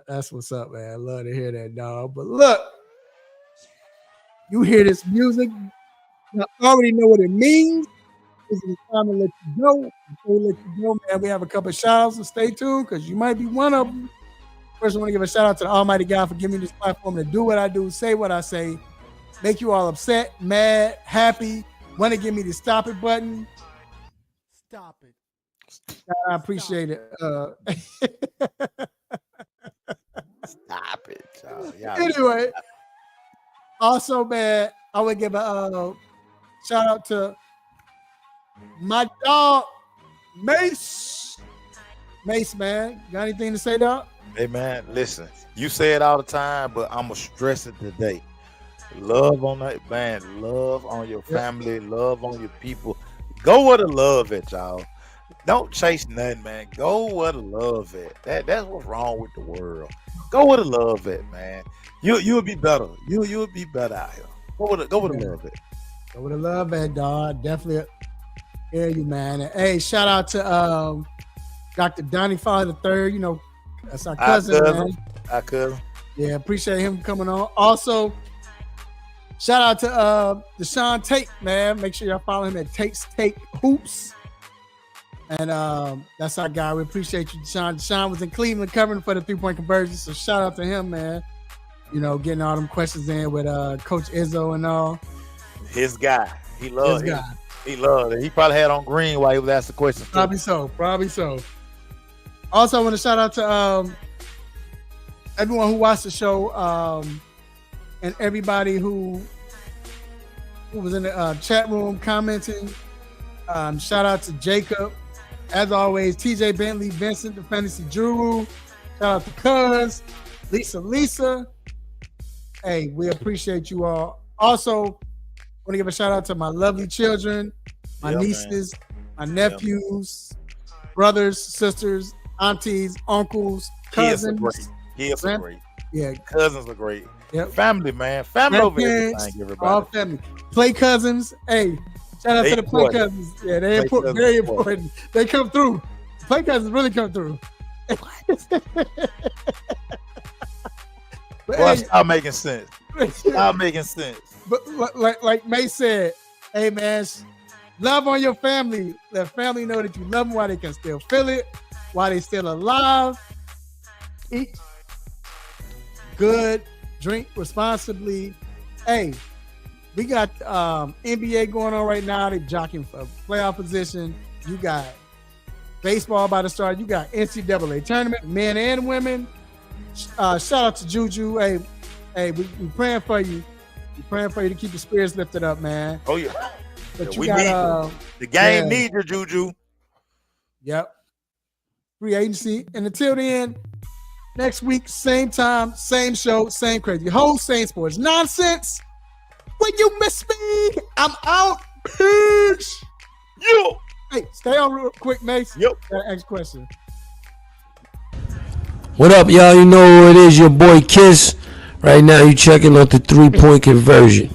B: That's what's up, man. I love to hear that, dog. But look, you hear this music, you already know what it means. This is time to let you go. Before we let you go, man, we have a couple of shout outs, so stay tuned because you might be one of them. First, I want to give a shout out to the Almighty God for giving me this platform to do what I do, say what I say, make you all upset, mad, happy, want to give me the stop it button. Stop it. I appreciate it.
C: Stop it.
B: Anyway, also, man, I would give a Shout out to my dog, Mace. Mace, man. Got anything to say, dog?
C: Hey, man, listen. You say it all the time, but I'm going to stress it today. Love on that, man. Love on your family. Love on your people. Go where the love at, y'all. Don't chase nothing, man. Go where the love at. That's what's wrong with the world. Go where the love at, man. You'll be better. You'll be better out here. Go where the love at.
B: Go where the love at, dog. Definitely hear you, man. And, hey, shout out to Dr. Donnie Fowler III. You know, that's our cousin, man.
C: Our cousin.
B: Yeah, appreciate him coming on. Also, shout out to Deshaun Tate, man. Make sure y'all follow him at Tate's Take Hoops. And that's our guy. We appreciate you, Deshaun. Deshaun was in Cleveland covering for the 3-point conversion. So shout out to him, man. You know, getting all them questions in with Coach Izzo and all.
C: His guy. He loved
B: it.
C: He loved it. He probably had on green while he was asking questions.
B: Probably so. Also, I want to shout out to everyone who watched the show and everybody who was in the chat room commenting. Shout out to Jacob. As always, TJ Bentley, Vincent, the Fantasy Guru. Shout out to Cuz, Lisa. Hey, we appreciate you all. Also, want to give a shout out to my lovely children, my nieces, my nephews, brothers, sisters, aunties, uncles, cousins.
C: Kids are great.
B: Yeah.
C: Cousins are great.
B: Yep.
C: Family, man. Family over everything, everybody.
B: All family. Play cousins. Hey, shout out to the play cousins. Yeah, they're very important. They come through. Play cousins really come through.
C: Boy, stop making sense. Stop making sense.
B: But like May said, hey, man, love on your family. Let family know that you love them while they can still feel it, while they still alive. Eat good, drink responsibly. Hey, we got NBA going on right now. They're jockeying for playoff position. You got baseball about to start. You got NCAA tournament, men and women. Shout out to Juju. Hey, we praying for you. We're praying for you to keep your spirits lifted up, man.
C: Oh yeah.
B: But
C: we need the game needs your Juju.
B: Yep. Free agency. And until then, next week, same time, same show, same crazy. Whole same sports nonsense. When you miss me, I'm out. Peace.
C: Yo.
B: Hey, stay on real quick, Mace.
C: Yep.
B: Next question.
J: What up, y'all? You know who it is, your boy Kiss. Right now, you checking out the 3-point conversion.